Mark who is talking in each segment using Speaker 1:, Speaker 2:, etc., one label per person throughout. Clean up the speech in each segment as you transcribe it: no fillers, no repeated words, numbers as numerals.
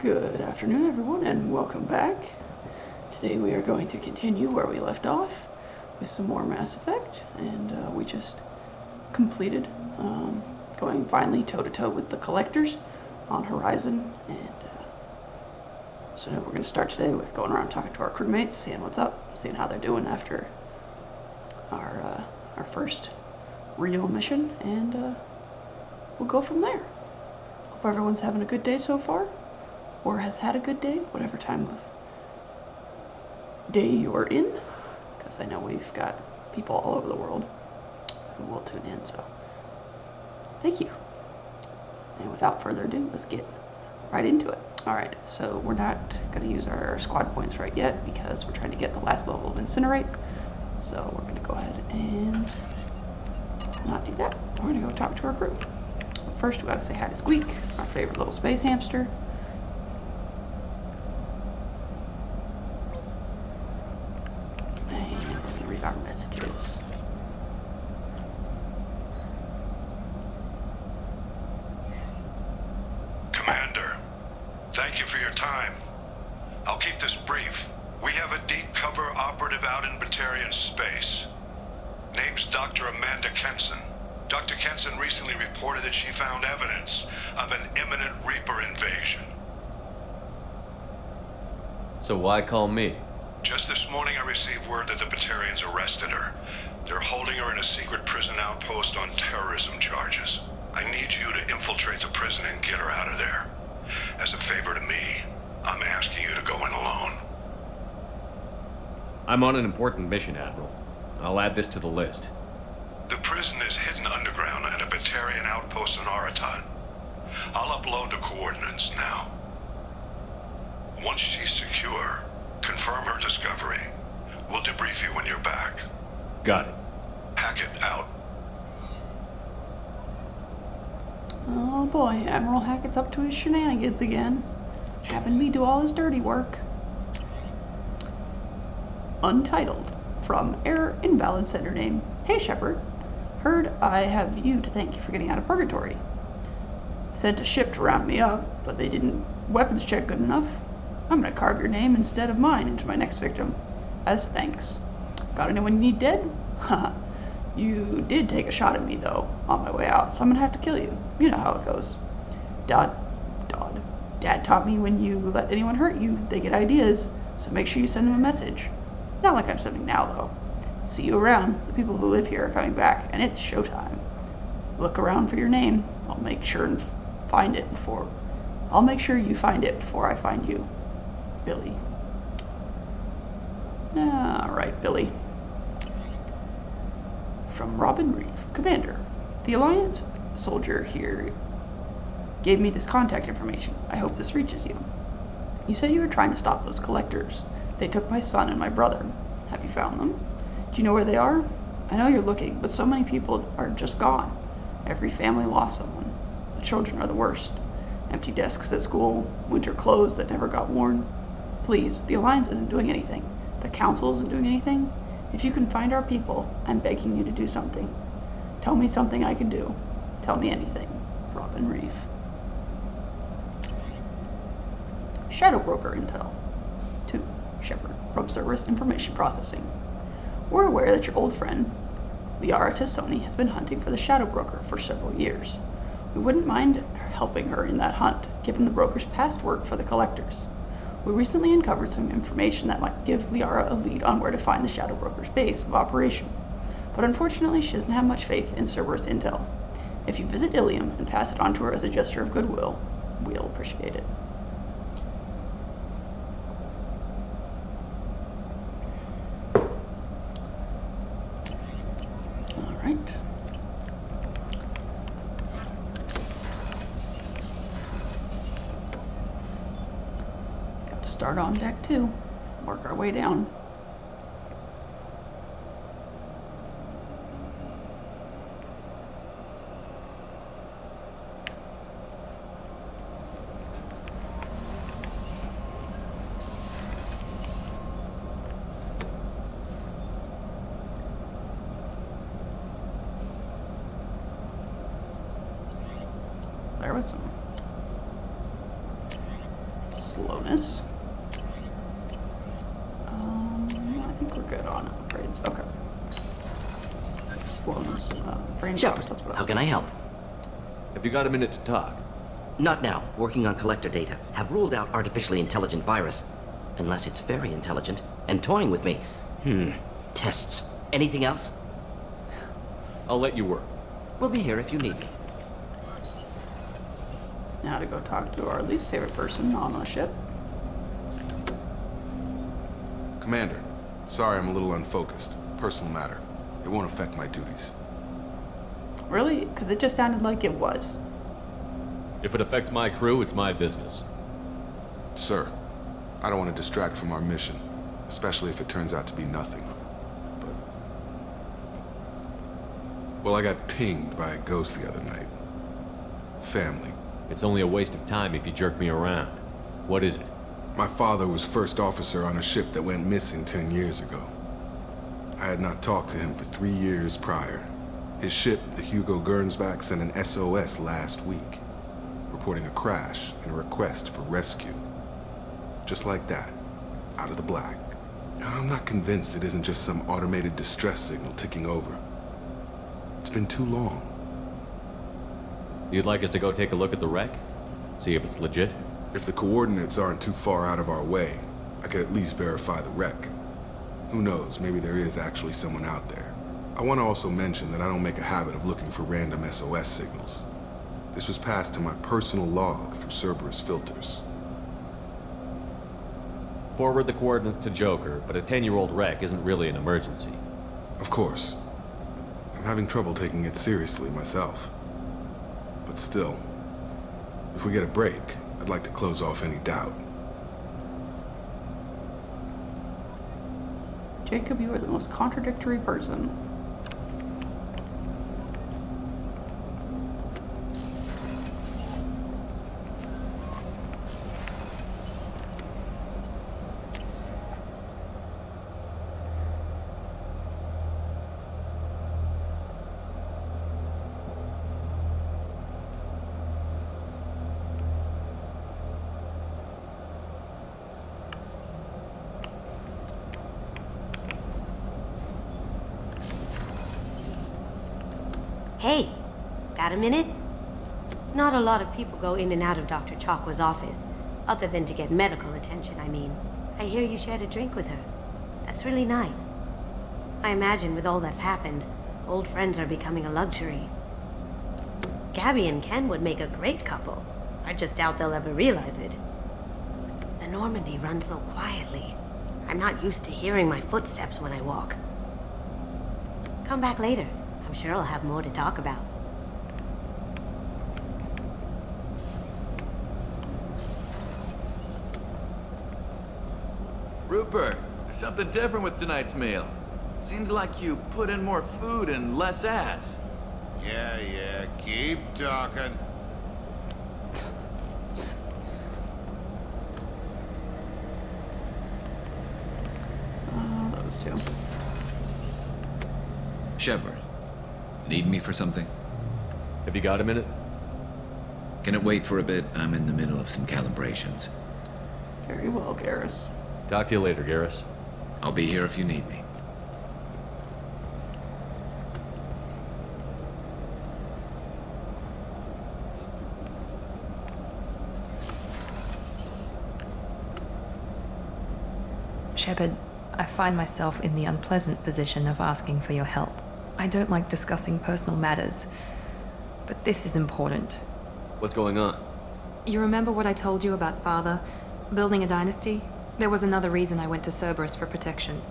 Speaker 1: Good afternoon, everyone, and welcome back. Today we are going to continue where we left off with some more Mass Effect, and we just completed going finally toe-to-toe with the Collectors on Horizon, and so we're going to start today with going around talking to our crewmates, seeing what's up, seeing how they're doing after our first real mission, and we'll go from there. Hope everyone's having a good day so far, or has had a good day, whatever time of day you're in, because I know we've got people all over the world who will tune in, so thank you. And without further ado, let's get right into it. Alright, so we're not going to use our squad points right yet because we're trying to get the last level of Incinerate, so we're going to go ahead and not do that. We're going to go talk to our crew. First, we got to say hi to Squeak, our favorite little space hamster. Our messages.
Speaker 2: Commander, thank you for your time. I'll keep this brief. We have a deep cover operative out in Batarian space. Name's Dr. Amanda Kenson. Dr. Kenson recently reported that she found evidence of an imminent Reaper invasion.
Speaker 3: So why call me?
Speaker 2: Just this morning I received word that the Batarians arrested her. They're holding her in a secret prison outpost on terrorism charges. I need you to infiltrate the prison and get her out of there. As a favor to me, I'm asking you to go in alone.
Speaker 3: I'm on an important mission, Admiral. I'll add this to the list.
Speaker 2: The prison is hidden underground at a Batarian outpost in Aratat. I'll upload the coordinates now. Once she's secure, confirm her discovery. We'll debrief you when you're back.
Speaker 3: Got it.
Speaker 2: Hackett out.
Speaker 1: Oh boy, Admiral Hackett's up to his shenanigans again. Having me do all his dirty work. Untitled. From Error Invalid Sender Name. Hey Shepard. Heard I have you to thank you for getting out of purgatory. Sent a ship to round me up, but they didn't weapons check good enough. I'm gonna carve your name instead of mine into my next victim. As thanks. Got anyone you need dead? Haha. You did take a shot at me, though, on my way out, so I'm gonna have to kill you. You know how it goes. Dad taught me when you let anyone hurt you, they get ideas, so make sure you send them a message. Not like I'm sending now, though. See you around. The people who live here are coming back, and it's showtime. Look around for your name. I'll make sure you find it before I find you. Billy. Alright, Billy. From Robin Reeve, Commander. The Alliance soldier here gave me this contact information. I hope this reaches you. You said you were trying to stop those collectors. They took my son and my brother. Have you found them? Do you know where they are? I know you're looking, but so many people are just gone. Every family lost someone. The children are the worst. Empty desks at school, winter clothes that never got worn. Please, the Alliance isn't doing anything. The Council isn't doing anything. If you can find our people, I'm begging you to do something. Tell me something I can do. Tell me anything. Robin Reeve. Shadow Broker Intel. 2. Shepard, from Cerberus Information Processing. We're aware that your old friend, Liara Tassoni, has been hunting for the Shadow Broker for several years. We wouldn't mind helping her in that hunt, given the broker's past work for the Collectors. We recently uncovered some information that might give Liara a lead on where to find the Shadow Broker's base of operation, but unfortunately she doesn't have much faith in Cerberus intel. If you visit Ilium and pass it on to her as a gesture of goodwill, we'll appreciate it. Alright. Start on deck 2. Work our way down. There was slowness. I think we're good on upgrades. Okay. Slowness. Brain
Speaker 4: Shepard,
Speaker 1: powers, that's what
Speaker 4: how can I help?
Speaker 3: Have you got a minute to talk?
Speaker 4: Not now. Working on collector data. Have ruled out artificially intelligent virus. Unless it's very intelligent and toying with me. Tests. Anything else?
Speaker 3: I'll let you work.
Speaker 4: We'll be here if you need me.
Speaker 1: Now to go talk to our least favorite person on the ship.
Speaker 5: Commander, sorry I'm a little unfocused. Personal matter. It won't affect my duties.
Speaker 1: Really? Because it just sounded like it was.
Speaker 3: If it affects my crew, it's my business.
Speaker 5: Sir, I don't want to distract from our mission, especially if it turns out to be nothing. But... well, I got pinged by a ghost the other night. Family.
Speaker 3: It's only a waste of time if you jerk me around. What is it?
Speaker 5: My father was first officer on a ship that went missing 10 years ago. I had not talked to him for 3 years prior. His ship, the Hugo Gernsback, sent an SOS last week, reporting a crash and a request for rescue. Just like that, out of the black. I'm not convinced it isn't just some automated distress signal ticking over. It's been too long.
Speaker 3: You'd like us to go take a look at the wreck? See if it's legit?
Speaker 5: If the coordinates aren't too far out of our way, I could at least verify the wreck. Who knows, maybe there is actually someone out there. I want to also mention that I don't make a habit of looking for random SOS signals. This was passed to my personal log through Cerberus filters.
Speaker 3: Forward the coordinates to Joker, but a 10-year-old wreck isn't really an emergency.
Speaker 5: Of course. I'm having trouble taking it seriously myself. But still, if we get a break, I'd like to close off any doubt.
Speaker 1: Jacob, you are the most contradictory person.
Speaker 6: Hey, got a minute? Not a lot of people go in and out of Dr. Chakwa's office, other than to get medical attention, I mean. I hear you shared a drink with her. That's really nice. I imagine with all that's happened, old friends are becoming a luxury. Gabby and Ken would make a great couple. I just doubt they'll ever realize it. The Normandy runs so quietly. I'm not used to hearing my footsteps when I walk. Come back later. I'm sure I'll have more to talk about.
Speaker 7: Rupert, there's something different with tonight's meal. Seems like you put in more food and less ass.
Speaker 8: Yeah, keep talking.
Speaker 1: Those two.
Speaker 9: Shepard, need me for something?
Speaker 3: Have you got a minute?
Speaker 9: Can it wait for a bit? I'm in the middle of some calibrations.
Speaker 1: Very well, Garrus.
Speaker 3: Talk to you later, Garrus.
Speaker 9: I'll be here if you need me.
Speaker 10: Shepard, I find myself in the unpleasant position of asking for your help. I don't like discussing personal matters, but this is important.
Speaker 3: What's going on?
Speaker 10: You remember what I told you about Father? Building a dynasty? There was another reason I went to Cerberus for protection.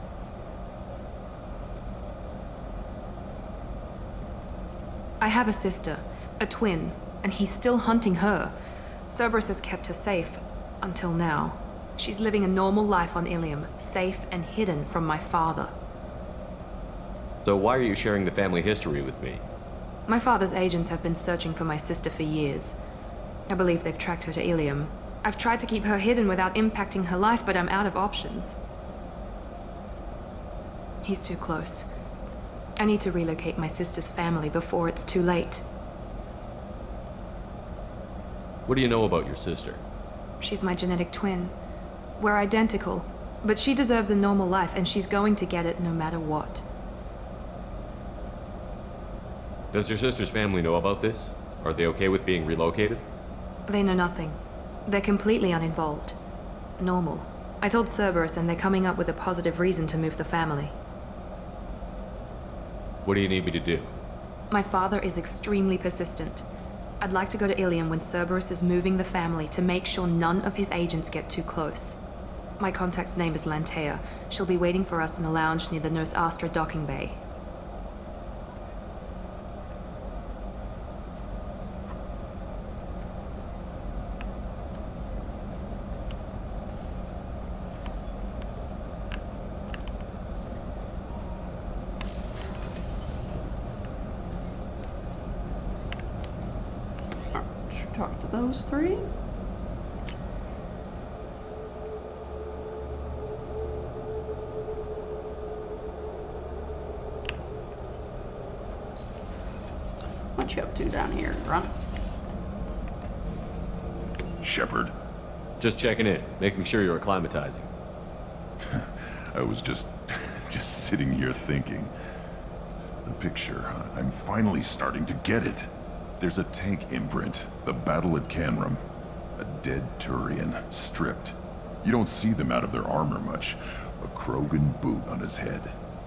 Speaker 10: I have a sister, a twin, and he's still hunting her. Cerberus has kept her safe, until now. She's living a normal life on Ilium, safe and hidden from my father.
Speaker 3: So why are you sharing the family history with me?
Speaker 10: My father's agents have been searching for my sister for years. I believe they've tracked her to Ilium. I've tried to keep her hidden without impacting her life, but I'm out of options. He's too close. I need to relocate my sister's family before it's too late.
Speaker 3: What do you know about your sister?
Speaker 10: She's my genetic twin. We're identical, but she deserves a normal life, and she's going to get it no matter what.
Speaker 3: Does your sister's family know about this? Are they okay with being relocated?
Speaker 10: They know nothing. They're completely uninvolved. Normal. I told Cerberus, and they're coming up with a positive reason to move the family.
Speaker 3: What do you need me to do?
Speaker 10: My father is extremely persistent. I'd like to go to Ilium when Cerberus is moving the family to make sure none of his agents get too close. My contact's name is Lantea. She'll be waiting for us in a lounge near the Nos Astra docking bay.
Speaker 1: Talk to those three. What you up to down here, Grunt?
Speaker 11: Shepard.
Speaker 3: Just checking in, making sure you're acclimatizing.
Speaker 11: I was just sitting here thinking. The picture, I'm finally starting to get it. There's a tank imprint, the battle at Canrum. A dead Turian, stripped. You don't see them out of their armor much. A Krogan boot on his head,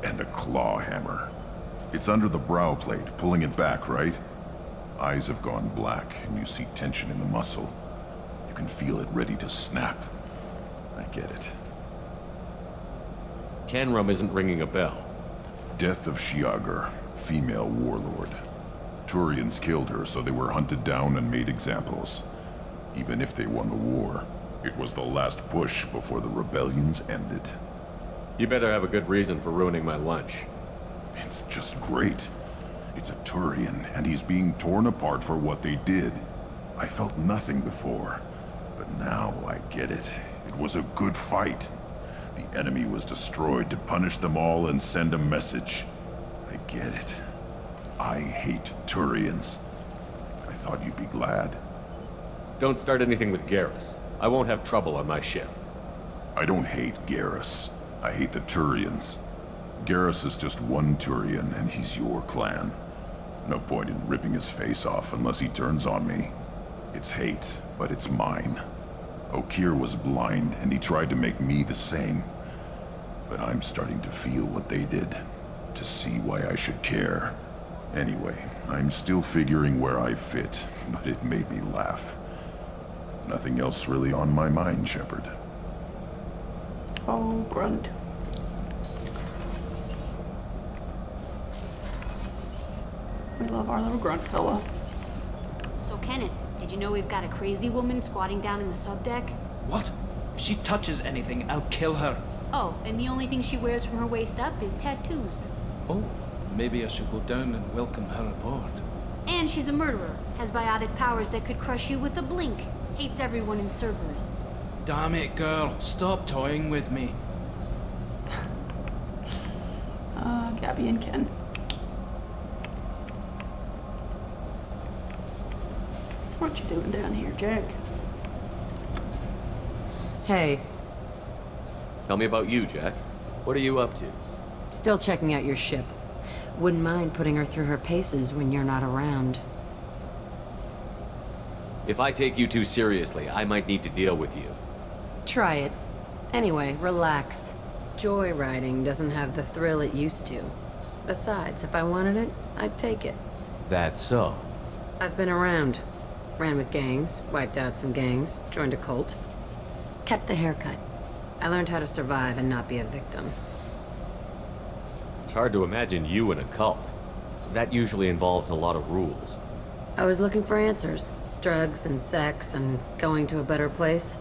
Speaker 11: and a claw hammer. It's under the brow plate, pulling it back, right? Eyes have gone black, and you see tension in the muscle. You can feel it ready to snap. I get it.
Speaker 3: Canrum isn't ringing a bell.
Speaker 11: Death of Shiagar, female warlord. Turians killed her, so they were hunted down and made examples. Even if they won the war, it was the last push before the rebellions ended.
Speaker 3: You better have a good reason for ruining my lunch.
Speaker 11: It's just great. It's a Turian, and he's being torn apart for what they did. I felt nothing before, but now I get it. It was a good fight. The enemy was destroyed to punish them all and send a message. I get it. I hate Turians. I thought you'd be glad.
Speaker 3: Don't start anything with Garrus. I won't have trouble on my ship.
Speaker 11: I don't hate Garrus. I hate the Turians. Garrus is just one Turian, and he's your clan. No point in ripping his face off unless he turns on me. It's hate, but it's mine. Okeer was blind, and he tried to make me the same. But I'm starting to feel what they did, to see why I should care. Anyway, I'm still figuring where I fit, but it made me laugh. Nothing else really on my mind, Shepard.
Speaker 1: Oh, Grunt. We love our little grunt fella.
Speaker 12: So, Kenneth, did you know we've got a crazy woman squatting down in the subdeck?
Speaker 13: What? If she touches anything, I'll kill her.
Speaker 12: Oh, and the only thing she wears from her waist up is tattoos.
Speaker 13: Oh, maybe I should go down and welcome her aboard.
Speaker 12: And she's a murderer, has biotic powers that could crush you with a blink, hates everyone in Cerberus.
Speaker 13: Damn it, girl. Stop toying with me.
Speaker 1: Gabby and Ken. What you doing down here, Jack?
Speaker 14: Hey.
Speaker 3: Tell me about you, Jack. What are you up to?
Speaker 14: Still checking out your ship. Wouldn't mind putting her through her paces when you're not around.
Speaker 3: If I take you too seriously, I might need to deal with you.
Speaker 14: Try it. Anyway, relax. Joyriding doesn't have the thrill it used to. Besides, if I wanted it, I'd take it.
Speaker 3: That's so.
Speaker 14: I've been around. Ran with gangs, wiped out some gangs, joined a cult. Kept the haircut. I learned how to survive and not be a victim.
Speaker 3: It's hard to imagine you in a cult. That usually involves a lot of rules.
Speaker 14: I was looking for answers. Drugs and sex and going to a better place.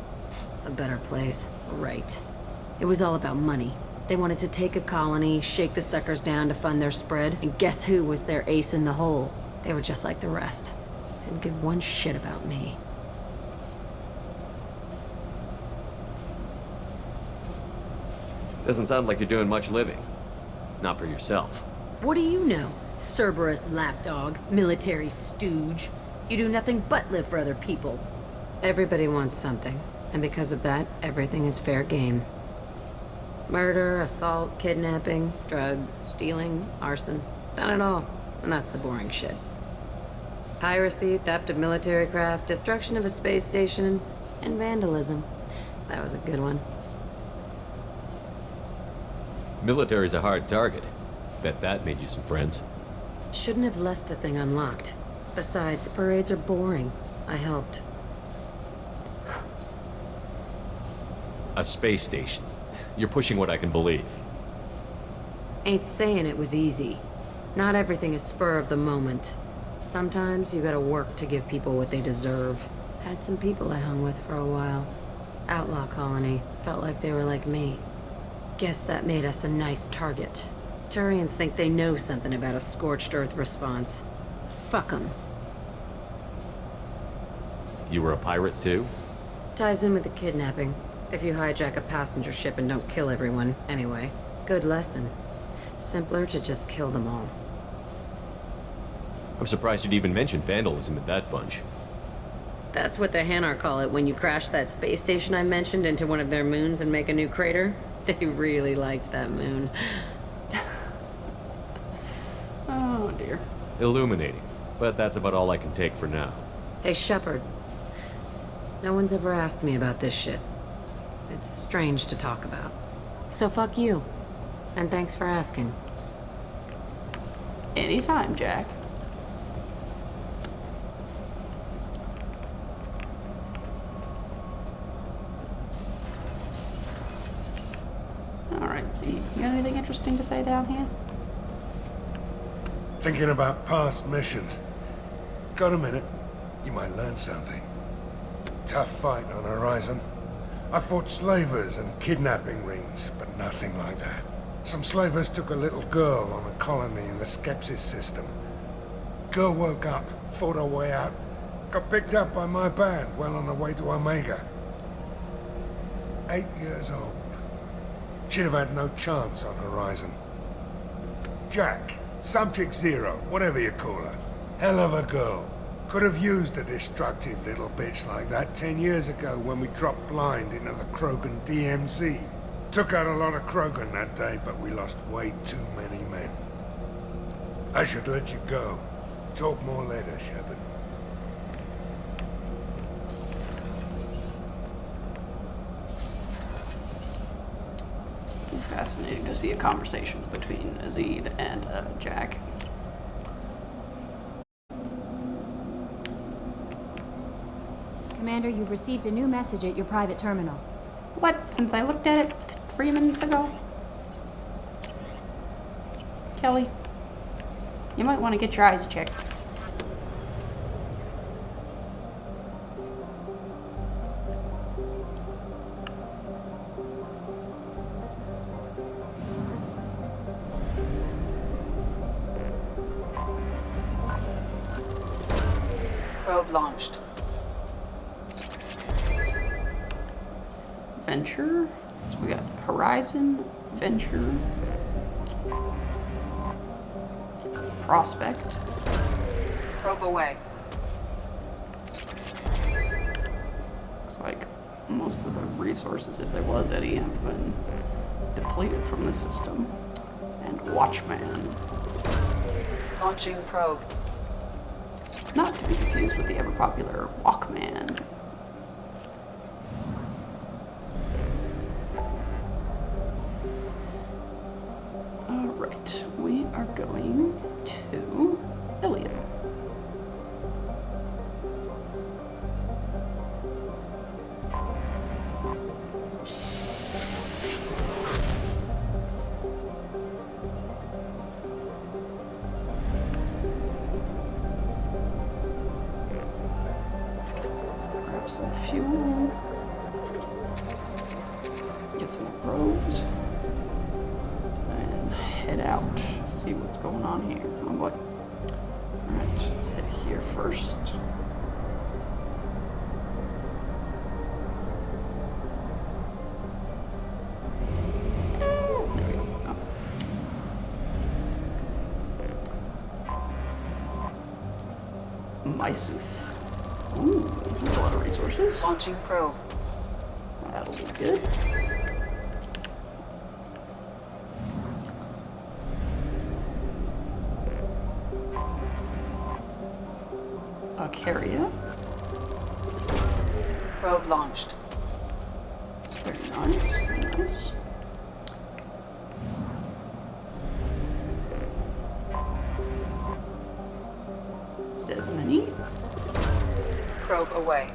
Speaker 14: A better place, right. It was all about money. They wanted to take a colony, shake the suckers down to fund their spread, and guess who was their ace in the hole? They were just like the rest. Didn't give one shit about me.
Speaker 3: Doesn't sound like you're doing much living. Not for yourself.
Speaker 14: What do you know? Cerberus lapdog, military stooge. You do nothing but live for other people. Everybody wants something. And because of that, everything is fair game. Murder, assault, kidnapping, drugs, stealing, arson. Done it all. And that's the boring shit. Piracy, theft of military craft, destruction of a space station, and vandalism. That was a good one.
Speaker 3: Military's a hard target. Bet that made you some friends.
Speaker 14: Shouldn't have left the thing unlocked. Besides, parades are boring. I helped.
Speaker 3: A space station. You're pushing what I can believe.
Speaker 14: Ain't saying it was easy. Not everything is spur of the moment. Sometimes you gotta work to give people what they deserve. Had some people I hung with for a while. Outlaw colony. Felt like they were like me. Guess that made us a nice target. Turians think they know something about a scorched earth response. Fuck 'em.
Speaker 3: You were a pirate too?
Speaker 14: Ties in with the kidnapping. If you hijack a passenger ship and don't kill everyone, anyway. Good lesson. Simpler to just kill them all.
Speaker 3: I'm surprised you'd even mention vandalism in that bunch.
Speaker 14: That's what the Hanar call it when you crash that space station I mentioned into one of their moons and make a new crater. They really liked that moon.
Speaker 1: Oh dear.
Speaker 3: Illuminating. But that's about all I can take for now.
Speaker 14: Hey, Shepard. No one's ever asked me about this shit. It's strange to talk about. So fuck you. And thanks for asking.
Speaker 1: Anytime, Jack. Alright, Z. You got anything interesting to say down here?
Speaker 15: Thinking about past missions. Got a minute? You might learn something. Tough fight on Horizon. I fought slavers and kidnapping rings, but nothing like that. Some slavers took a little girl on a colony in the Skepsis system. Girl woke up, fought her way out, got picked up by my band well on her way to Omega. 8 years old. She'd have had no chance on Horizon. Jack, Subject Zero, whatever you call her. Hell of a girl. Could have used a destructive little bitch like that 10 years ago when we dropped blind into the Krogan DMZ. Took out a lot of Krogan that day, but we lost way too many men. I should let you go. Talk more later, Shepard.
Speaker 1: Fascinating to see a conversation between Azid and Jack.
Speaker 16: Commander, you've received a new message at your private terminal.
Speaker 1: What? Since I looked at it 3 minutes ago? Kelly, you might want to get your eyes checked.
Speaker 17: Probe launched.
Speaker 1: Venture. So we got Horizon, Venture, Prospect.
Speaker 17: Probe away.
Speaker 1: Looks like most of the resources, if there was any, have been depleted from the system. And Watchman.
Speaker 17: Launching probe.
Speaker 1: Not to be confused with the ever-popular Walkman. Alright, we are going to Ilium. Some fuel, get some robes, and head out, see what's going on here. Oh boy. Alright, let's head here first. Oh, there we go. Oh. Mysuth. Ooh, that's a lot of resources.
Speaker 17: Launching probe.
Speaker 1: That'll be good. Carrier.
Speaker 17: Probe launched.
Speaker 1: Very nice, very nice. Says many.
Speaker 17: Probe away.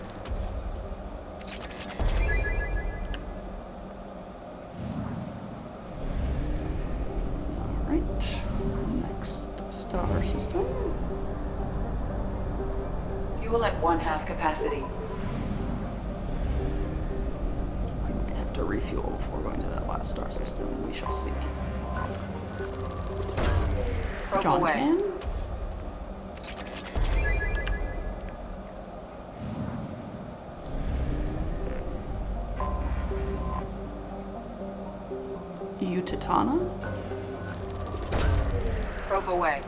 Speaker 1: Alright. Next star system.
Speaker 17: Fuel at 1/2 capacity.
Speaker 1: I might have to refuel before going to that last star system. We shall see.
Speaker 17: Probe
Speaker 1: John
Speaker 17: away.
Speaker 1: Can. Utatana.
Speaker 17: Probe away.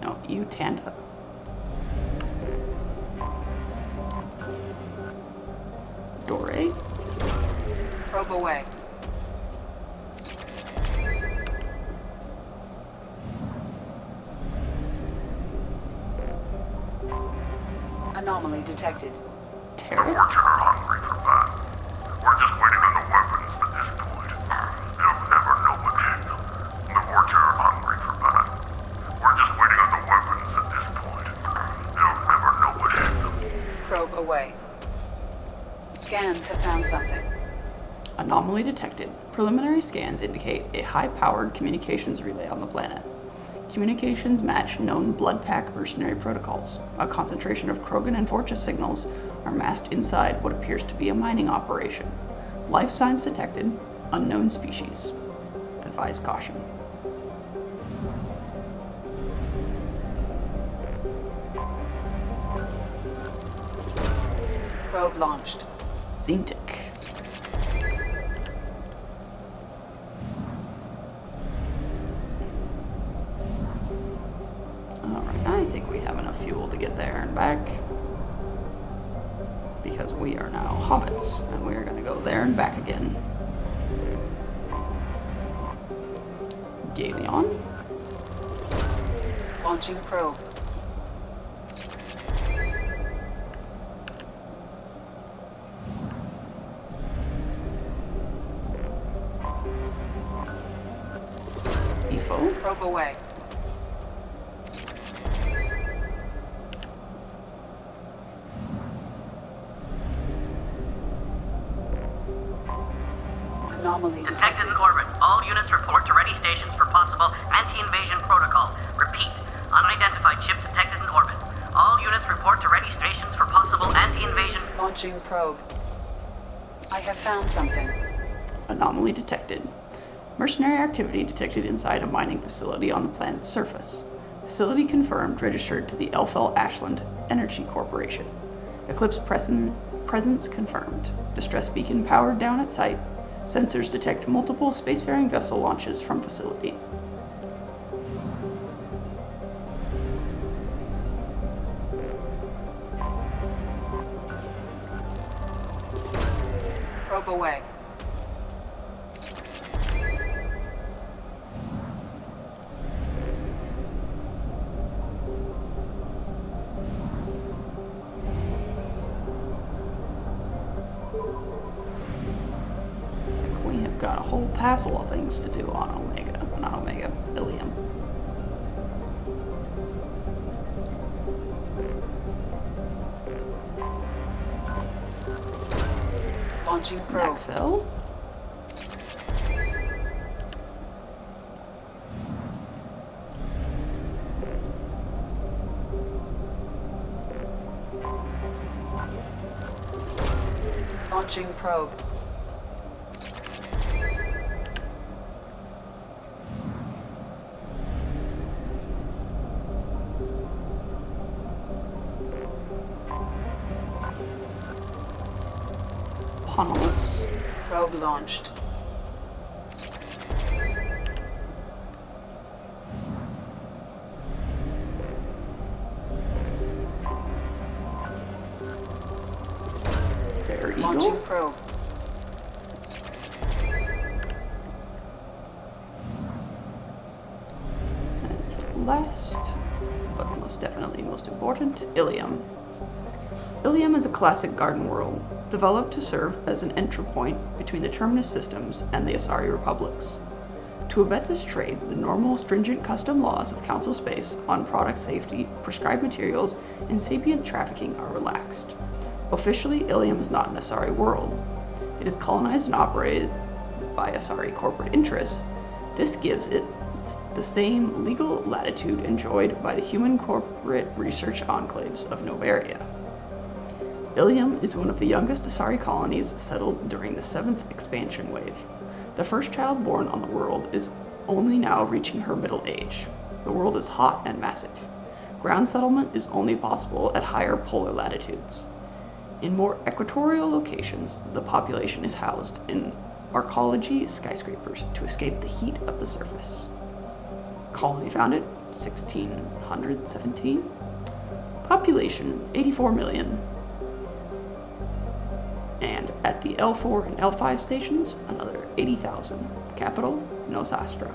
Speaker 1: No, Utanta. Dore.
Speaker 17: Probe away. Anomaly detected.
Speaker 1: Terrace.
Speaker 11: We're just waiting on the weapons at this point. They'll never know again. The Vorcha are hungry for that. We're just waiting on the weapons at this point. They'll never know what hit them.
Speaker 17: Probe away. Scans have found something.
Speaker 1: Anomaly detected. Preliminary scans indicate a high-powered communications relay on the planet. Communications match known blood pack mercenary protocols. A concentration of Krogan and Vorcha signals are massed inside what appears to be a mining operation. Life signs detected. Unknown species. Advise caution.
Speaker 17: Probe launched.
Speaker 1: Zintic. Alright, I think we have enough fuel to get there and back. Because we are now hobbits, and we are going to go there and back again. Galeon.
Speaker 17: Launching probe.
Speaker 1: EFO.
Speaker 17: Probe away. Anomaly
Speaker 18: detected in orbit. All units report to ready stations for possible anti-invasion protocol. Repeat. Unidentified ship detected in orbit. All units report to ready stations for possible anti-invasion.
Speaker 17: Launching probe. I have found something.
Speaker 1: Anomaly detected. Mercenary activity detected inside a mining facility on the planet's surface. Facility confirmed, registered to the Elfell Ashland Energy Corporation. Eclipse presence confirmed. Distress beacon powered down at site. Sensors detect multiple spacefaring vessel launches from facility.
Speaker 17: Probe away.
Speaker 1: We have got a whole passel of things to do on Omega, not Omega, Ilium.
Speaker 17: Launching probe.
Speaker 1: Axel.
Speaker 17: Launching probe.
Speaker 1: Pummels.
Speaker 17: Probe launched. Launching probe.
Speaker 1: Last, but most definitely most important, Ilium. Ilium is a classic garden world, developed to serve as an entry point between the Terminus systems and the Asari republics. To abet this trade, the normal stringent custom laws of Council space on product safety, prescribed materials, and sapient trafficking are relaxed. Officially, Ilium is not an Asari world. It is colonized and operated by Asari corporate interests. This gives it the same legal latitude enjoyed by the human corporate research enclaves of Novaria. Ilium is one of the youngest Asari colonies settled during the 7th expansion wave. The first child born on the world is only now reaching her middle age. The world is hot and massive. Ground settlement is only possible at higher polar latitudes. In more equatorial locations, the population is housed in arcology skyscrapers to escape the heat of the surface. Colony founded 1617. Population 84 million. And at the L4 and L5 stations, another 80,000. Capital, Nosastra.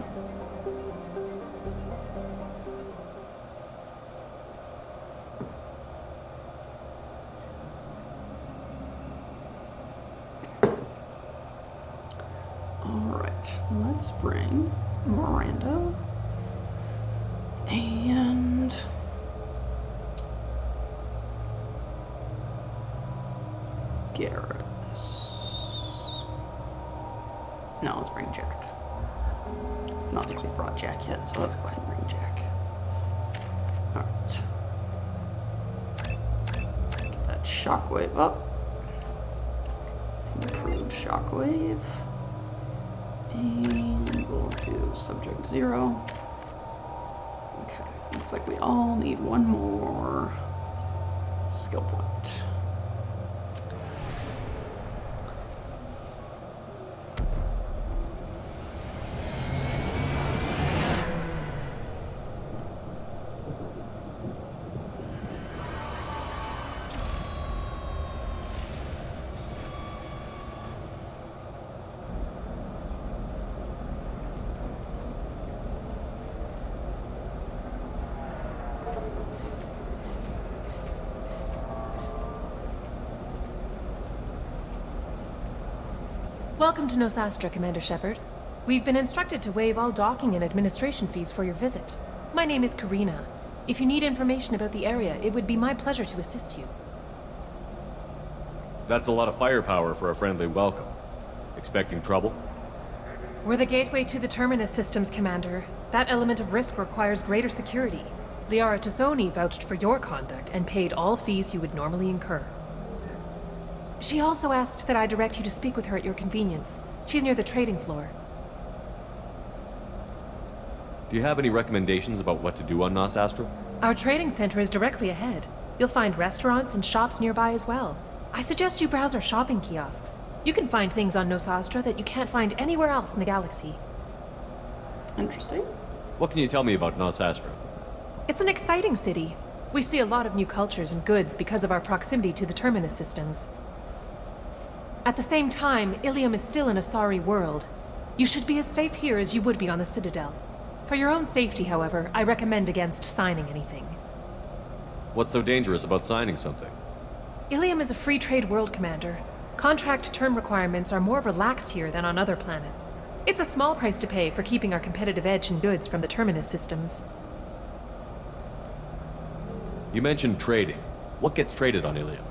Speaker 1: Alright, let's bring Miranda and Garrus. No, let's bring Jack. I don't think we brought Jack yet, so let's go ahead and bring Jack. Alright. Get that shockwave up. Improved shockwave. And we'll do subject 0. Okay, looks like we all need one more skill point.
Speaker 19: Welcome to Nosastra, Commander Shepard. We've been instructed to waive all docking and administration fees for your visit. My name is Karina. If you need information about the area, it would be my pleasure to assist you.
Speaker 3: That's a lot of firepower for a friendly welcome. Expecting trouble?
Speaker 19: We're the gateway to the Terminus systems, Commander. That element of risk requires greater security. Liara Tassoni vouched for your conduct and paid all fees you would normally incur. She also asked that I direct you to speak with her at your convenience. She's near the trading floor.
Speaker 3: Do you have any recommendations about what to do on Nosastra?
Speaker 19: Our trading center is directly ahead. You'll find restaurants and shops nearby as well. I suggest you browse our shopping kiosks. You can find things on Nosastra that you can't find anywhere else in the galaxy.
Speaker 1: Interesting.
Speaker 3: What can you tell me about Nosastra?
Speaker 19: It's an exciting city. We see a lot of new cultures and goods because of our proximity to the Terminus systems. At the same time, Ilium is still an Asari world. You should be as safe here as you would be on the Citadel. For your own safety, however, I recommend against signing anything.
Speaker 3: What's so dangerous about signing something?
Speaker 19: Ilium is a free trade world, Commander. Contract term requirements are more relaxed here than on other planets. It's a small price to pay for keeping our competitive edge in goods from the Terminus systems.
Speaker 3: You mentioned trading. What gets traded on Ilium?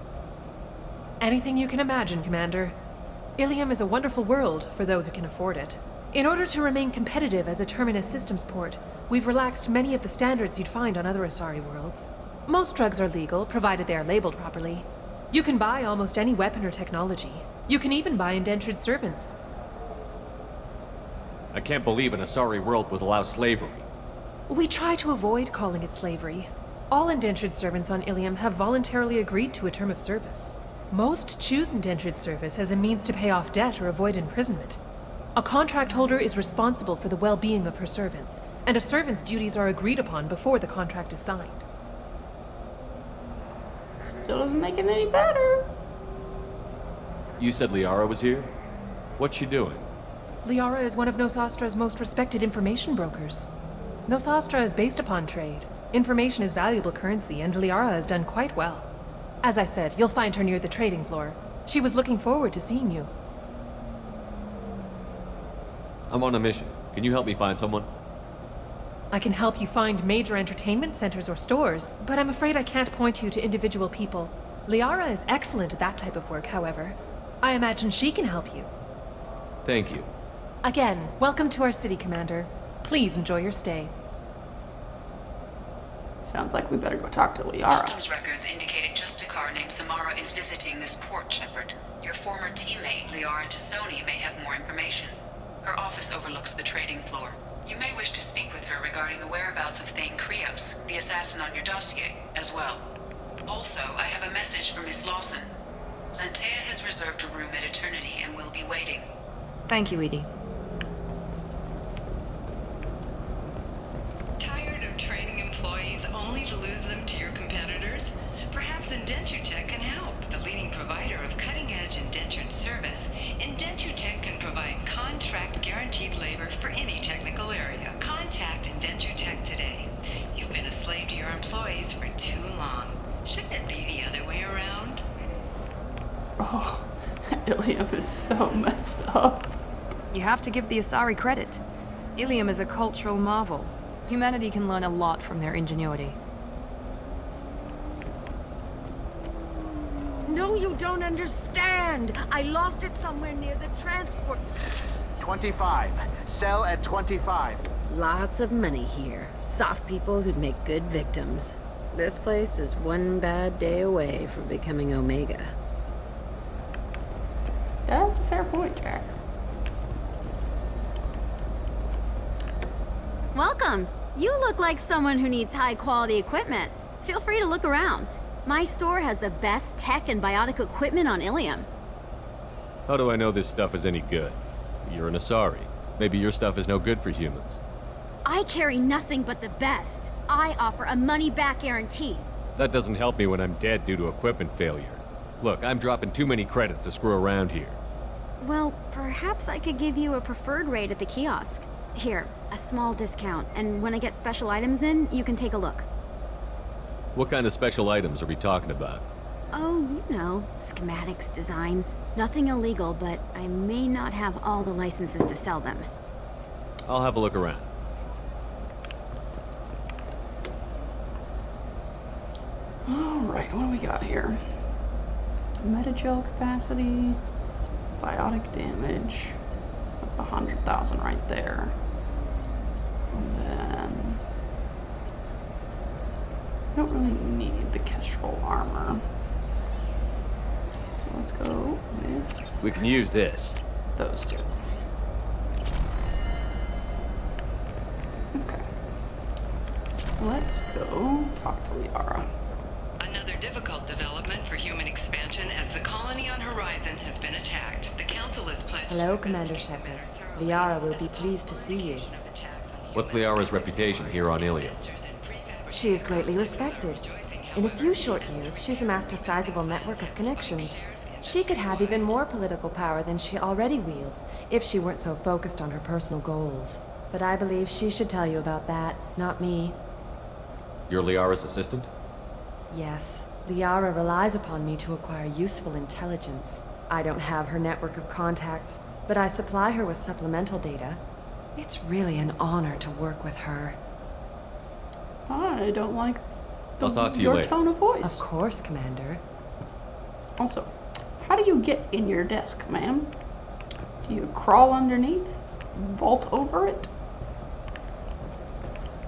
Speaker 19: Anything you can imagine, Commander. Ilium is a wonderful world for those who can afford it. In order to remain competitive as a Terminus systems port, we've relaxed many of the standards you'd find on other Asari worlds. Most drugs are legal, provided they are labeled properly. You can buy almost any weapon or technology. You can even buy indentured servants.
Speaker 3: I can't believe an Asari world would allow slavery.
Speaker 19: We try to avoid calling it slavery. All indentured servants on Ilium have voluntarily agreed to a term of service. Most choose indentured service as a means to pay off debt or avoid imprisonment. A contract holder is responsible for the well-being of her servants, and a servant's duties are agreed upon before the contract is signed.
Speaker 1: Still doesn't make it any better.
Speaker 3: You said Liara was here? What's she doing?
Speaker 19: Liara is one of Nosastra's most respected information brokers. Nosastra is based upon trade. Information is valuable currency, and Liara has done quite well. As I said, you'll find her near the trading floor. She was looking forward to seeing you.
Speaker 3: I'm on a mission. Can you help me find someone?
Speaker 19: I can help you find major entertainment centers or stores, but I'm afraid I can't point you to individual people. Liara is excellent at that type of work, however. I imagine she can help you.
Speaker 3: Thank you.
Speaker 19: Again, welcome to our city, Commander. Please enjoy your stay.
Speaker 1: Sounds like we better go talk to Liara.
Speaker 17: Customs records indicated just a car named Samara is visiting this port, Shepard. Your former teammate, Liara Tassoni, may have more information. Her office overlooks the trading floor. You may wish to speak with her regarding the whereabouts of Thane Krios, the assassin on your dossier, as well. Also, I have a message for Miss Lawson. Lantea has reserved a room at Eternity and will be waiting.
Speaker 10: Thank you, Edie.
Speaker 20: Tired of training employees only to lose them to your competitors? Perhaps Indentutech can help. The leading provider of cutting-edge indentured service, Indentutech can provide contract guaranteed labor for any technical area. Contact Indentutech today. You've been a slave to your employees for too long. Shouldn't it be the other way around?
Speaker 1: Oh, Ilium is so messed up.
Speaker 10: You have to give the Asari credit. Ilium is a cultural marvel. Humanity can learn a lot from their ingenuity.
Speaker 6: No, you don't understand. I lost it somewhere near the transport.
Speaker 21: 25. Sell at 25.
Speaker 14: Lots of money here. Soft people who'd make good victims. This place is one bad day away from becoming Omega.
Speaker 1: That's a fair point, Jack.
Speaker 22: Welcome. You look like someone who needs high-quality equipment. Feel free to look around. My store has the best tech and biotic equipment on Ilium.
Speaker 3: How do I know this stuff is any good? You're an Asari. Maybe your stuff is no good for humans.
Speaker 22: I carry nothing but the best. I offer a money-back guarantee.
Speaker 3: That doesn't help me when I'm dead due to equipment failure. Look, I'm dropping too many credits to screw around here.
Speaker 22: Well, perhaps I could give you a preferred rate at the kiosk. Here, a small discount, and when I get special items in, you can take a look.
Speaker 3: What kind of special items are we talking about?
Speaker 22: Oh, you know, schematics, designs. Nothing illegal, but I may not have all the licenses to sell them.
Speaker 3: I'll have a look around.
Speaker 1: Alright, what do we got here? Metagel capacity, biotic damage. So that's 100,000 right there. And then I don't really need the Kestrel armor. So let's go with
Speaker 3: We can use this.
Speaker 1: those two. Okay. Let's go talk to Liara.
Speaker 20: Another difficult development for human expansion as the colony on Horizon has been attacked. The Council has pledged...
Speaker 23: Hello, Commander Shepard. Liara will be pleased to see you.
Speaker 3: What's Liara's reputation here on Ilium?
Speaker 23: She is greatly respected. In a few short years, she's amassed a sizable network of connections. She could have even more political power than she already wields if she weren't so focused on her personal goals. But I believe she should tell you about that, not me.
Speaker 3: You're Liara's assistant?
Speaker 23: Yes, Liara relies upon me to acquire useful intelligence. I don't have her network of contacts, but I supply her with supplemental data. It's really an honor to work with her.
Speaker 1: I don't like
Speaker 3: I'll talk to you
Speaker 1: your
Speaker 3: later.
Speaker 1: tone of voice.
Speaker 23: Of course, Commander.
Speaker 1: Also, how do you get in your desk, ma'am? Do you crawl underneath? Vault over it?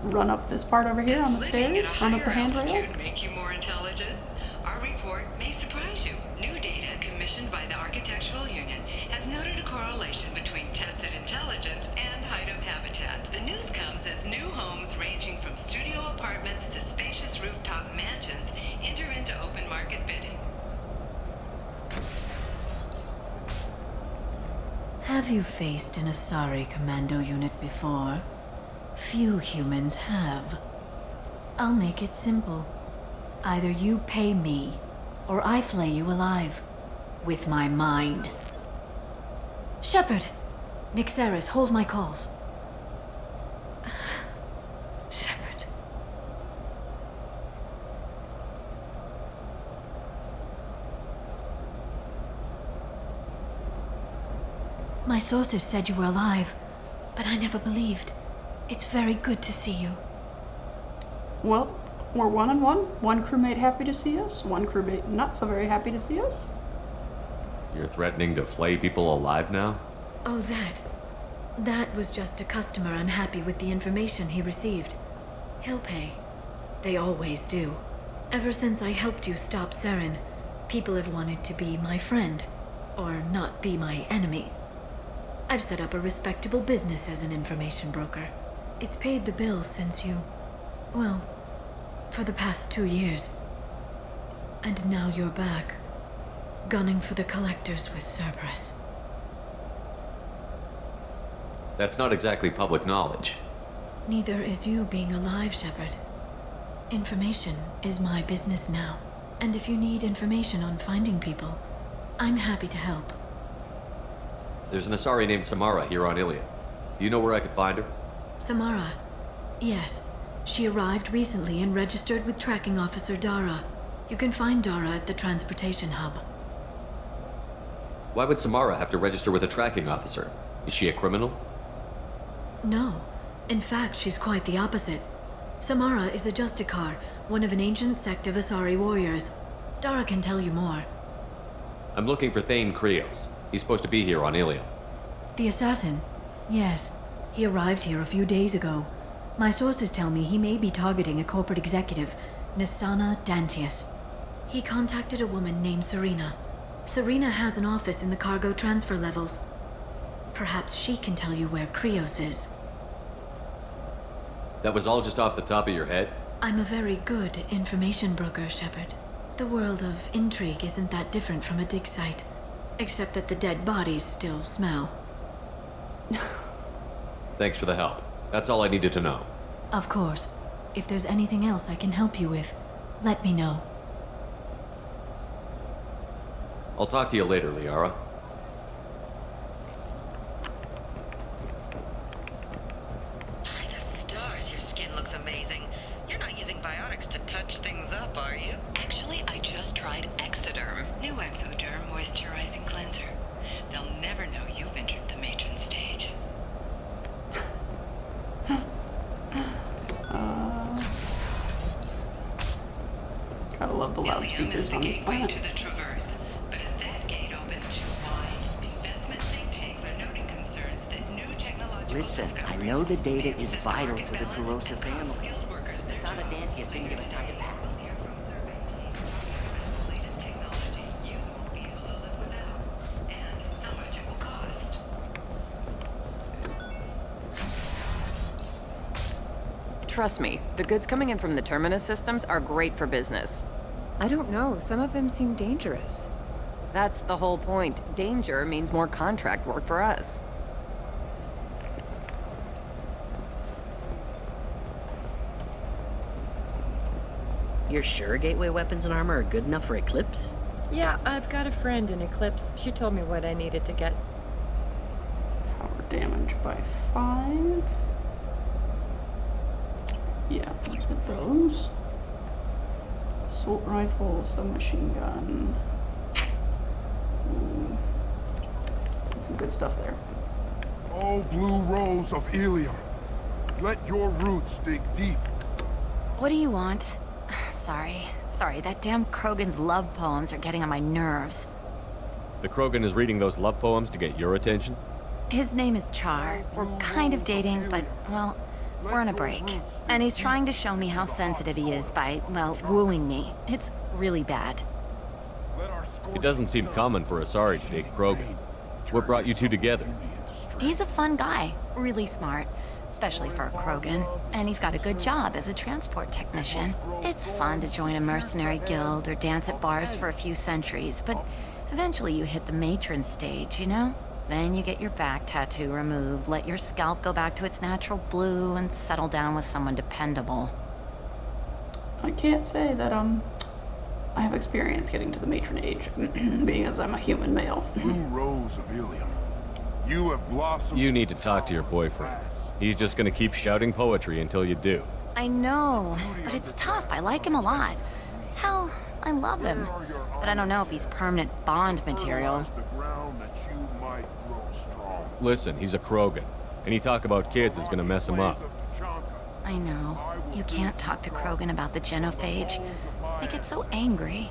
Speaker 1: Run up this part over here on the stairs? Run up the handrail?
Speaker 20: Make you more intelligent? Our report may surprise you. New data commissioned by the Architectural Union has noted a correlation between tested intelligence and height of habitat. The news comes as new homes ranging from studio apartments to spacious rooftop mansions enter into open market bidding.
Speaker 24: Have you faced an Asari commando unit before? Few humans have. I'll make it simple. Either you pay me, or I flay you alive. with my mind. Shepard! Nixeris, hold my calls. Shepard. My sources said you were alive, but I never believed. It's very good to see you.
Speaker 1: Well, we're 1-on-1. One crewmate happy to see us, one crewmate not so very happy to see us.
Speaker 3: You're threatening to flay people alive now?
Speaker 24: Oh, that. That was just a customer unhappy with the information he received. He'll pay. They always do. Ever since I helped you stop Saren, people have wanted to be my friend, or not be my enemy. I've set up a respectable business as an information broker. It's paid the bills since you... well, for the past 2 years. And now you're back, gunning for the collectors with Cerberus.
Speaker 3: That's not exactly public knowledge.
Speaker 24: Neither is you being alive, Shepard. Information is my business now. And if you need information on finding people, I'm happy to help.
Speaker 3: There's an Asari named Samara here on Ilium. Do you know where I could find her?
Speaker 24: Samara? Yes. She arrived recently and registered with Tracking Officer Dara. You can find Dara at the transportation hub.
Speaker 3: Why would Samara have to register with a tracking officer? Is she a criminal?
Speaker 24: No. In fact, she's quite the opposite. Samara is a Justicar, one of an ancient sect of Asari warriors. Dara can tell you more.
Speaker 3: I'm looking for Thane Krios. He's supposed to be here on Ilium.
Speaker 24: The assassin? Yes. He arrived here a few days ago. My sources tell me he may be targeting a corporate executive, Nisana Dantius. He contacted a woman named Serena. Serena has an office in the cargo transfer levels. Perhaps she can tell you where Krios is.
Speaker 3: That was all just off the top of your head?
Speaker 24: I'm a very good information broker, Shepard. The world of intrigue isn't that different from a dig site, except that the dead bodies still smell.
Speaker 3: Thanks for the help. That's all I needed to know.
Speaker 24: Of course. If there's anything else I can help you with, let me know.
Speaker 3: I'll talk to you later, Liara.
Speaker 2: By the stars, your skin looks amazing. You're not using biotics to touch things up, are you?
Speaker 17: Actually, I just tried Exoderm. New Exoderm moisturizing cleanser. They'll never know you've entered the matron stage.
Speaker 1: Gotta love the loudspeakers on these planets.
Speaker 17: To the traverse, but as that gate opens too wide, investment think tanks are noting concerns that new technological
Speaker 4: Listen, I know the data is vital to the Kurosa family. The Sana Dantius didn't give us time to pack.
Speaker 5: Trust me, the goods coming in from the Terminus systems are great for business.
Speaker 10: I don't know. Some of them seem dangerous.
Speaker 5: That's the whole point. Danger means more contract work for us.
Speaker 4: You're sure gateway weapons and armor are good enough for Eclipse?
Speaker 10: Yeah, I've got a friend in Eclipse. She told me what I needed to get.
Speaker 1: Power damage by 5. Yeah, let's get those. Assault rifle, submachine gun. Ooh. Some good stuff there.
Speaker 7: Oh, blue rose of Ilium, let your roots dig deep.
Speaker 22: What do you want? Sorry, that damn Krogan's love poems are getting on my nerves.
Speaker 3: The Krogan is reading those love poems to get your attention?
Speaker 22: His name is Char. We're kind of dating, but, well, we're on a break. And he's trying to show me how sensitive he is by, well, wooing me. It's really bad.
Speaker 3: It doesn't seem common for Asari to date Krogan. What brought you two together?
Speaker 22: He's a fun guy, really smart, especially for a Krogan. And he's got a good job as a transport technician. It's fun to join a mercenary guild or dance at bars for a few centuries, but eventually you hit the matron stage, you know? Then you get your back tattoo removed, let your scalp go back to its natural blue, and settle down with someone dependable.
Speaker 1: I can't say that I'm I have experience getting to the matron age, being as I'm a human male.
Speaker 7: Blue Rose of Ilium. You have blossomed.
Speaker 3: You need to talk to your boyfriend. He's just gonna keep shouting poetry until you do.
Speaker 22: I know, but it's tough. I like him a lot. Hell, I love him. But I don't know if he's permanent Bond material.
Speaker 3: Listen, he's a Krogan. Any talk about kids is gonna mess him up.
Speaker 22: I know. You can't talk to Krogan about the genophage. They get so angry.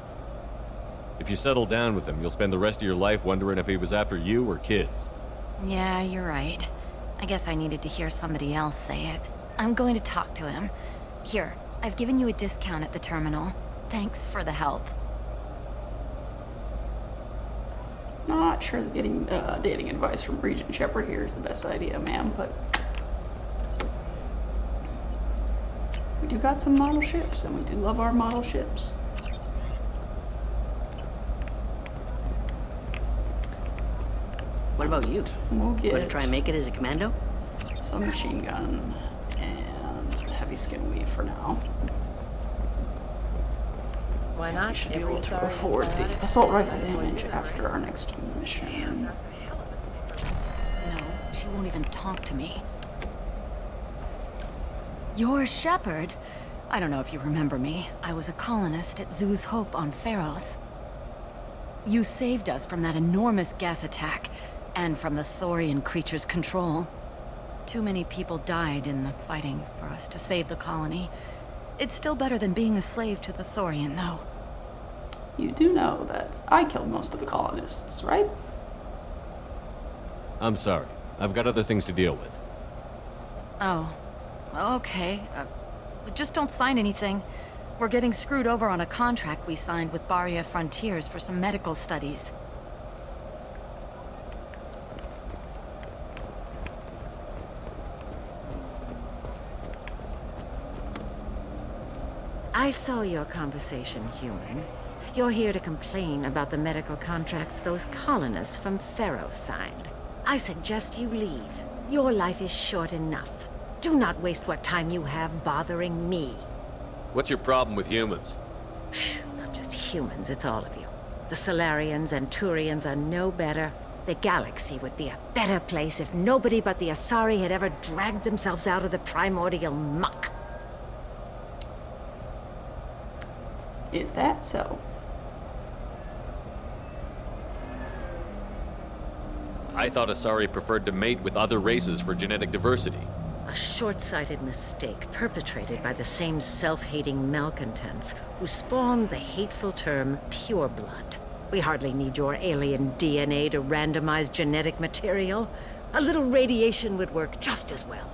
Speaker 3: If you settle down with him, you'll spend the rest of your life wondering if he was after you or kids.
Speaker 22: Yeah, you're right. I guess I needed to hear somebody else say it. I'm going to talk to him. Here, I've given you a discount at the terminal. Thanks for the help.
Speaker 1: Not sure that getting dating advice from Regent Shepard here is the best idea, ma'am, but we do got some model ships, and we do love our model ships.
Speaker 4: What about you?
Speaker 1: We'll get
Speaker 4: Want to try and make it as a commando?
Speaker 1: some machine gun and heavy skin weave for now.
Speaker 5: Why not?
Speaker 1: We should be
Speaker 5: Every
Speaker 1: able to
Speaker 5: Asari has
Speaker 1: afford the
Speaker 5: biotics.
Speaker 1: assault rifle
Speaker 5: Might as well
Speaker 1: damage
Speaker 5: use it,
Speaker 1: after
Speaker 5: right?
Speaker 1: our next mission.
Speaker 22: No, she won't even talk to me. You're Shepard? I don't know if you remember me. I was a colonist at Zoo's Hope on Pharos. You saved us from that enormous Geth attack, and from the Thorian creature's control. Too many people died in the fighting for us to save the colony. It's still better than being a slave to the Thorian, though.
Speaker 1: You do know that I killed most of the colonists, right?
Speaker 3: I'm sorry. I've got other things to deal with.
Speaker 22: Oh, okay. Just don't sign anything. We're getting screwed over on a contract we signed with Barria Frontiers for some medical studies.
Speaker 8: I saw your conversation, human. You're here to complain about the medical contracts those colonists from Pharos signed. I suggest you leave. Your life is short enough. Do not waste what time you have bothering me.
Speaker 3: What's your problem with humans?
Speaker 8: Not just humans, it's all of you. The Solarians and Turians are no better. The galaxy would be a better place if nobody but the Asari had ever dragged themselves out of the primordial muck.
Speaker 1: Is that so?
Speaker 3: I thought Asari preferred to mate with other races for genetic diversity.
Speaker 8: A short-sighted mistake perpetrated by the same self-hating malcontents who spawned the hateful term pureblood. We hardly need your alien DNA to randomize genetic material. A little radiation would work just as well.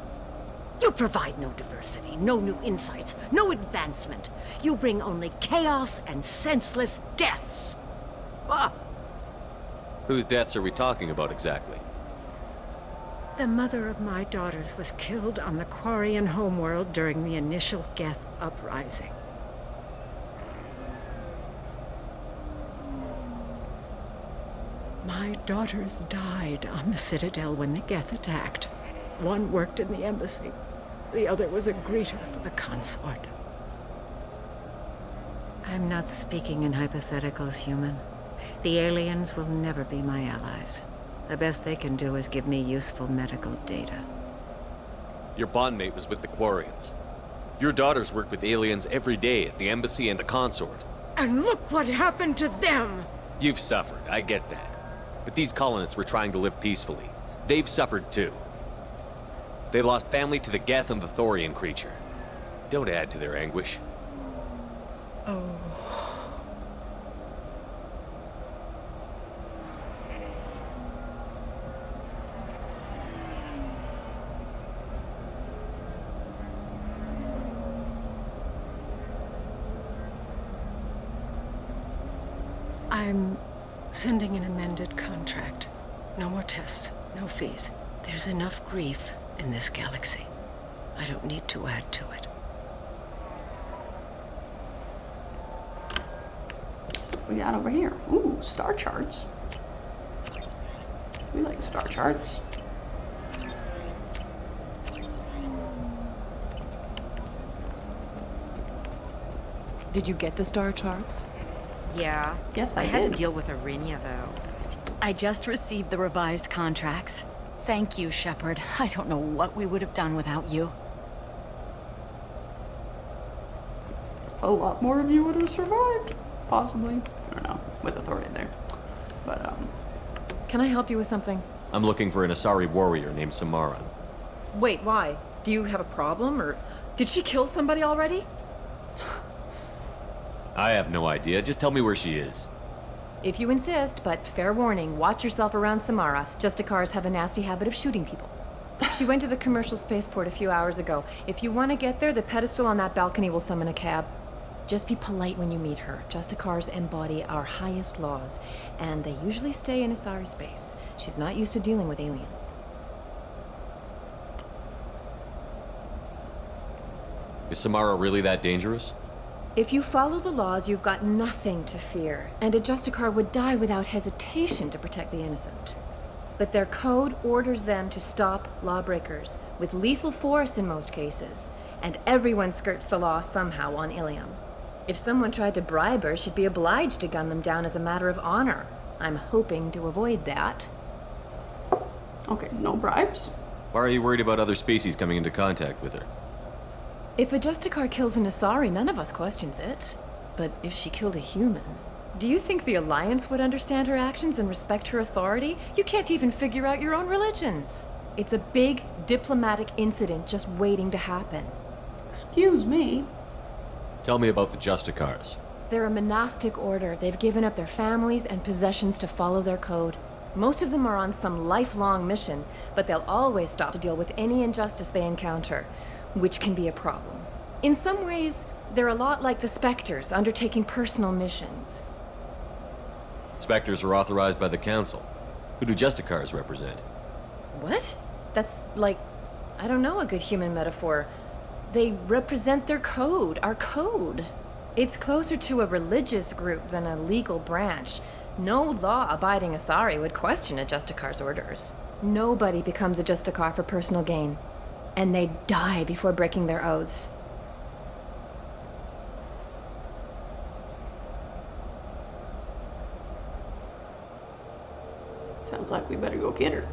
Speaker 8: You provide no diversity, no new insights, no advancement. You bring only chaos and senseless deaths. Ah!
Speaker 3: Whose deaths are we talking about exactly?
Speaker 8: The mother of my daughters was killed on the Quarian homeworld during the initial Geth uprising. My daughters died on the Citadel when the Geth attacked. One worked in the embassy. The other was a greeter for the consort. I'm not speaking in hypotheticals, human. The aliens will never be my allies. The best they can do is give me useful medical data.
Speaker 3: Your bondmate was with the Quarians. Your daughters work with aliens every day at the embassy and the consort.
Speaker 8: And look what happened to them!
Speaker 3: You've suffered, I get that. But these colonists were trying to live peacefully. They've suffered too. They lost family to the Geth and the Thorian creature. Don't add to their anguish.
Speaker 8: Oh. I'm sending an amended contract. No more tests, no fees. There's enough grief in this galaxy. I don't need to add to it.
Speaker 1: What we got over here? Ooh, star charts. We like star charts.
Speaker 5: Did you get the star charts?
Speaker 22: Yeah.
Speaker 1: Yes, I
Speaker 22: had to
Speaker 1: did.
Speaker 22: deal with Arinya, though. I just received the revised contracts. Thank you, Shepard. I don't know what we would have done without you.
Speaker 1: A lot more of you would have survived. Possibly. I don't know. With authority there. But,
Speaker 19: Can I help you with something?
Speaker 3: I'm looking for an Asari warrior named Samara.
Speaker 19: Wait, why? Do you have a problem, or did she kill somebody already?
Speaker 3: I have no idea. Just tell me where she is.
Speaker 19: If you insist, but fair warning, watch yourself around Samara. Justicars have a nasty habit of shooting people. She went to the commercial spaceport a few hours ago. If you want to get there, the pedestal on that balcony will summon a cab. Just be polite when you meet her. Justicars embody our highest laws, and they usually stay in Asari space. She's not used to dealing with aliens.
Speaker 3: Is Samara really that dangerous?
Speaker 19: If you follow the laws, you've got nothing to fear, and a Justicar would die without hesitation to protect the innocent. But their code orders them to stop lawbreakers, with lethal force in most cases, and everyone skirts the law somehow on Ilium. If someone tried to bribe her, she'd be obliged to gun them down as a matter of honor. I'm hoping to avoid that.
Speaker 1: okay, no bribes.
Speaker 3: Why are you worried about other species coming into contact with her?
Speaker 19: If a Justicar kills an Asari, none of us questions it. But if she killed a human, do you think the Alliance would understand her actions and respect her authority? You can't even figure out your own religions. It's a big diplomatic incident just waiting to happen.
Speaker 1: Excuse me.
Speaker 3: Tell me about the Justicars.
Speaker 19: They're a monastic order. They've given up their families and possessions to follow their code. Most of them are on some lifelong mission, but they'll always stop to deal with any injustice they encounter, which can be a problem. In some ways, they're a lot like the Spectres, undertaking personal missions.
Speaker 3: Spectres are authorized by the Council. Who do Justicars represent?
Speaker 19: What? That's like, I don't know, a good human metaphor. They represent their code, our code. It's closer to a religious group than a legal branch. No law-abiding Asari would question a Justicar's orders. Nobody becomes a Justicar for personal gain. And they die before breaking their oaths.
Speaker 1: Sounds like we better go get her.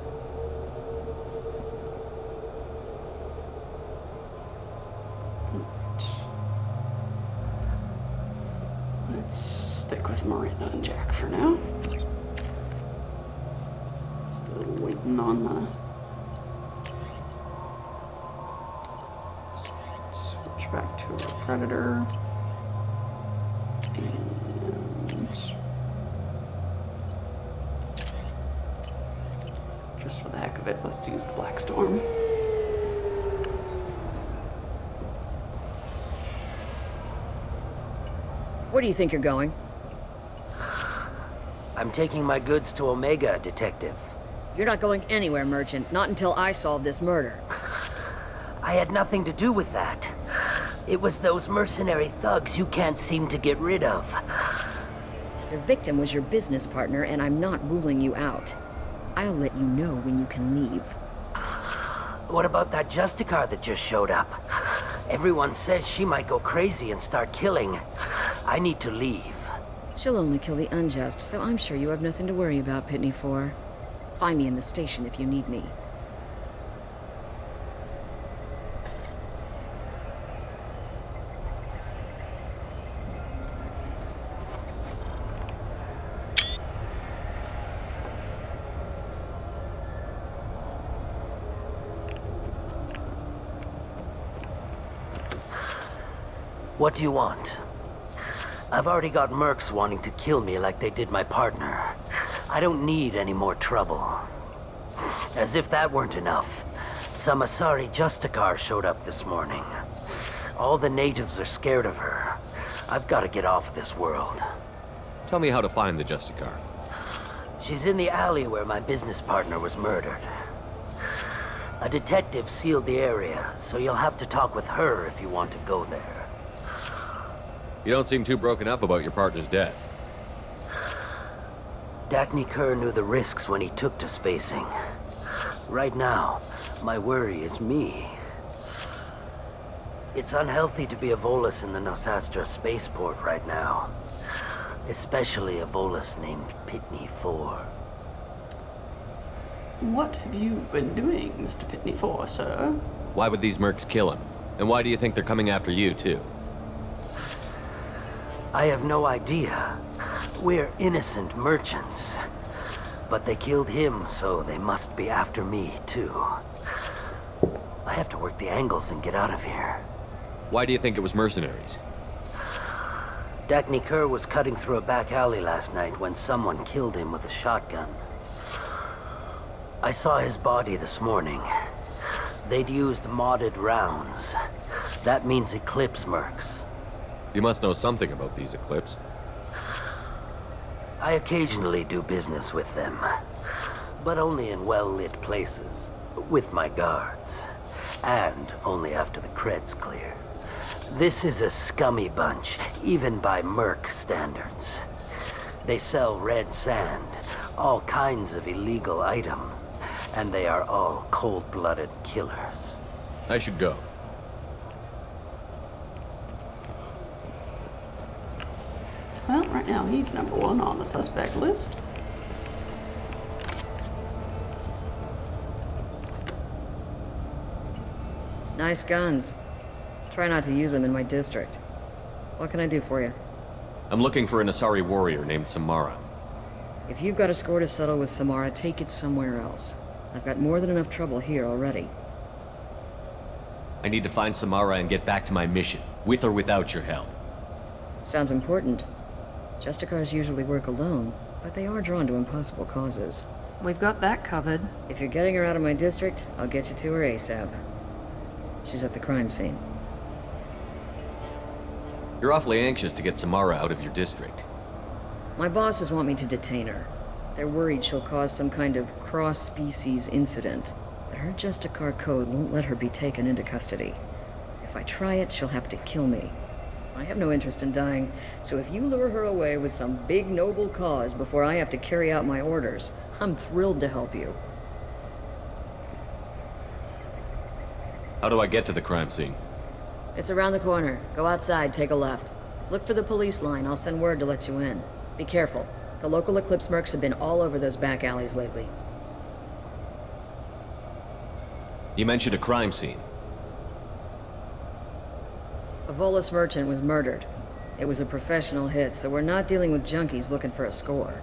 Speaker 1: Let's stick with Miranda and Jack for now. Still waiting on the... Switch back to our Predator. And... just for the heck of it, let's use the Black Storm.
Speaker 9: Where do you think you're going?
Speaker 12: I'm taking my goods to Omega, Detective.
Speaker 9: You're not going anywhere, Merchant. Not until I solve this murder.
Speaker 12: I had nothing to do with that. It was those mercenary thugs you can't seem to get rid of.
Speaker 9: The victim was your business partner, and I'm not ruling you out. I'll let you know when you can leave.
Speaker 12: What about that Justicar that just showed up? Everyone says she might go crazy and start killing. I need to leave.
Speaker 9: She'll only kill the unjust, so I'm sure you have nothing to worry about, Pitney 4. Find me in the station if you need me.
Speaker 12: What do you want? I've already got mercs wanting to kill me like they did my partner. I don't need any more trouble. As if that weren't enough, some Asari Justicar showed up this morning. All the natives are scared of her. I've got to get off of this world.
Speaker 3: Tell me how to find the Justicar.
Speaker 12: She's in the alley where my business partner was murdered. A detective sealed the area, so you'll have to talk with her if you want to go there.
Speaker 3: You don't seem too broken up about your partner's death.
Speaker 12: Dacne Kerr knew the risks when he took to spacing. Right now, my worry is me. It's unhealthy to be a Volus in the Nosastra spaceport right now. Especially a Volus named Pitney 4.
Speaker 1: What have you been doing, Mr. Pitney 4, sir?
Speaker 3: Why would these mercs kill him? And why do you think they're coming after you, too?
Speaker 12: I have no idea. We're innocent merchants. But they killed him, so they must be after me, too. I have to work the angles and get out of here.
Speaker 3: Why do you think it was mercenaries?
Speaker 12: Dagny Kerr was cutting through a back alley last night when someone killed him with a shotgun. I saw his body this morning. They'd used modded rounds. That means Eclipse mercs.
Speaker 3: You must know something about these Eclipse.
Speaker 12: I occasionally do business with them, but only in well-lit places, with my guards, and only after the cred's clear. This is a scummy bunch, even by merc standards. They sell red sand, all kinds of illegal items, and they are all cold-blooded killers.
Speaker 3: I should go.
Speaker 1: Well, right now he's number 1 on the suspect list.
Speaker 9: Nice guns. Try not to use them in my district. What can I do for you?
Speaker 3: I'm looking for an Asari warrior named Samara.
Speaker 9: If you've got a score to settle with Samara, take it somewhere else. I've got more than enough trouble here already.
Speaker 3: I need to find Samara and get back to my mission, with or without your help.
Speaker 9: Sounds important. Justicars usually work alone, but they are drawn to impossible causes.
Speaker 10: We've got that covered.
Speaker 9: If you're getting her out of my district, I'll get you to her ASAP. She's at the crime scene.
Speaker 3: You're awfully anxious to get Samara out of your district.
Speaker 9: My bosses want me to detain her. They're worried she'll cause some kind of cross-species incident, but her Justicar code won't let her be taken into custody. If I try it, she'll have to kill me. I have no interest in dying, so if you lure her away with some big noble cause before I have to carry out my orders, I'm thrilled to help you.
Speaker 3: How do I get to the crime scene?
Speaker 9: It's around the corner. Go outside, take a left. Look for the police line. I'll send word to let you in. Be careful. The local Eclipse mercs have been all over those back alleys lately.
Speaker 3: You mentioned a crime scene.
Speaker 9: A Volus merchant was murdered. It was a professional hit, so we're not dealing with junkies looking for a score.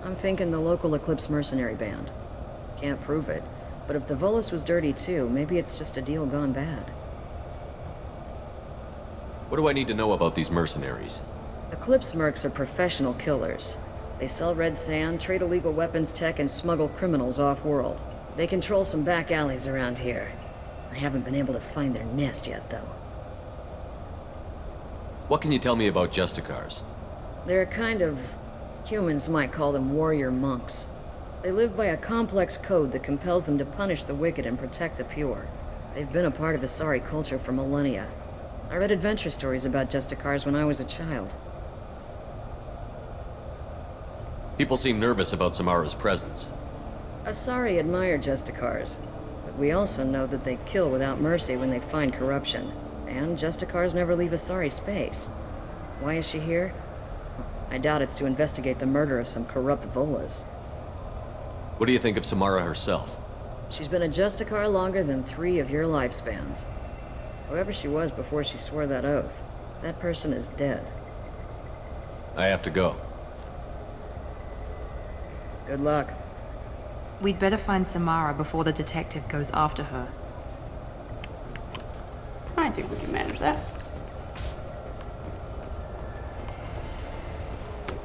Speaker 9: I'm thinking the local Eclipse mercenary band. Can't prove it, but if the Volus was dirty too, maybe it's just a deal gone bad.
Speaker 3: What do I need to know about these mercenaries?
Speaker 9: Eclipse mercs are professional killers. They sell red sand, trade illegal weapons tech, and smuggle criminals off-world. They control some back alleys around here. I haven't been able to find their nest yet, though.
Speaker 3: What can you tell me about Justicars?
Speaker 9: They're a kind of... humans might call them warrior monks. They live by a complex code that compels them to punish the wicked and protect the pure. They've been a part of Asari culture for millennia. I read adventure stories about Justicars when I was a child.
Speaker 3: People seem nervous about Samara's presence.
Speaker 9: Asari admire Justicars, but we also know that they kill without mercy when they find corruption. And Justicars never leave Asari space. Why is she here? I doubt it's to investigate the murder of some corrupt Volas.
Speaker 3: What do you think of Samara herself?
Speaker 9: She's been a Justicar longer than 3 of your lifespans. Whoever she was before she swore that oath, that person is dead.
Speaker 3: I have to go.
Speaker 9: Good luck.
Speaker 10: We'd better find Samara before the detective goes after her.
Speaker 1: I think we can manage that.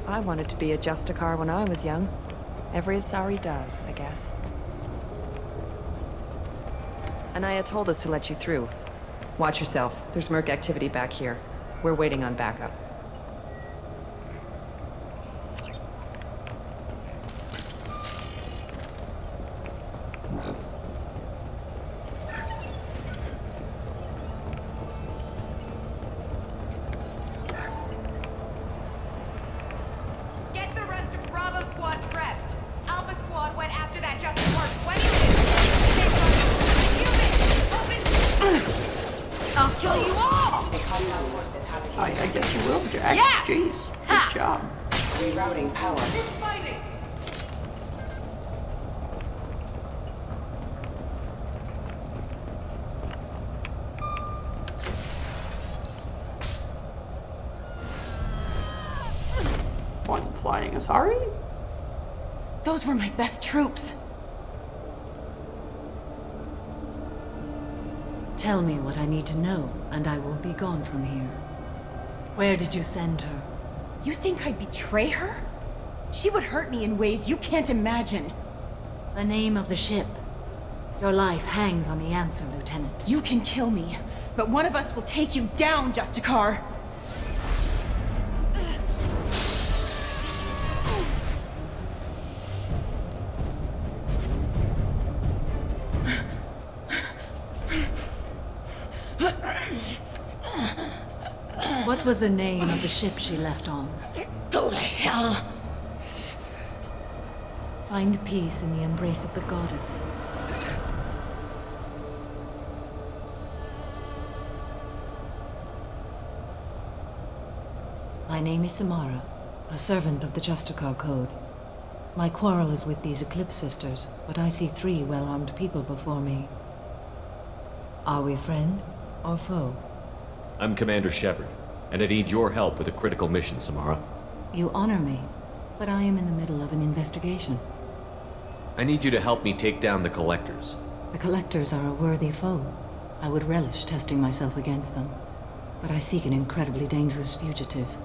Speaker 23: I wanted to be a Justicar when I was young. Every Asari does, I guess. Anaya told us to let you through. Watch yourself. There's merc activity back here. We're waiting on backup.
Speaker 11: Get the rest of Bravo Squad prepped. Alpha Squad went after that Justicar 20 minutes. I'll kill you all!
Speaker 1: I guess you will. back.
Speaker 11: Yes!
Speaker 1: Jeez,
Speaker 11: Ha!
Speaker 1: good job.
Speaker 4: Rerouting power.
Speaker 1: One flying Asari?
Speaker 14: Those were my best troops.
Speaker 13: Tell me what I need to know, and I will be gone from here. Where did you send her?
Speaker 14: You think I'd betray her? She would hurt me in ways you can't imagine.
Speaker 13: The name of the ship. Your life hangs on the answer, Lieutenant.
Speaker 14: You can kill me, but one of us will take you down, Justicar.
Speaker 13: What was the name of the ship she left on?
Speaker 14: Go to hell!
Speaker 13: Find peace in the embrace of the goddess. My name is Samara, a servant of the Justicar Code. My quarrel is with these Eclipse Sisters, but I see 3 well-armed people before me. Are we friend or foe?
Speaker 3: I'm Commander Shepard, and I need your help with a critical mission, Samara.
Speaker 13: You honor me, but I am in the middle of an investigation.
Speaker 3: I need you to help me take down the Collectors.
Speaker 13: The Collectors are a worthy foe. I would relish testing myself against them, but I seek an incredibly dangerous fugitive.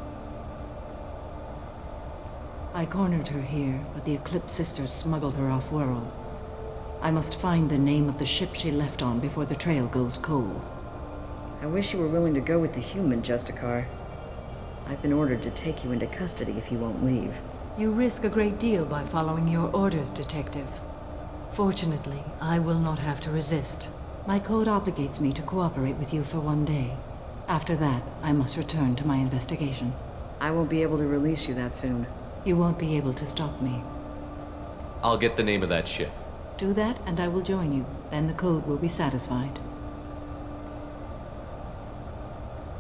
Speaker 13: I cornered her here, but the Eclipse Sisters smuggled her off-world. I must find the name of the ship she left on before the trail goes cold.
Speaker 9: I wish you were willing to go with the human, Justicar. I've been ordered to take you into custody if you won't leave.
Speaker 13: You risk a great deal by following your orders, Detective. Fortunately, I will not have to resist. My code obligates me to cooperate with you for 1 day. After that, I must return to my investigation.
Speaker 9: I won't be able to release you that soon.
Speaker 13: You won't be able to stop me.
Speaker 3: I'll get the name of that ship.
Speaker 13: Do that, and I will join you. Then the code will be satisfied.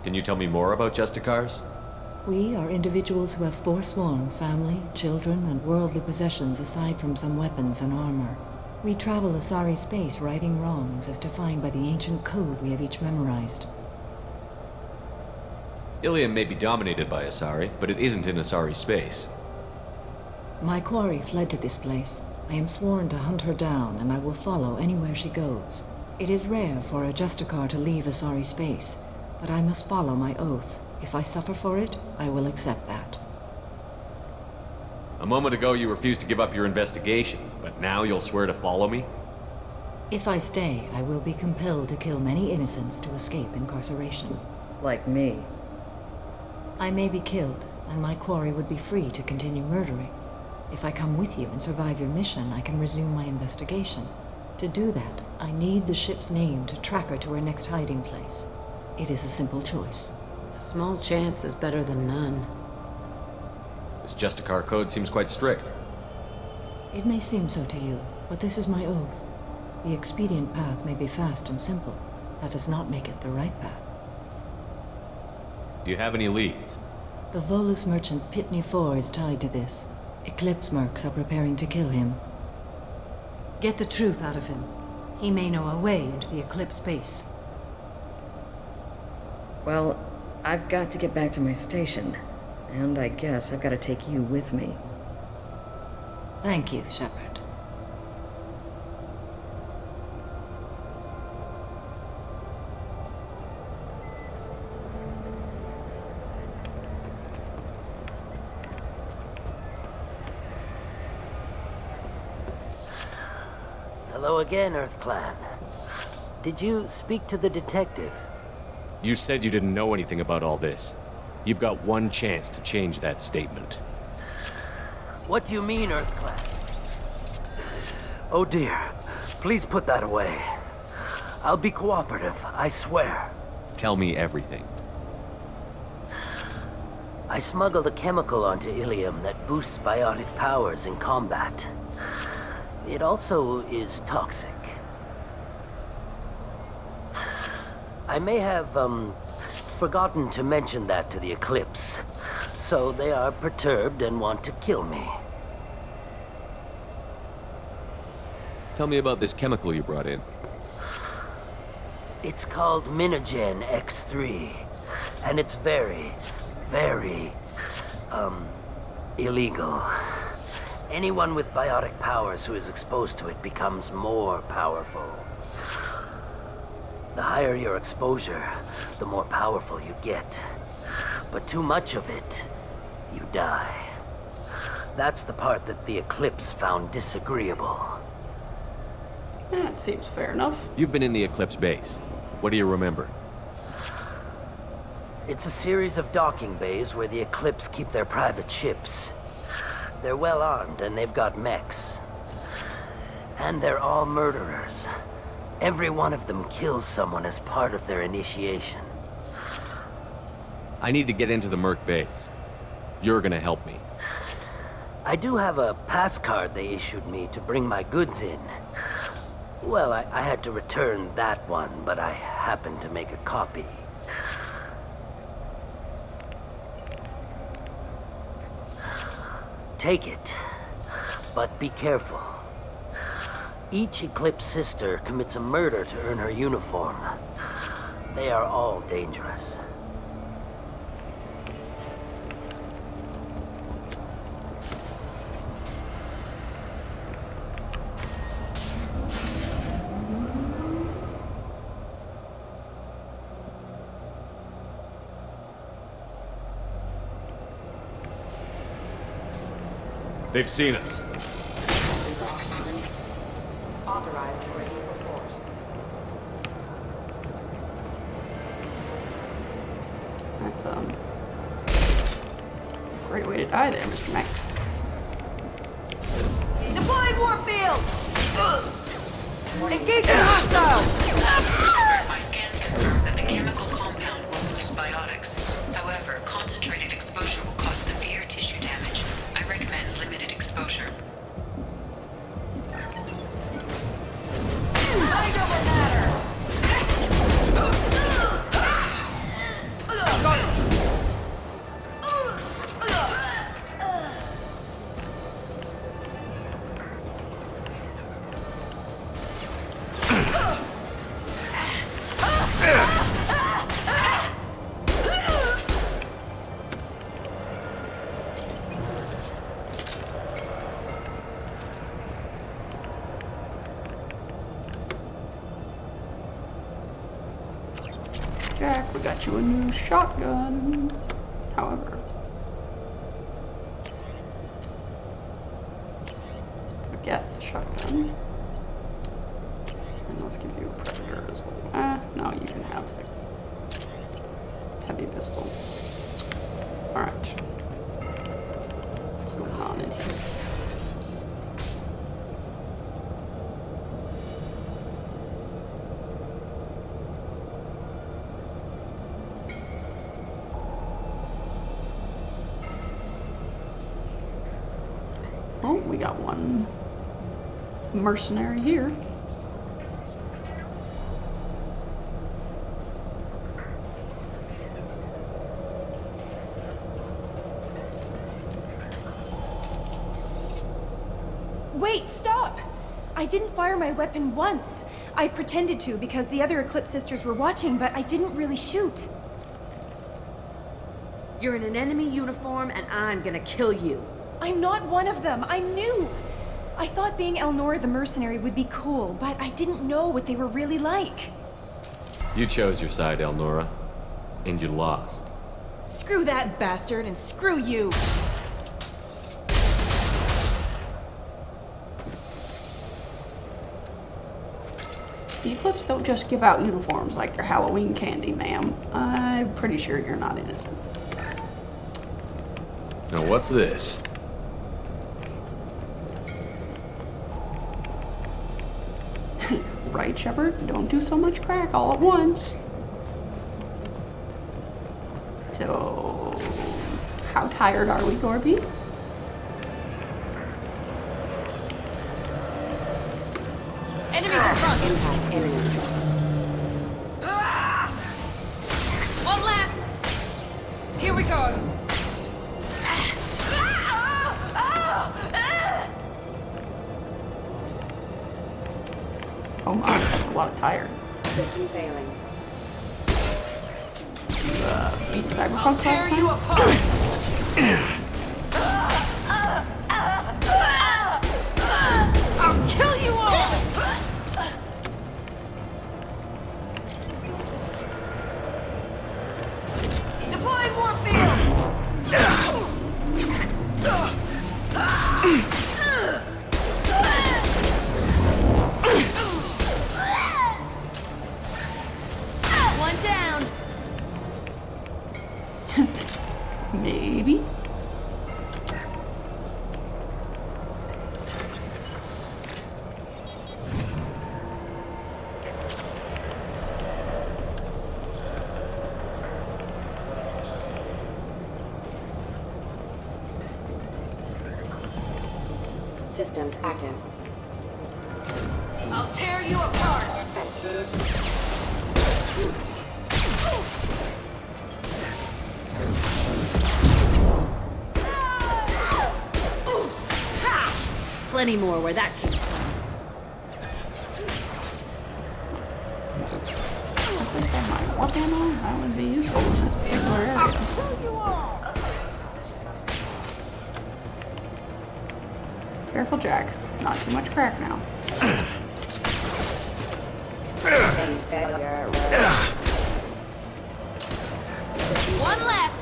Speaker 3: Can you tell me more about Justicars?
Speaker 13: We are individuals who have forsworn family, children, and worldly possessions aside from some weapons and armor. We travel Asari space righting wrongs as defined by the ancient code we have each memorized.
Speaker 3: Ilium may be dominated by Asari, but it isn't in Asari space.
Speaker 13: My quarry fled to this place. I am sworn to hunt her down, and I will follow anywhere she goes. It is rare for a Justicar to leave Asari space, but I must follow my oath. If I suffer for it, I will accept that.
Speaker 3: A moment ago you refused to give up your investigation, but now you'll swear to follow me?
Speaker 13: If I stay, I will be compelled to kill many innocents to escape incarceration.
Speaker 9: Like me.
Speaker 13: I may be killed, and my quarry would be free to continue murdering. If I come with you and survive your mission, I can resume my investigation. To do that, I need the ship's name to track her to her next hiding place. It is a simple choice.
Speaker 14: A small chance is better than none.
Speaker 3: This Justicar code seems quite strict.
Speaker 13: It may seem so to you, but this is my oath. The expedient path may be fast and simple. That does not make it the right path.
Speaker 3: Do you have any leads?
Speaker 13: The Volus merchant Pitney 4 is tied to this. Eclipse mercs are preparing to kill him. Get the truth out of him. He may know a way into the Eclipse base.
Speaker 9: Well, I've got to get back to my station. And I guess I've got to take you with me.
Speaker 13: Thank you, Shepard.
Speaker 12: Hello again, Earth Clan. Did you speak to the detective?
Speaker 3: You said you didn't know anything about all this. You've got one chance to change that statement.
Speaker 12: What do you mean, Earth Clan? Oh dear. Please put that away. I'll be cooperative, I swear.
Speaker 3: Tell me everything.
Speaker 12: I smuggled a chemical onto Ilium that boosts biotic powers in combat. It also is toxic. I may have, forgotten to mention that to the Eclipse. So they are perturbed and want to kill me.
Speaker 3: Tell me about this chemical you brought in.
Speaker 12: It's called Minogen X3. And it's very, very, illegal. Anyone with biotic powers who is exposed to it becomes more powerful. The higher your exposure, the more powerful you get. But too much of it, you die. That's the part that the Eclipse found disagreeable.
Speaker 1: That seems fair enough.
Speaker 3: You've been in the Eclipse base. What do you remember?
Speaker 12: It's a series of docking bays where the Eclipse keep their private ships. They're well armed and they've got mechs. And they're all murderers. Every one of them kills someone as part of their initiation.
Speaker 3: I need to get into the Merc base. You're gonna help me.
Speaker 12: I do have a pass card they issued me to bring my goods in. Well, I had to return that one, but I happened to make a copy. Take it, but be careful. Each Eclipse sister commits a murder to earn her uniform. They are all dangerous.
Speaker 3: They've seen us.
Speaker 23: Authorized for evil force.
Speaker 1: That's a great way to die there, Mr. Mac.
Speaker 11: Deploying warfield! Engaging hostiles!
Speaker 17: My scans confirm that the chemical compound will boost biotics. However, concentrated exposure will cause severe tissue damage. I recommend limited exposure.
Speaker 11: Mind over matter!
Speaker 1: Jack, we got you a new shotgun. However, a Geth shotgun. And let's give you a Predator as well. No, you can have the heavy pistol. Alright. What's going on in here? Oh, we got one mercenary here.
Speaker 23: Wait, stop! I didn't fire my weapon once. I pretended to because the other Eclipse sisters were watching, but I didn't really shoot.
Speaker 8: You're in an enemy uniform and I'm gonna kill you.
Speaker 23: I'm not one of them. I'm new. I thought being Elnora the mercenary would be cool, but I didn't know what they were really like.
Speaker 3: You chose your side, Elnora, and you lost.
Speaker 23: Screw that bastard and screw you.
Speaker 1: The Eclipse don't just give out uniforms like they're Halloween candy, ma'am. I'm pretty sure you're not innocent.
Speaker 3: Now what's this?
Speaker 1: Right, Shepard? Don't do so much crack all at once. So, how tired are we, Gorby?
Speaker 11: Enemies in front!
Speaker 8: Impact imminent.
Speaker 11: One last
Speaker 1: tired.
Speaker 4: System failing.
Speaker 1: Beat Cyberpunk last time?
Speaker 11: I'll kill you all! Deploying warfield! One down.
Speaker 1: Maybe.
Speaker 4: Systems active.
Speaker 11: I'll tear you apart.
Speaker 14: Plenty more where that came from.
Speaker 1: I think I might warp ammo. That would be useful in this particular area. Careful, Jack. Not too much crack now.
Speaker 11: One less.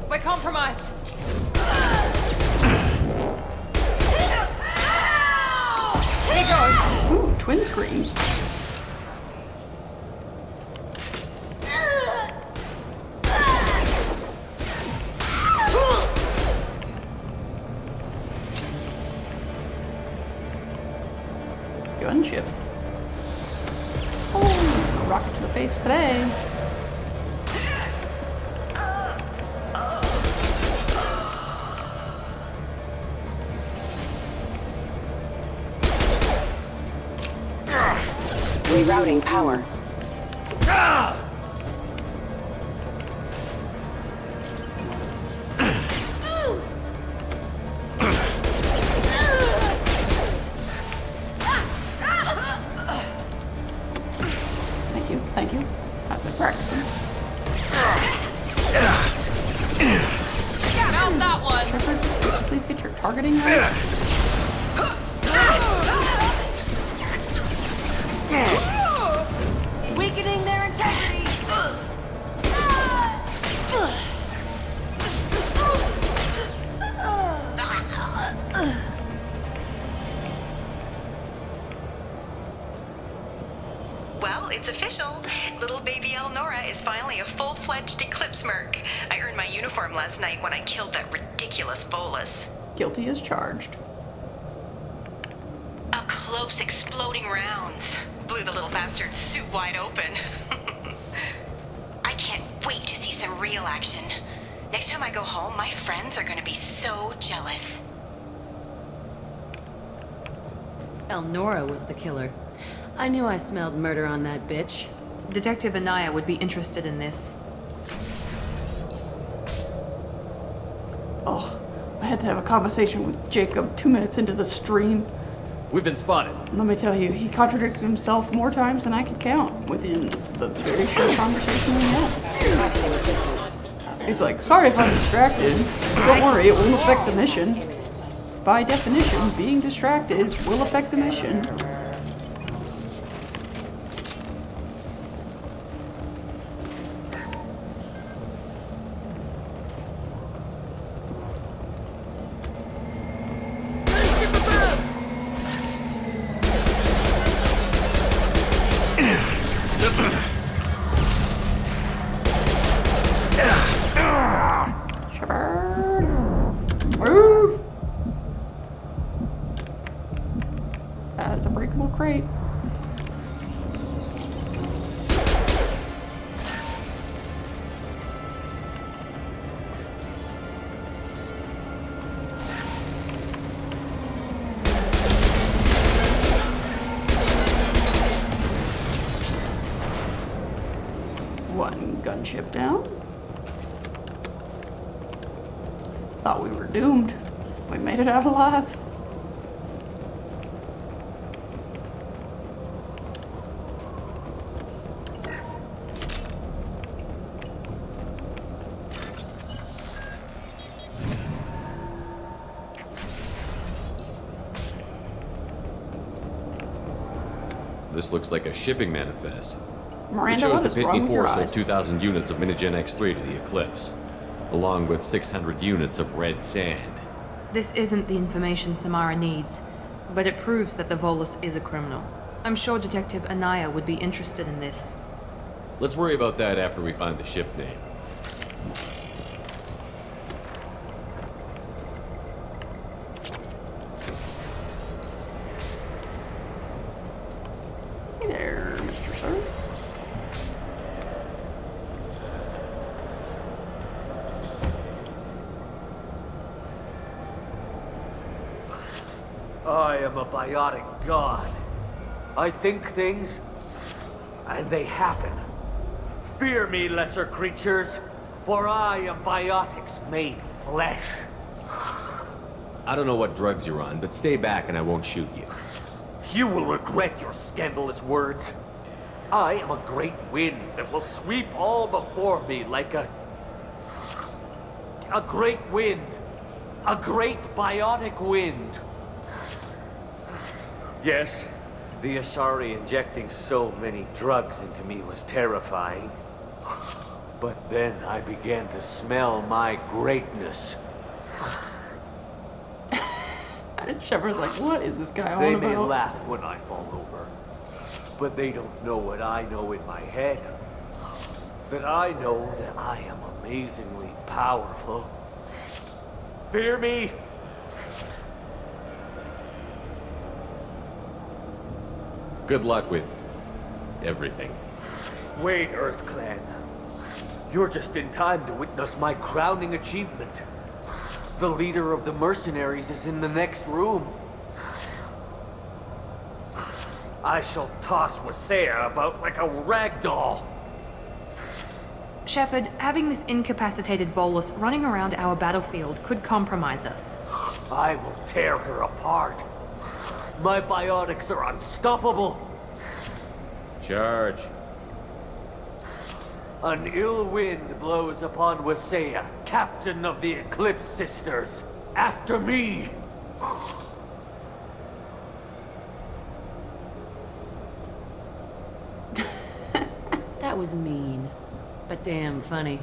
Speaker 19: We're compromised.
Speaker 1: Here goes. Ooh, twin screams. Gunship. Oh, a rocket to the face today.
Speaker 4: Rerouting power.
Speaker 1: Thank you. I've been practicing.
Speaker 19: Found that one.
Speaker 1: Shepard, please get your targeting right.
Speaker 11: Weakening their integrity.
Speaker 2: Well, it's official. Little baby Elnora is finally a full-fledged Eclipse merc. I earned my uniform last night when I killed that ridiculous Volus.
Speaker 1: Guilty as charged.
Speaker 2: Up close, exploding rounds. Blew the little bastard's suit wide open. I can't wait to see some real action. Next time I go home, my friends are gonna be so jealous.
Speaker 14: Elnora was the killer. I knew I smelled murder on that bitch.
Speaker 10: Detective Anaya would be interested in this.
Speaker 1: Oh, I had to have a conversation with Jacob 2 minutes into the stream.
Speaker 3: We've been spotted.
Speaker 1: Let me tell you, he contradicted himself more times than I could count within the very short conversation we had. He's like, sorry if I'm distracted. Don't worry, it won't affect the mission. By definition, being distracted will affect the mission. Shepard, move! That's a breakable crate. One gunship down. Thought we were doomed. We made it out alive.
Speaker 3: This looks like a shipping manifest.
Speaker 1: Miranda,
Speaker 3: it shows
Speaker 1: what
Speaker 3: the
Speaker 1: is
Speaker 3: Pit
Speaker 1: wrong with your
Speaker 3: EP4 sold
Speaker 1: eyes?
Speaker 3: 2,000 units of Minigen X3 to the Eclipse, along with 600 units of red sand.
Speaker 10: This isn't the information Samara needs, but it proves that the Volus is a criminal. I'm sure Detective Anaya would be interested in this.
Speaker 3: Let's worry about that after we find the ship name.
Speaker 1: Hey there, Mr. Sir.
Speaker 12: I am a biotic god. I think things, and they happen. Fear me, lesser creatures, for I am biotics made flesh.
Speaker 3: I don't know what drugs you're on, but stay back and I won't shoot you.
Speaker 12: You will regret your scandalous words. I am a great wind that will sweep all before me like a great wind. A great biotic wind. Yes, the Asari injecting so many drugs into me was terrifying. But then I began to smell my greatness.
Speaker 1: Shepard's like, what is this guy on
Speaker 12: They
Speaker 1: about?
Speaker 12: may laugh when I fall over, but they don't know what I know in my head. That I know that I am amazingly powerful. Fear me?
Speaker 3: Good luck with everything.
Speaker 12: Wait, Earth Clan. You're just in time to witness my crowning achievement. The leader of the mercenaries is in the next room. I shall toss Wasea about like a rag doll.
Speaker 10: Shepard, having this incapacitated Volus running around our battlefield could compromise us.
Speaker 12: I will tear her apart. My biotics are unstoppable.
Speaker 3: Charge.
Speaker 12: An ill wind blows upon Wasea, captain of the Eclipse Sisters. After me!
Speaker 14: That was mean, but damn funny.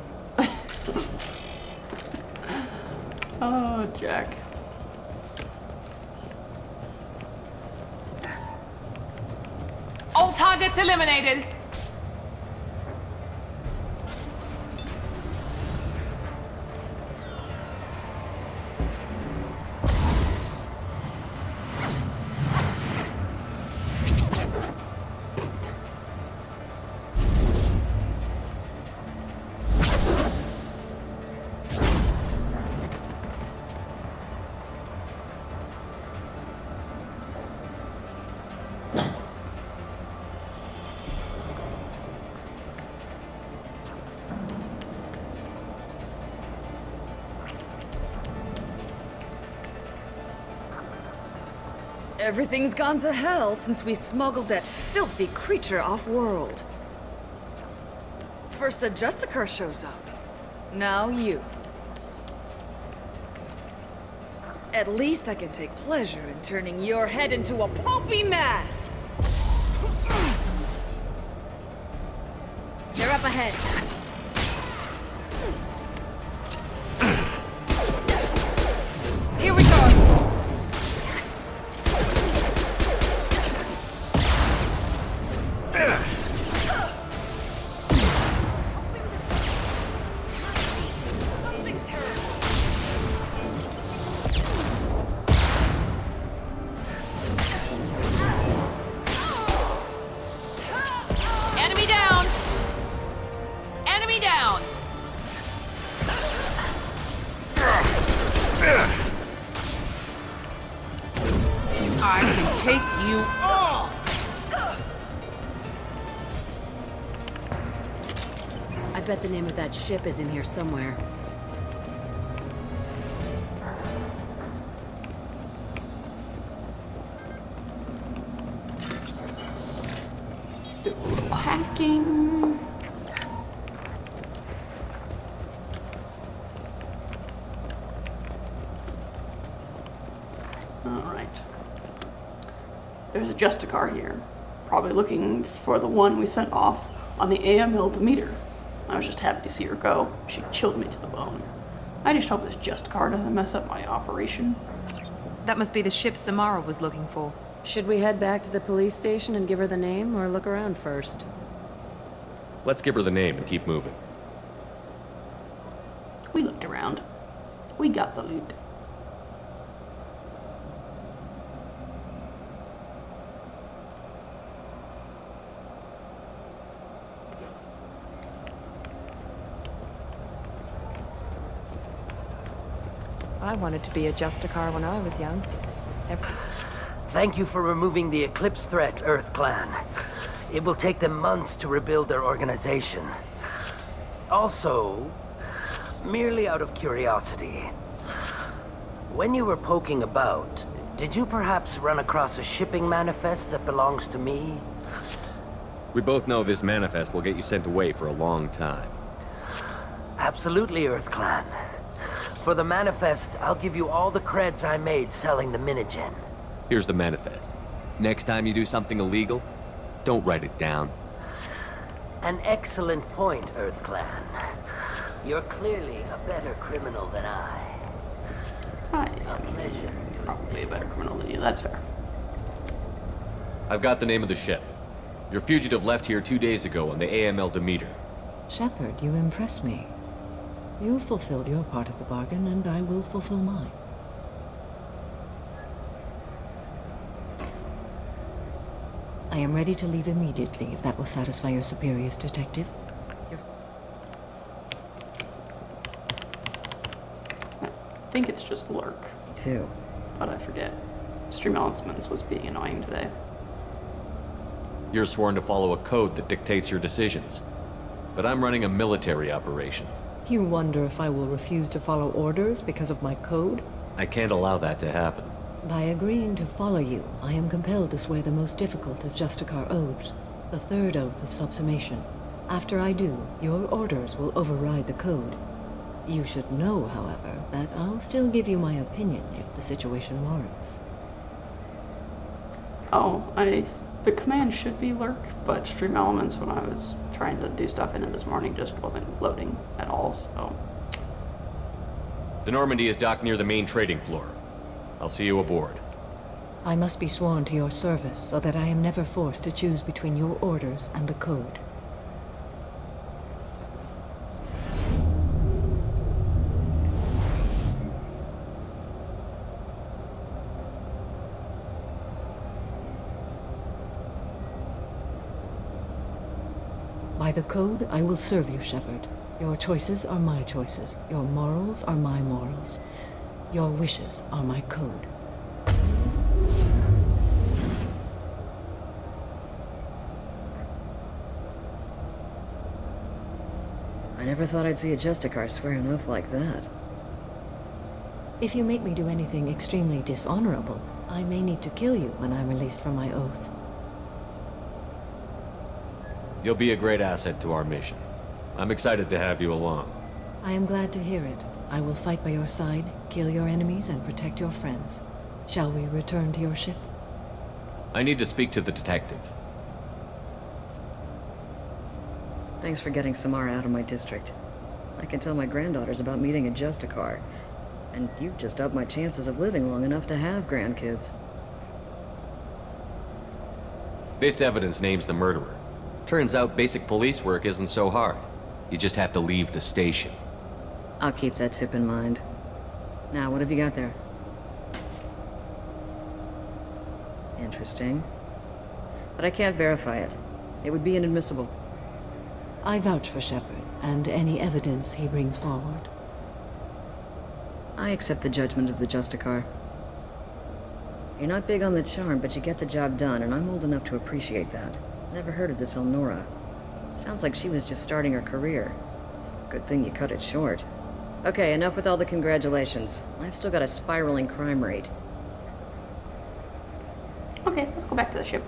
Speaker 1: Oh, Jack.
Speaker 10: All targets eliminated!
Speaker 19: Everything's gone to hell since we smuggled that filthy creature off-world. First a Justicar shows up. Now you. At least I can take pleasure in turning your head into a pulpy mass! They're up ahead. Here we go!
Speaker 6: I can take you on!
Speaker 14: bet the name of that ship is in here somewhere.
Speaker 1: Do a little hacking. Alright. There's a Justicar here. Probably looking for the one we sent off on the AML Demeter. I was just happy to see her go. She chilled me to the bone. I just hope this Justicar doesn't mess up my operation.
Speaker 10: That must be the ship Samara was looking for.
Speaker 23: Should we head back to the police station and give her the name, or look around first?
Speaker 3: Let's give her the name and keep moving.
Speaker 1: We looked around. We got the loot.
Speaker 23: I wanted to be a Justicar when I was young.
Speaker 12: Thank you for removing the Eclipse threat, Earth Clan. It will take them months to rebuild their organization. Also, merely out of curiosity, when you were poking about, did you perhaps run across a shipping manifest that belongs to me?
Speaker 3: We both know this manifest will get you sent away for a long time.
Speaker 12: Absolutely, Earth Clan. For the manifest, I'll give you all the creds I made selling the Minigen.
Speaker 3: Here's the manifest. Next time you do something illegal, don't write it down.
Speaker 12: An excellent point, Earth Clan. You're clearly a better criminal than I.
Speaker 1: I am probably a better criminal than you, that's fair.
Speaker 3: I've got the name of the ship. Your fugitive left here 2 days ago on the AML Demeter.
Speaker 13: Shepard, you impress me. You fulfilled your part of the bargain, and I will fulfill mine. I am ready to leave immediately, if that will satisfy your superiors, Detective.
Speaker 1: I think it's just Lurk.
Speaker 9: Me too.
Speaker 1: But I forget. Stream Elements was being annoying today.
Speaker 3: You're sworn to follow a code that dictates your decisions. But I'm running a military operation.
Speaker 13: You wonder if I will refuse to follow orders because of my code?
Speaker 3: I can't allow that to happen.
Speaker 13: By agreeing to follow you, I am compelled to swear the most difficult of Justicar oaths, the third oath of subsumation. After I do, your orders will override the code. You should know, however, that I'll still give you my opinion if the situation warrants.
Speaker 1: Oh, the command should be Lurk, but Stream Elements, when I was trying to do stuff in it this morning, just wasn't loading at all, so...
Speaker 3: The Normandy is docked near the main trading floor. I'll see you aboard.
Speaker 13: I must be sworn to your service so that I am never forced to choose between your orders and the code. By the code, I will serve you, Shepard. Your choices are my choices. Your morals are my morals. Your wishes are my code.
Speaker 9: I never thought I'd see a Justicar swear an oath like that.
Speaker 13: If you make me do anything extremely dishonorable, I may need to kill you when I'm released from my oath.
Speaker 3: You'll be a great asset to our mission. I'm excited to have you along.
Speaker 13: I am glad to hear it. I will fight by your side, kill your enemies, and protect your friends. Shall we return to your ship?
Speaker 3: I need to speak to the detective.
Speaker 9: Thanks for getting Samara out of my district. I can tell my granddaughters about meeting a Justicar. And you've just upped my chances of living long enough to have grandkids.
Speaker 3: This evidence names the murderer. Turns out basic police work isn't so hard. You just have to leave the station.
Speaker 9: I'll keep that tip in mind. Now, what have you got there? Interesting. But I can't verify it. It would be inadmissible.
Speaker 13: I vouch for Shepard, and any evidence he brings forward.
Speaker 9: I accept the judgment of the Justicar. You're not big on the charm, but you get the job done, and I'm old enough to appreciate that. Never heard of this Elnora. Sounds like she was just starting her career. Good thing you cut it short. Okay, enough with all the congratulations. I've still got a spiraling crime rate.
Speaker 1: Okay, let's go back to the ship.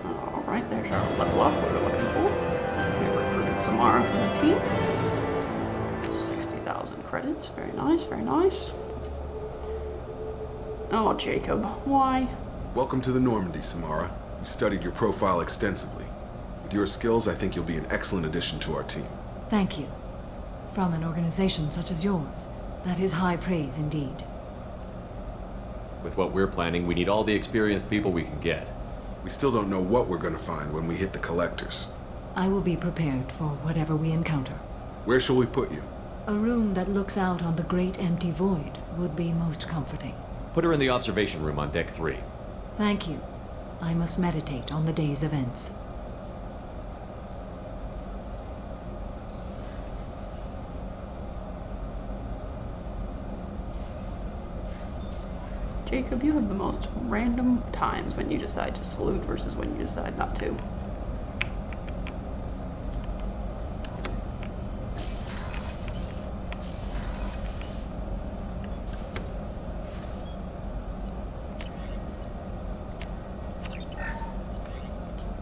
Speaker 1: Alright, there's our level up we were looking for. We recruited Samara for the team. 60,000 credits. Very nice, very nice. Oh, Jacob, why?
Speaker 7: Welcome to the Normandy, Samara. You studied your profile extensively. With your skills, I think you'll be an excellent addition to our team.
Speaker 13: Thank you. From an organization such as yours, that is high praise indeed.
Speaker 3: With what we're planning, we need all the experienced people we can get.
Speaker 7: We still don't know what we're gonna find when we hit the collectors.
Speaker 13: I will be prepared for whatever we encounter.
Speaker 7: Where shall we put you?
Speaker 13: A room that looks out on the great empty void would be most comforting.
Speaker 3: Put her in the observation room on deck 3.
Speaker 13: Thank you. I must meditate on the day's events.
Speaker 1: Jacob, you have the most random times when you decide to salute versus when you decide not to.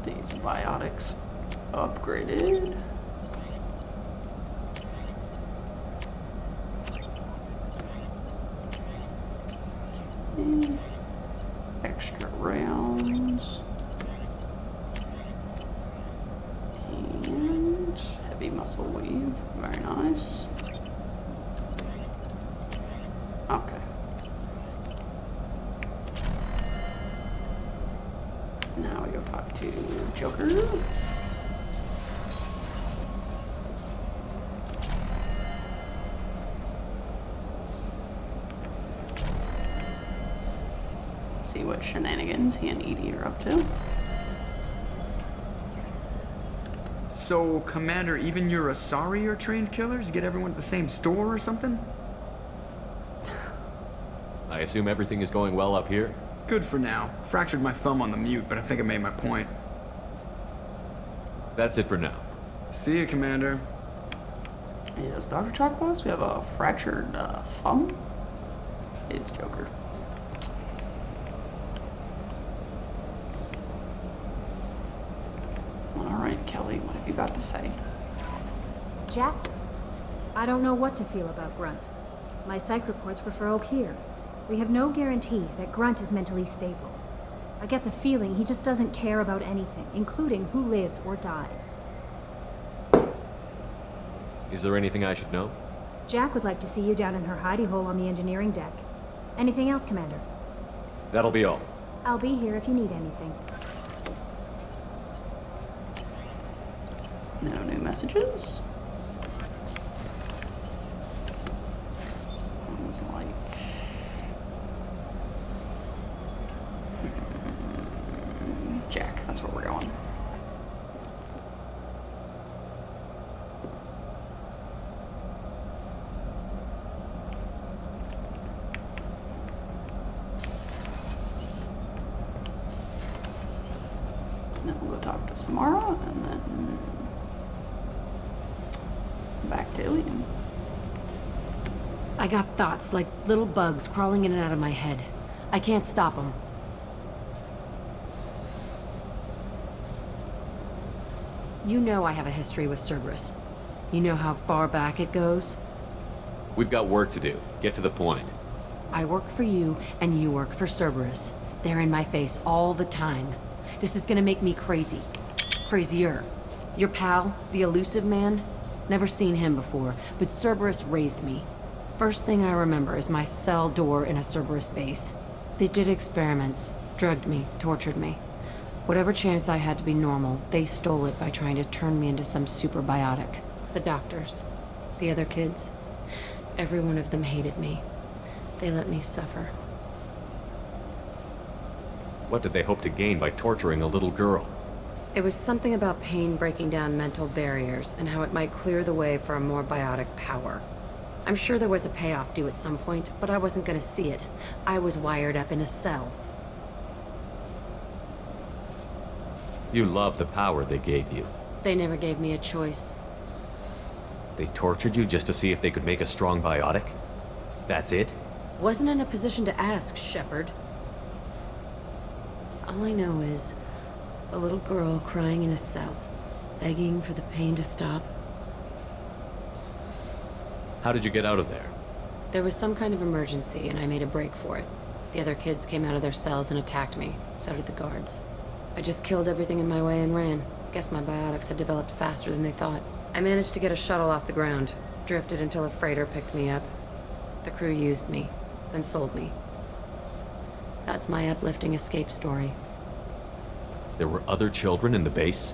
Speaker 1: These biotics upgraded. Extra rounds. And heavy muscle weave. Very nice. Okay. Now we go talk to Joker. See what shenanigans he and Edie are up to.
Speaker 6: So, Commander, even your Asari are trained killers? Get everyone at the same store or something?
Speaker 3: I assume everything is going well up here?
Speaker 6: Good for now. Fractured my thumb on the mute, but I think I made my point.
Speaker 3: That's it for now.
Speaker 6: See you, Commander.
Speaker 1: Yes, Dr. Chalkboss, we have a fractured thumb. It's Joker. Alright, Kelly, what have you got to say?
Speaker 15: Jack, I don't know what to feel about Grunt. My psych reports refer Oak here. We have no guarantees that Grunt is mentally stable. I get the feeling he just doesn't care about anything, including who lives or dies.
Speaker 3: Is there anything I should know?
Speaker 15: Jack would like to see you down in her hidey hole on the engineering deck. Anything else, Commander?
Speaker 3: That'll be all.
Speaker 15: I'll be here if you need anything.
Speaker 1: No new messages. Sounds like... Jack, that's where we're going. Then we'll go talk to Samara, and then back to Ilium.
Speaker 14: I got thoughts like little bugs crawling in and out of my head. I can't stop them. You know I have a history with Cerberus. You know how far back it goes?
Speaker 3: We've got work to do. Get to the point.
Speaker 14: I work for you, and you work for Cerberus. They're in my face all the time. This is gonna make me crazy. Crazier. Your pal, the elusive man? Never seen him before, but Cerberus raised me. First thing I remember is my cell door in a Cerberus base. They did experiments, drugged me, tortured me. Whatever chance I had to be normal, they stole it by trying to turn me into some superbiotic. The doctors, the other kids, every one of them hated me. They let me suffer.
Speaker 3: What did they hope to gain by torturing a little girl?
Speaker 14: It was something about pain breaking down mental barriers and how it might clear the way for a more biotic power. I'm sure there was a payoff due at some point, but I wasn't gonna see it. I was wired up in a cell.
Speaker 3: You love the power they gave you.
Speaker 14: They never gave me a choice.
Speaker 3: They tortured you just to see if they could make a strong biotic? That's it?
Speaker 14: Wasn't in a position to ask, Shepard. All I know is a little girl crying in a cell, begging for the pain to stop.
Speaker 3: How did you get out of there?
Speaker 14: There was some kind of emergency, and I made a break for it. The other kids came out of their cells and attacked me. So did the guards. I just killed everything in my way and ran. Guess my biotics had developed faster than they thought. I managed to get a shuttle off the ground. Drifted until a freighter picked me up. The crew used me, then sold me. That's my uplifting escape story.
Speaker 3: There were other children in the base?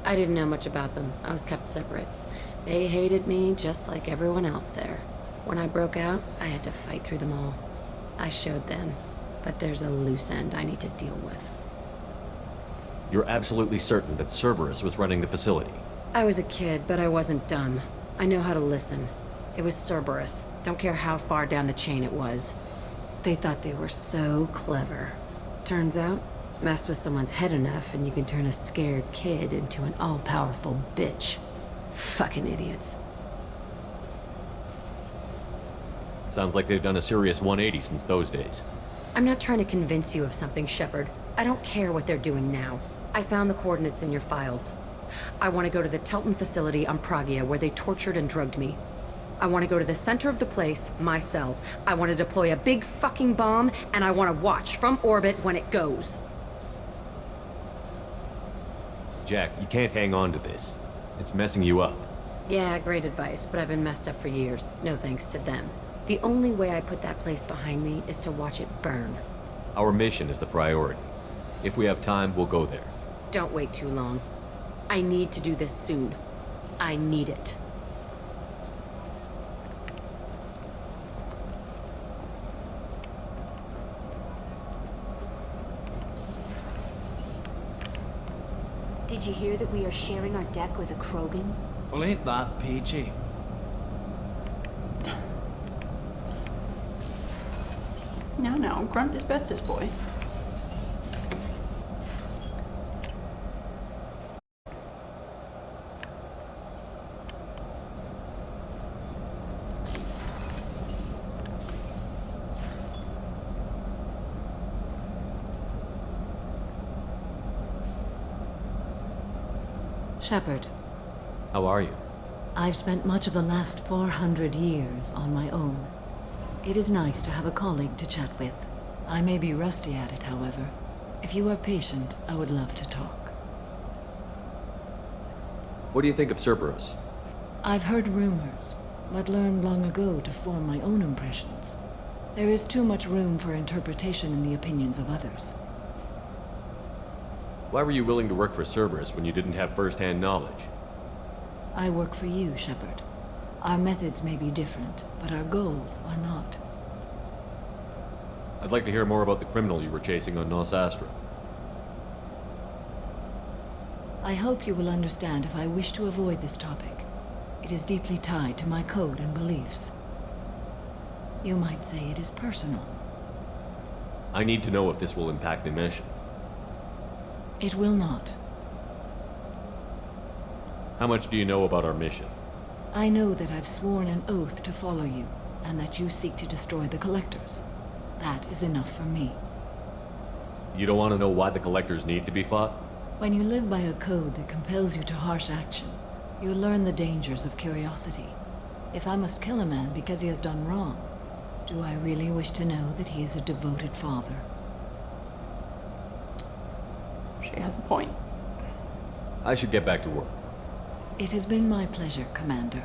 Speaker 14: I didn't know much about them. I was kept separate. They hated me just like everyone else there. When I broke out, I had to fight through them all. I showed them, but there's a loose end I need to deal with.
Speaker 3: You're absolutely certain that Cerberus was running the facility?
Speaker 14: I was a kid, but I wasn't dumb. I know how to listen. It was Cerberus. Don't care how far down the chain it was. They thought they were so clever. Turns out, mess with someone's head enough and you can turn a scared kid into an all-powerful bitch. Fucking idiots.
Speaker 3: Sounds like they've done a serious 180 since those days.
Speaker 14: I'm not trying to convince you of something, Shepard. I don't care what they're doing now. I found the coordinates in your files. I want to go to the Telton facility on Pragia where they tortured and drugged me. I want to go to the center of the place, my cell. I want to deploy a big fucking bomb, and I want to watch from orbit when it goes.
Speaker 3: Jack, you can't hang on to this. It's messing you up.
Speaker 14: Yeah, great advice, but I've been messed up for years. No thanks to them. The only way I put that place behind me is to watch it burn.
Speaker 3: Our mission is the priority. If we have time, we'll go there.
Speaker 14: Don't wait too long. I need to do this soon. I need it.
Speaker 15: Did you hear that we are sharing our deck with a Krogan?
Speaker 16: Well, ain't that peachy?
Speaker 1: No, Grunt is bestest boy.
Speaker 13: Shepard.
Speaker 3: How are you?
Speaker 13: I've spent much of the last 400 years on my own. It is nice to have a colleague to chat with. I may be rusty at it, however. If you are patient, I would love to talk.
Speaker 3: What do you think of Cerberus?
Speaker 13: I've heard rumors, but learned long ago to form my own impressions. There is too much room for interpretation in the opinions of others.
Speaker 3: Why were you willing to work for Cerberus when you didn't have first-hand knowledge?
Speaker 13: I work for you, Shepard. Our methods may be different, but our goals are not.
Speaker 3: I'd like to hear more about the criminal you were chasing on Nos Astra.
Speaker 13: I hope you will understand if I wish to avoid this topic. It is deeply tied to my code and beliefs. You might say it is personal.
Speaker 3: I need to know if this will impact the mission.
Speaker 13: It will not.
Speaker 3: How much do you know about our mission?
Speaker 13: I know that I've sworn an oath to follow you, and that you seek to destroy the Collectors. That is enough for me.
Speaker 3: You don't want to know why the Collectors need to be fought?
Speaker 13: When you live by a code that compels you to harsh action, you learn the dangers of curiosity. If I must kill a man because he has done wrong, do I really wish to know that he is a devoted father?
Speaker 1: She has a point.
Speaker 3: I should get back to work.
Speaker 13: It has been my pleasure, Commander.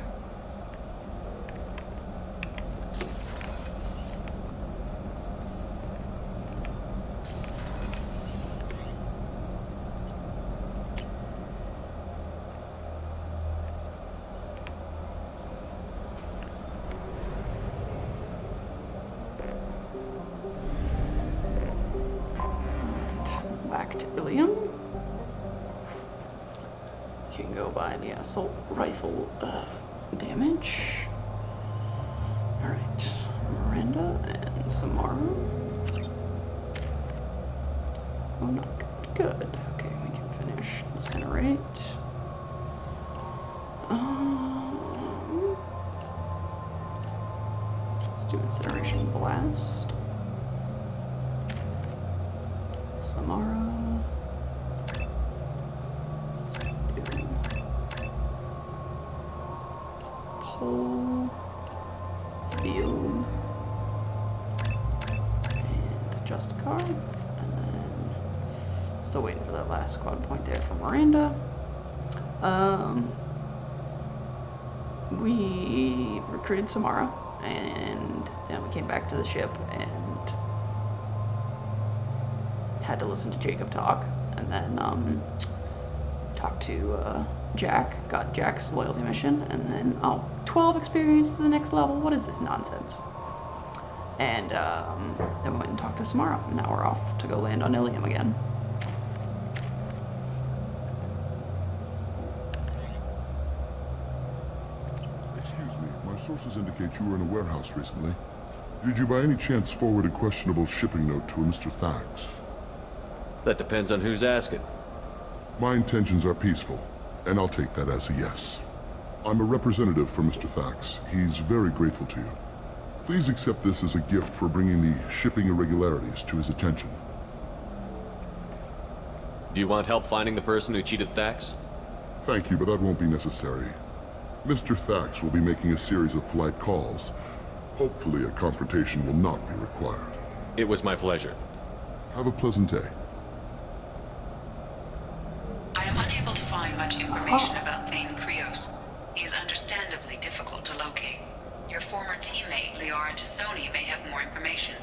Speaker 1: Back to Ilium. You can go by the assault rifle damage. Alright, Miranda and Samara. Oh, not good. Good. Okay, we can finish Incinerate. do incineration blast. Samara. Let's do pole, field, and adjust a car. And then still waiting for that last squad point there for Miranda. We recruited Samara, and then we came back to the ship and had to listen to Jacob talk, and then talked to Jack, got Jack's loyalty mission, and then 12 experience to the next level. What is this nonsense? And then we went and talked to Samara, and now we're off to go land on Ilium again.
Speaker 18: Sources indicate you were in a warehouse recently. Did you by any chance forward a questionable shipping note to a Mr. Thax?
Speaker 3: That depends on who's asking.
Speaker 18: My intentions are peaceful, and I'll take that as a yes. I'm a representative for Mr. Thax. He's very grateful to you. Please accept this as a gift for bringing the shipping irregularities to his attention.
Speaker 3: Do you want help finding the person who cheated Thax?
Speaker 18: Thank you, but that won't be necessary. Mr. Thax will be making a series of polite calls. Hopefully a confrontation will not be required.
Speaker 3: It was my pleasure.
Speaker 18: Have a pleasant day.
Speaker 17: I am unable to find much information about Thane Krios. He is understandably difficult to locate. Your former teammate, Liara Tassoni, may have more information.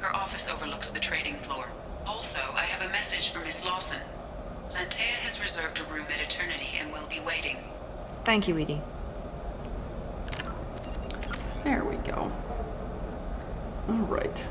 Speaker 17: Her office overlooks the trading floor. Also, I have a message for Miss Lawson. Lantea has reserved a room at Eternity and will be waiting.
Speaker 10: Thank you, Edie.
Speaker 1: There we go. All right.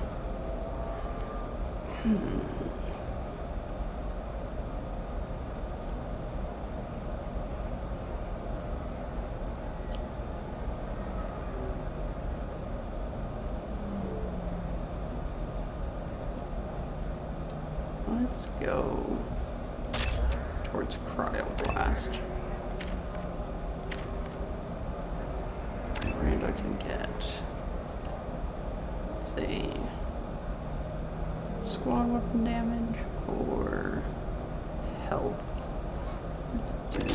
Speaker 1: Let's go towards Cryoblast. Miranda can get, let's see, squad weapon damage or health. Let's do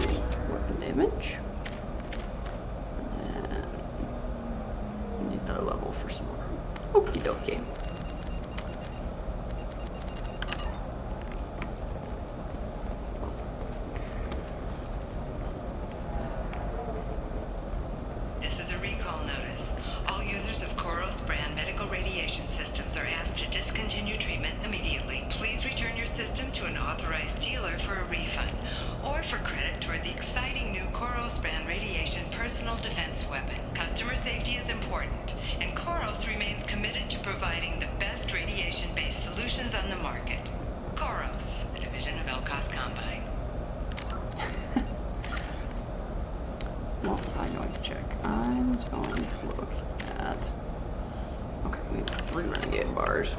Speaker 1: weapon damage. And we need another level for some more. Okie dokie. What was I going to check? I was going to look at... Okay, we have 3 renegade bars.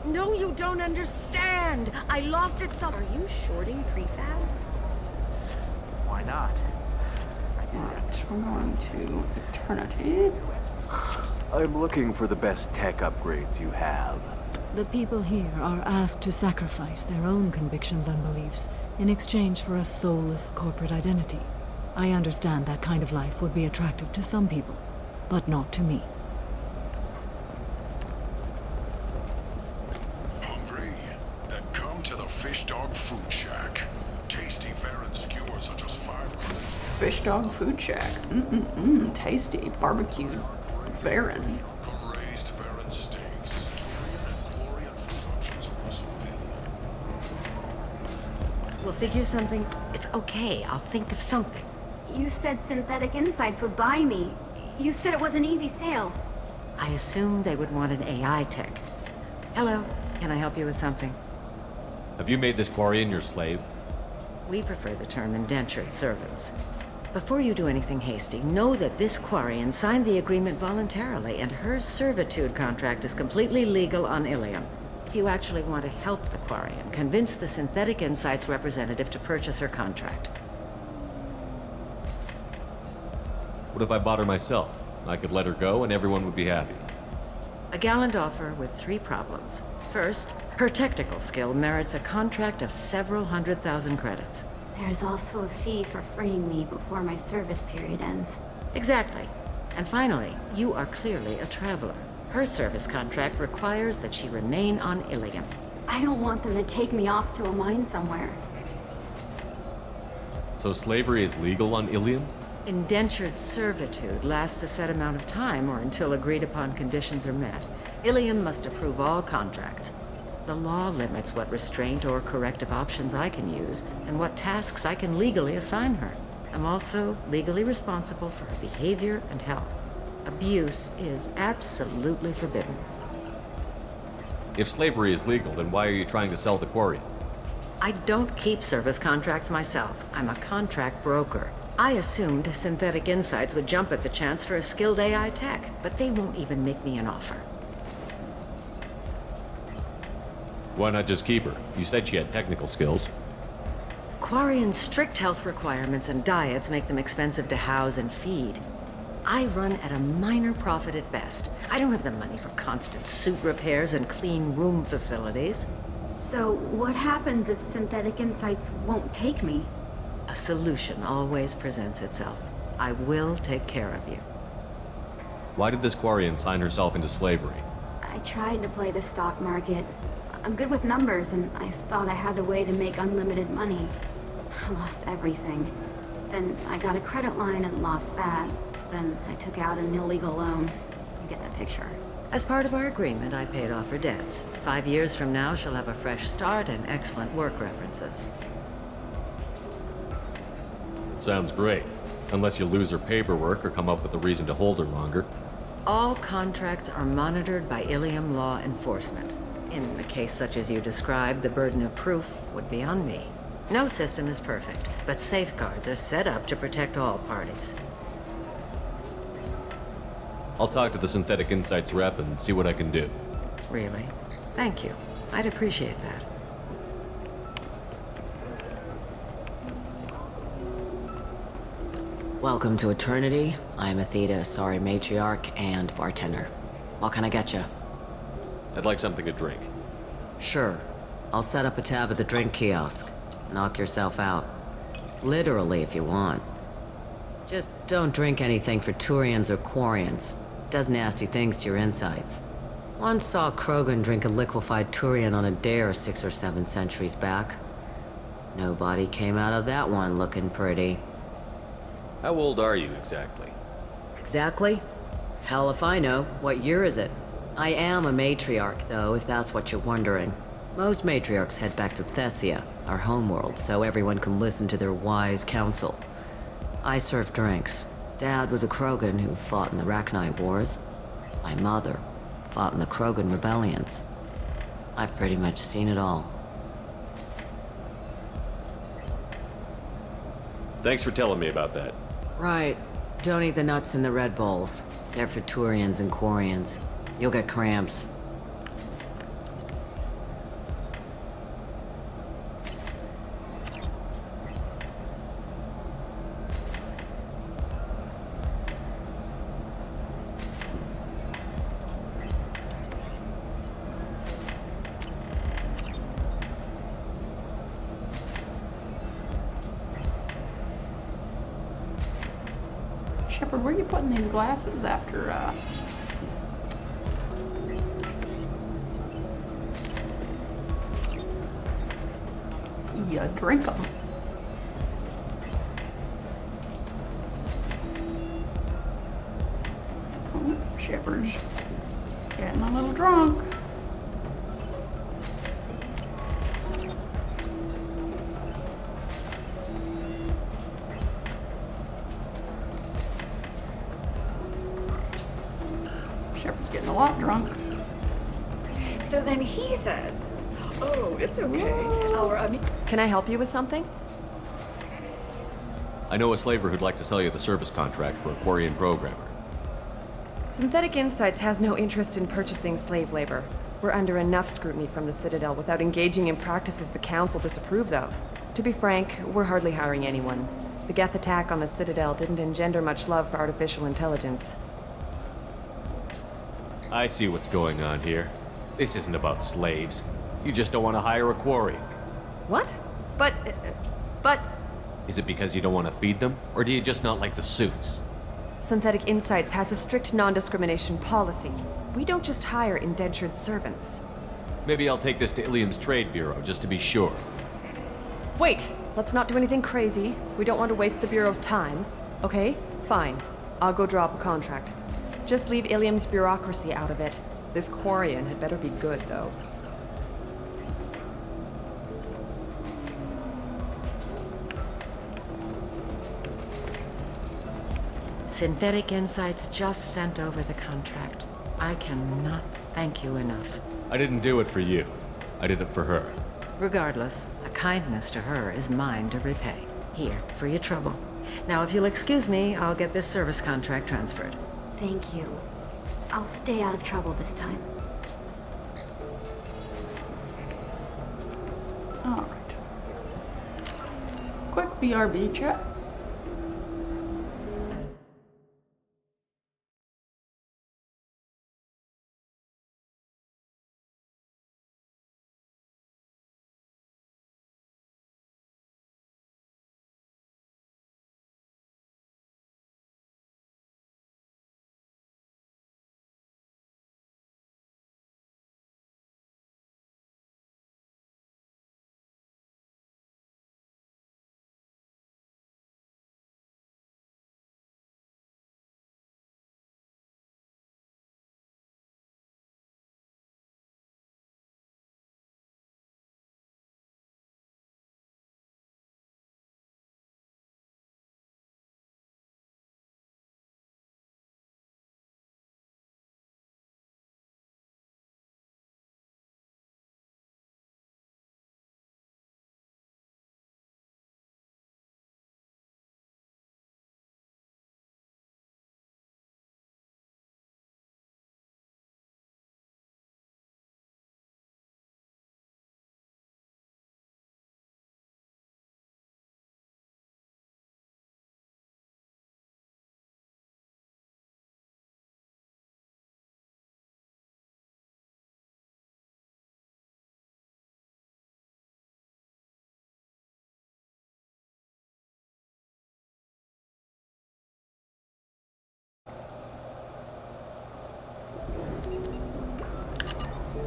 Speaker 8: No, you don't understand! I lost it some...
Speaker 22: Are you shorting prefabs?
Speaker 12: Why not?
Speaker 1: Alright, we're going to Eternity.
Speaker 12: I'm looking for the best tech upgrades you have.
Speaker 13: The people here are asked to sacrifice their own convictions and beliefs in exchange for a soulless corporate identity. I understand that kind of life would be attractive to some people, but not to me.
Speaker 20: Hungry? Then come to the Fish Dog Food Shack. Tasty Farron skewers are just 5 credits.
Speaker 1: Fish Dog Food Shack. Tasty. Barbecued Farron.
Speaker 20: Raised Farron steaks. Chlorian food options are also available.
Speaker 8: We'll figure something. It's okay. I'll think of something.
Speaker 15: You said Synthetic Insights would buy me. You said it was an easy sale.
Speaker 8: I assumed they would want an AI tech. Hello. Can I help you with something?
Speaker 3: Have you made this Quarian your slave?
Speaker 8: We prefer the term indentured servants. Before you do anything hasty, know that this Quarian signed the agreement voluntarily, and her servitude contract is completely legal on Ilium. If you actually want to help the Quarian, convince the Synthetic Insights representative to purchase her contract.
Speaker 3: What if I bought her myself? I could let her go and everyone would be happy.
Speaker 8: A gallant offer with 3 problems. First, her technical skill merits a contract of several 100,000 credits.
Speaker 22: There's also a fee for freeing me before my service period ends.
Speaker 8: Exactly. And finally, you are clearly a traveler. Her service contract requires that she remain on Ilium.
Speaker 22: I don't want them to take me off to a mine somewhere.
Speaker 3: So slavery is legal on Ilium?
Speaker 8: Indentured servitude lasts a set amount of time or until agreed upon conditions are met. Ilium must approve all contracts. The law limits what restraint or corrective options I can use and what tasks I can legally assign her. I'm also legally responsible for her behavior and health. Abuse is absolutely forbidden.
Speaker 3: If slavery is legal, then why are you trying to sell the quarry?
Speaker 8: I don't keep service contracts myself. I'm a contract broker. I assumed Synthetic Insights would jump at the chance for a skilled AI tech, but they won't even make me an offer.
Speaker 3: Why not just keep her? You said she had technical skills.
Speaker 8: Quarian's strict health requirements and diets make them expensive to house and feed. I run at a minor profit at best. I don't have the money for constant suit repairs and clean room facilities.
Speaker 22: So, what happens if Synthetic Insights won't take me?
Speaker 8: A solution always presents itself. I will take care of you.
Speaker 3: Why did this Quarian sign herself into slavery?
Speaker 22: I tried to play the stock market. I'm good with numbers, and I thought I had a way to make unlimited money. I lost everything. Then I got a credit line and lost that. Then I took out an illegal loan. You get the picture.
Speaker 8: As part of our agreement, I paid off her debts. 5 years from now, she'll have a fresh start and excellent work references.
Speaker 3: Sounds great. Unless you lose her paperwork or come up with a reason to hold her longer.
Speaker 8: All contracts are monitored by Ilium law enforcement. In a case such as you described, the burden of proof would be on me. No system is perfect, but safeguards are set up to protect all parties.
Speaker 3: I'll talk to the Synthetic Insights rep and see what I can do.
Speaker 8: Really? Thank you. I'd appreciate that.
Speaker 14: Welcome to Eternity. I'm Athena, sorry matriarch and bartender. What can I get you?
Speaker 3: I'd like something to drink.
Speaker 14: Sure. I'll set up a tab at the drink kiosk. Knock yourself out. Literally, if you want. Just don't drink anything for Turians or Quarians. Does nasty things to your insides. Once saw Krogan drink a liquefied Turian on a dare 6 or 7 centuries back. Nobody came out of that one looking pretty.
Speaker 3: How old are you exactly?
Speaker 14: Exactly? Hell if I know. What year is it? I am a matriarch, though, if that's what you're wondering. Most matriarchs head back to Thessia, our homeworld, so everyone can listen to their wise counsel. I serve drinks. Dad was a Krogan who fought in the Rachni Wars. My mother fought in the Krogan rebellions. I've pretty much seen it all.
Speaker 3: Thanks for telling me about that.
Speaker 14: Right. Don't eat the nuts in the Red Bowls. They're for Turians and Quarians. You'll get cramps.
Speaker 1: Shepard, where are you putting these glasses after, you drink them? Oh, Shepard's getting a little drunk. Shepard's getting a lot drunk.
Speaker 23: So then he says, "Oh, it's okay." Can I help you with something?
Speaker 3: I know a slaver who'd like to sell you the service contract for a Quarian programmer.
Speaker 23: Synthetic Insights has no interest in purchasing slave labor. We're under enough scrutiny from the Citadel without engaging in practices the Council disapproves of. To be frank, we're hardly hiring anyone. The Geth attack on the Citadel didn't engender much love for artificial intelligence.
Speaker 3: I see what's going on here. This isn't about slaves. You just don't want to hire a quarry.
Speaker 23: What? But...
Speaker 3: Is it because you don't want to feed them? Or do you just not like the suits?
Speaker 23: Synthetic Insights has a strict non-discrimination policy. We don't just hire indentured servants.
Speaker 3: Maybe I'll take this to Ilium's Trade Bureau, just to be sure.
Speaker 23: Wait! Let's not do anything crazy. We don't want to waste the Bureau's time. Okay? Fine. I'll go draw up a contract. Just leave Ilium's bureaucracy out of it. This Quarian had better be good, though.
Speaker 8: Synthetic Insights just sent over the contract. I cannot thank you enough.
Speaker 3: I didn't do it for you. I did it for her.
Speaker 8: Regardless, a kindness to her is mine to repay. Here, for your trouble. Now, if you'll excuse me, I'll get this service contract transferred.
Speaker 4: Thank you. I'll stay out of trouble this time.
Speaker 1: Alright. Quick BRB chat.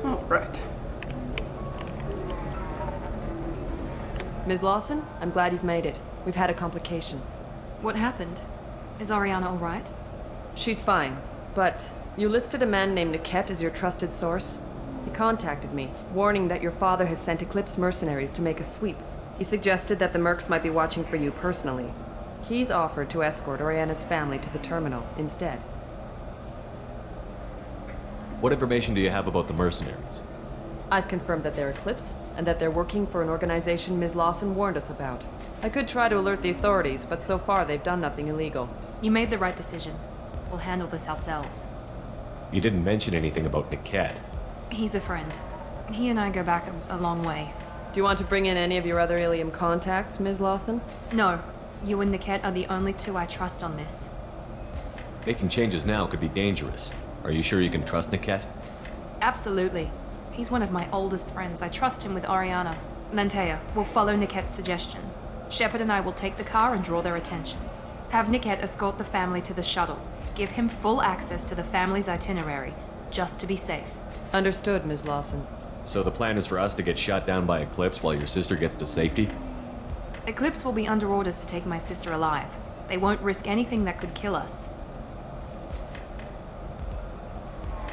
Speaker 1: Alright.
Speaker 23: Ms. Lawson, I'm glad you've made it. We've had a complication.
Speaker 10: What happened? Is Ariana all right?
Speaker 23: She's fine, but you listed a man named Niket as your trusted source. He contacted me, warning that your father has sent Eclipse mercenaries to make a sweep. He suggested that the Mercs might be watching for you personally. He's offered to escort Oriana's family to the terminal instead.
Speaker 3: What information do you have about the mercenaries?
Speaker 23: I've confirmed that they're Eclipse, and that they're working for an organization Ms. Lawson warned us about. I could try to alert the authorities, but so far they've done nothing illegal.
Speaker 10: You made the right decision. We'll handle this ourselves.
Speaker 3: You didn't mention anything about Niket.
Speaker 10: He's a friend. He and I go back a long way.
Speaker 23: Do you want to bring in any of your other Ilium contacts, Ms. Lawson?
Speaker 10: No. You and Niket are the only two I trust on this.
Speaker 3: Making changes now could be dangerous. Are you sure you can trust Niket?
Speaker 10: Absolutely. He's one of my oldest friends. I trust him with Ariana. Lantea, we'll follow Niket's suggestion. Shepard and I will take the car and draw their attention. Have Niket escort the family to the shuttle. Give him full access to the family's itinerary, just to be safe.
Speaker 23: Understood, Ms. Lawson.
Speaker 3: So the plan is for us to get shot down by Eclipse while your sister gets to safety?
Speaker 10: Eclipse will be under orders to take my sister alive. They won't risk anything that could kill us.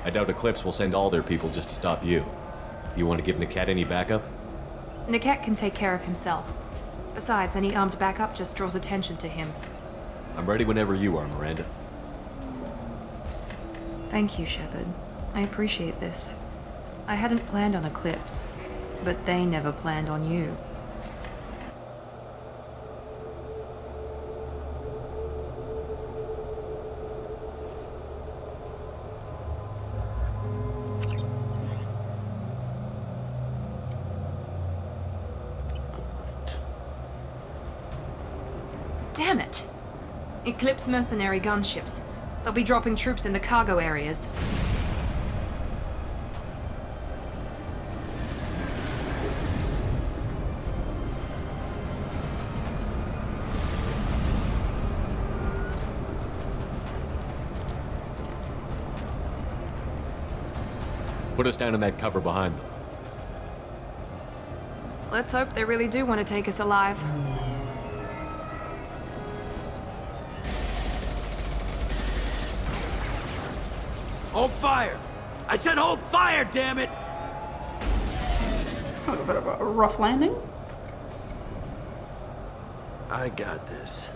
Speaker 3: I doubt Eclipse will send all their people just to stop you. Do you want to give Niket any backup?
Speaker 10: Niket can take care of himself. Besides, any armed backup just draws attention to him.
Speaker 3: I'm ready whenever you are, Miranda.
Speaker 10: Thank you, Shepard. I appreciate this. I hadn't planned on Eclipse, but they never planned on you. Damn it! Eclipse mercenary gunships. They'll be dropping troops in the cargo areas.
Speaker 3: Put us down in that cover behind them.
Speaker 10: Let's hope they really do want to take us alive.
Speaker 12: Hold fire! I said hold fire, damn it!
Speaker 1: A bit of a rough landing.
Speaker 12: I got this.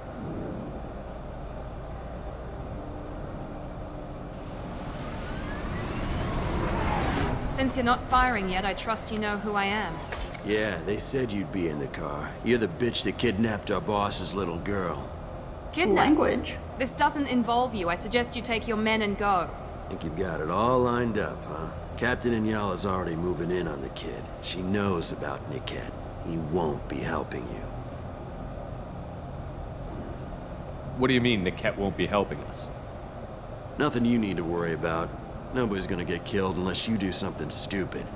Speaker 10: Since you're not firing yet, I trust you know who I am.
Speaker 12: Yeah, they said you'd be in the car. You're the bitch that kidnapped our boss's little girl.
Speaker 10: Kidnapped?
Speaker 1: Language.
Speaker 10: This doesn't involve you. I suggest you take your men and go.
Speaker 12: Think you've got it all lined up, huh? Captain Inyala's already moving in on the kid. She knows about Niket. He won't be helping you.
Speaker 3: What do you mean Niket won't be helping us?
Speaker 12: Nothing you need to worry about. Nobody's gonna get killed unless you do something stupid.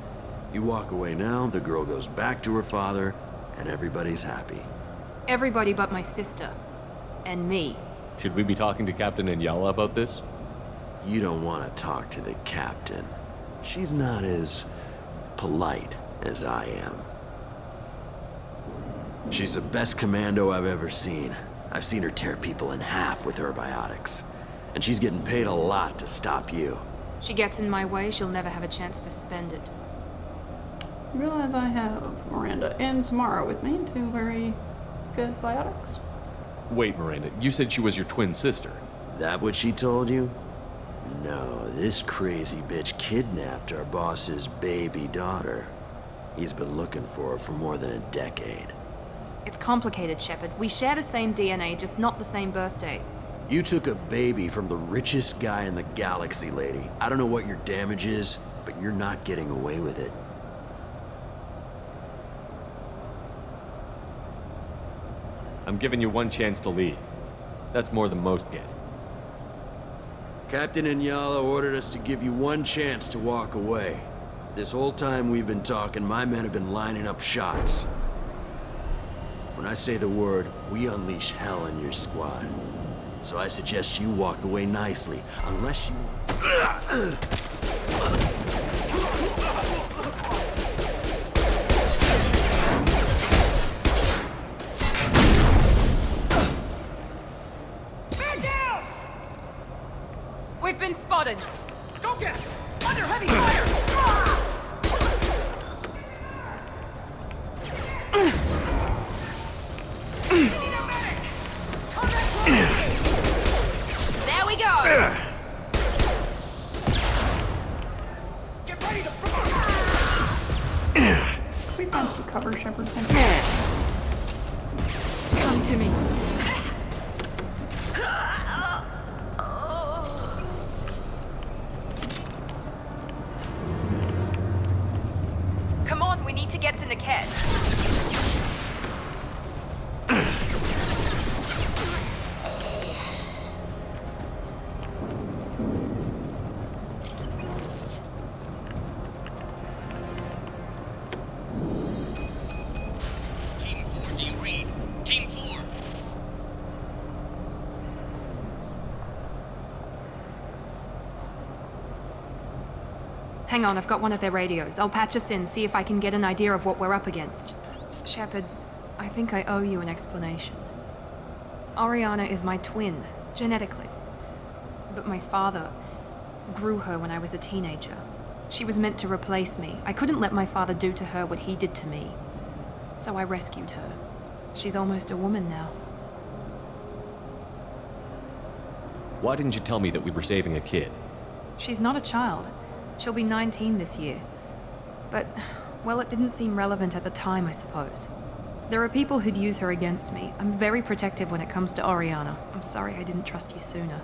Speaker 12: You walk away now, the girl goes back to her father, and everybody's happy.
Speaker 10: Everybody but my sister. And me.
Speaker 3: Should we be talking to Captain Inyala about this?
Speaker 12: You don't want to talk to the captain. She's not as polite as I am. She's the best commando I've ever seen. I've seen her tear people in half with her biotics. And she's getting paid a lot to stop you.
Speaker 10: She gets in my way, she'll never have a chance to spend it.
Speaker 1: I realize I have Miranda and Samara with me, two very good biotics.
Speaker 3: Wait, Miranda, you said she was your twin sister.
Speaker 12: That what she told you? No, this crazy bitch kidnapped our boss's baby daughter. He's been looking for her for more than a decade.
Speaker 10: It's complicated, Shepard. We share the same DNA, just not the same birthday.
Speaker 12: You took a baby from the richest guy in the galaxy, lady. I don't know what your damage is, but you're not getting away with it.
Speaker 3: I'm giving you one chance to leave. That's more than most get.
Speaker 12: Captain Inyala ordered us to give you one chance to walk away. This whole time we've been talking, my men have been lining up shots. When I say the word, we unleash hell in your squad. So I suggest you walk away nicely, unless you...
Speaker 10: We've been spotted!
Speaker 5: Go get it! Under heavy fire!
Speaker 10: There we go!
Speaker 5: Get ready to
Speaker 1: Can we find some cover, Shepard?
Speaker 10: Come to me. Come on, we need to get to Niket.
Speaker 5: Team 4, do you read? Team 4.
Speaker 10: Hang on, I've got one of their radios. I'll patch us in, see if I can get an idea of what we're up against. Shepard, I think I owe you an explanation. Oriana is my twin, genetically. But my father grew her when I was a teenager. She was meant to replace me. I couldn't let my father do to her what he did to me. So I rescued her. She's almost a woman now.
Speaker 3: Why didn't you tell me that we were saving a kid?
Speaker 10: She's not a child. She'll be 19 this year. But, well, it didn't seem relevant at the time, I suppose. There are people who'd use her against me. I'm very protective when it comes to Oriana. I'm sorry I didn't trust you sooner.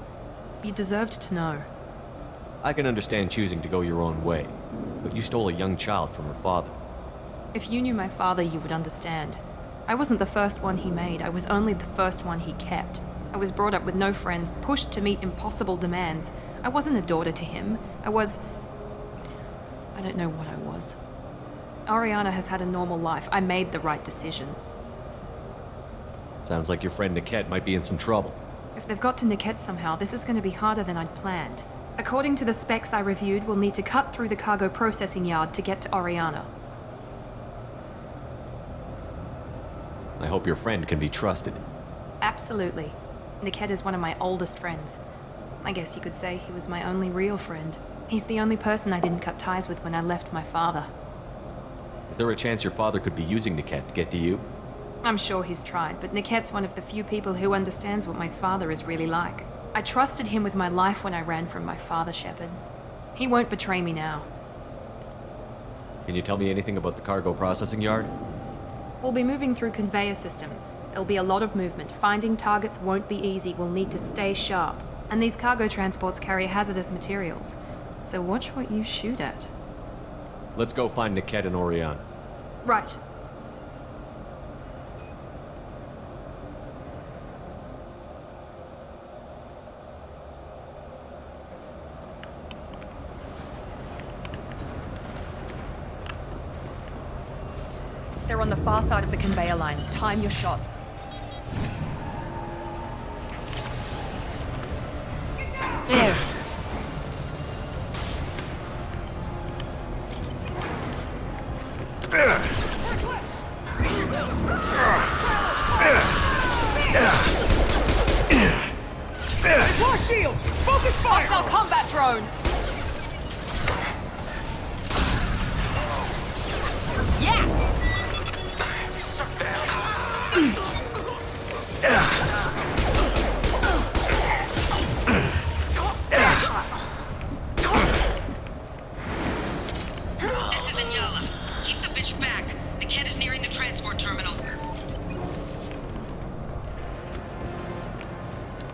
Speaker 10: You deserved to know.
Speaker 3: I can understand choosing to go your own way, but you stole a young child from her father.
Speaker 10: If you knew my father, you would understand. I wasn't the first one he made, I was only the first one he kept. I was brought up with no friends, pushed to meet impossible demands. I wasn't a daughter to him. I don't know what I was. Ariana has had a normal life. I made the right decision.
Speaker 3: Sounds like your friend Niket might be in some trouble.
Speaker 10: If they've got to Niket somehow, this is going to be harder than I'd planned. According to the specs I reviewed, we'll need to cut through the cargo processing yard to get to Ariana.
Speaker 3: I hope your friend can be trusted.
Speaker 10: Absolutely. Niket is one of my oldest friends. I guess you could say he was my only real friend. He's the only person I didn't cut ties with when I left my father.
Speaker 3: Is there a chance your father could be using Niket to get to you?
Speaker 10: I'm sure he's tried, but Niket's one of the few people who understands what my father is really like. I trusted him with my life when I ran from my father, Shepard. He won't betray me now.
Speaker 3: Can you tell me anything about the cargo processing yard?
Speaker 10: We'll be moving through conveyor systems. There'll be a lot of movement. Finding targets won't be easy. We'll need to stay sharp. And these cargo transports carry hazardous materials. So watch what you shoot at.
Speaker 3: Let's go find Niket and Oriana.
Speaker 10: Right. They're on the far side of the conveyor line. Time your shot. There.
Speaker 5: More shields! Focus fire!
Speaker 10: Hostile combat drone! Yes!
Speaker 2: This is Inyala. Keep the bitch back. Niket is nearing the transport terminal.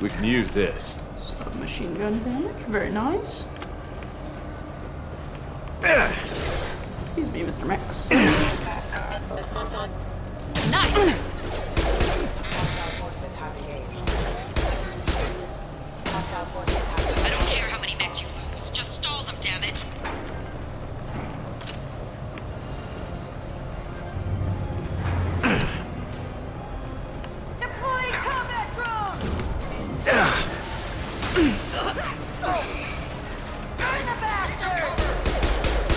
Speaker 3: We can use this.
Speaker 1: Submachine gun damage. Very nice. Excuse me, Mr. Max.
Speaker 10: Nice!
Speaker 2: I don't care how many mechs you lose. Just stall them, damn it.
Speaker 5: Deploying combat drone! Burn the bastard!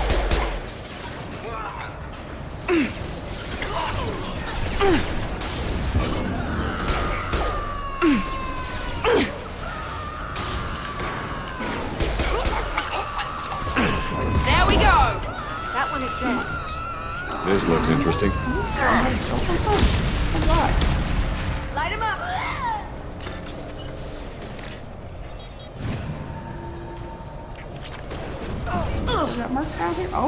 Speaker 10: There we go!
Speaker 15: That one is dead.
Speaker 3: This looks interesting.
Speaker 5: Light him up!
Speaker 1: Is that Mark out here? Oh.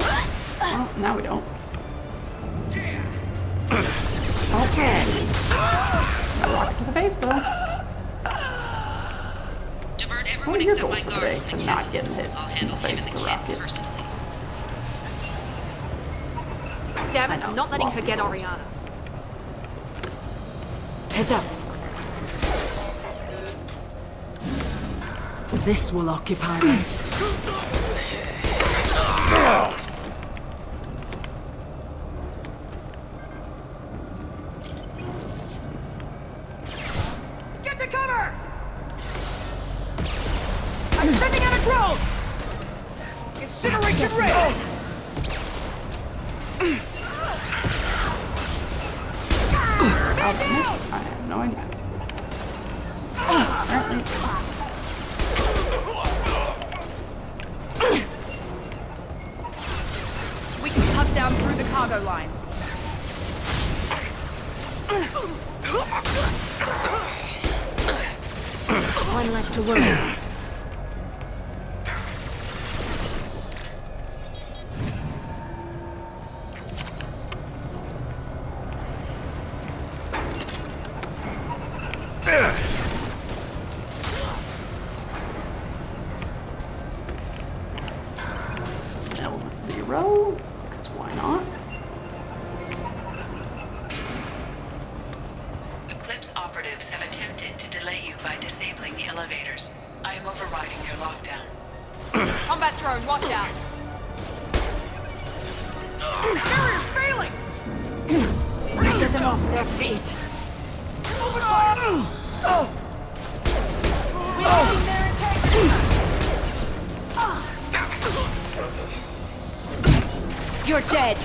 Speaker 1: Oh, now we don't. Okay. Rocket to the face, though.
Speaker 2: Divert
Speaker 1: What
Speaker 2: everyone
Speaker 1: are your
Speaker 2: except
Speaker 1: goals
Speaker 2: my
Speaker 1: for
Speaker 2: guard
Speaker 1: today?
Speaker 2: with
Speaker 1: For
Speaker 2: Niket.
Speaker 1: not getting hit
Speaker 2: I'll
Speaker 1: in the
Speaker 2: handle him
Speaker 1: face
Speaker 2: and the
Speaker 1: with a
Speaker 2: kid
Speaker 1: rocket.
Speaker 2: personally.
Speaker 10: Damn it, I'm not letting her get Oriana.
Speaker 13: Heads up. This will occupy them.
Speaker 5: Get to cover! I'm sending out a drone! Incineration ready!
Speaker 1: I have no idea. Apparently.
Speaker 10: We can cut down through the cargo line.
Speaker 15: One less to worry.
Speaker 1: Element 0, because why not?
Speaker 17: operatives have attempted to delay you by disabling the elevators. I am overriding their lockdown.
Speaker 10: Combat drone, watch out!
Speaker 5: Barrier's failing!
Speaker 8: Get them off their feet!
Speaker 5: Open fire! Reloading their integrity!
Speaker 10: You're dead!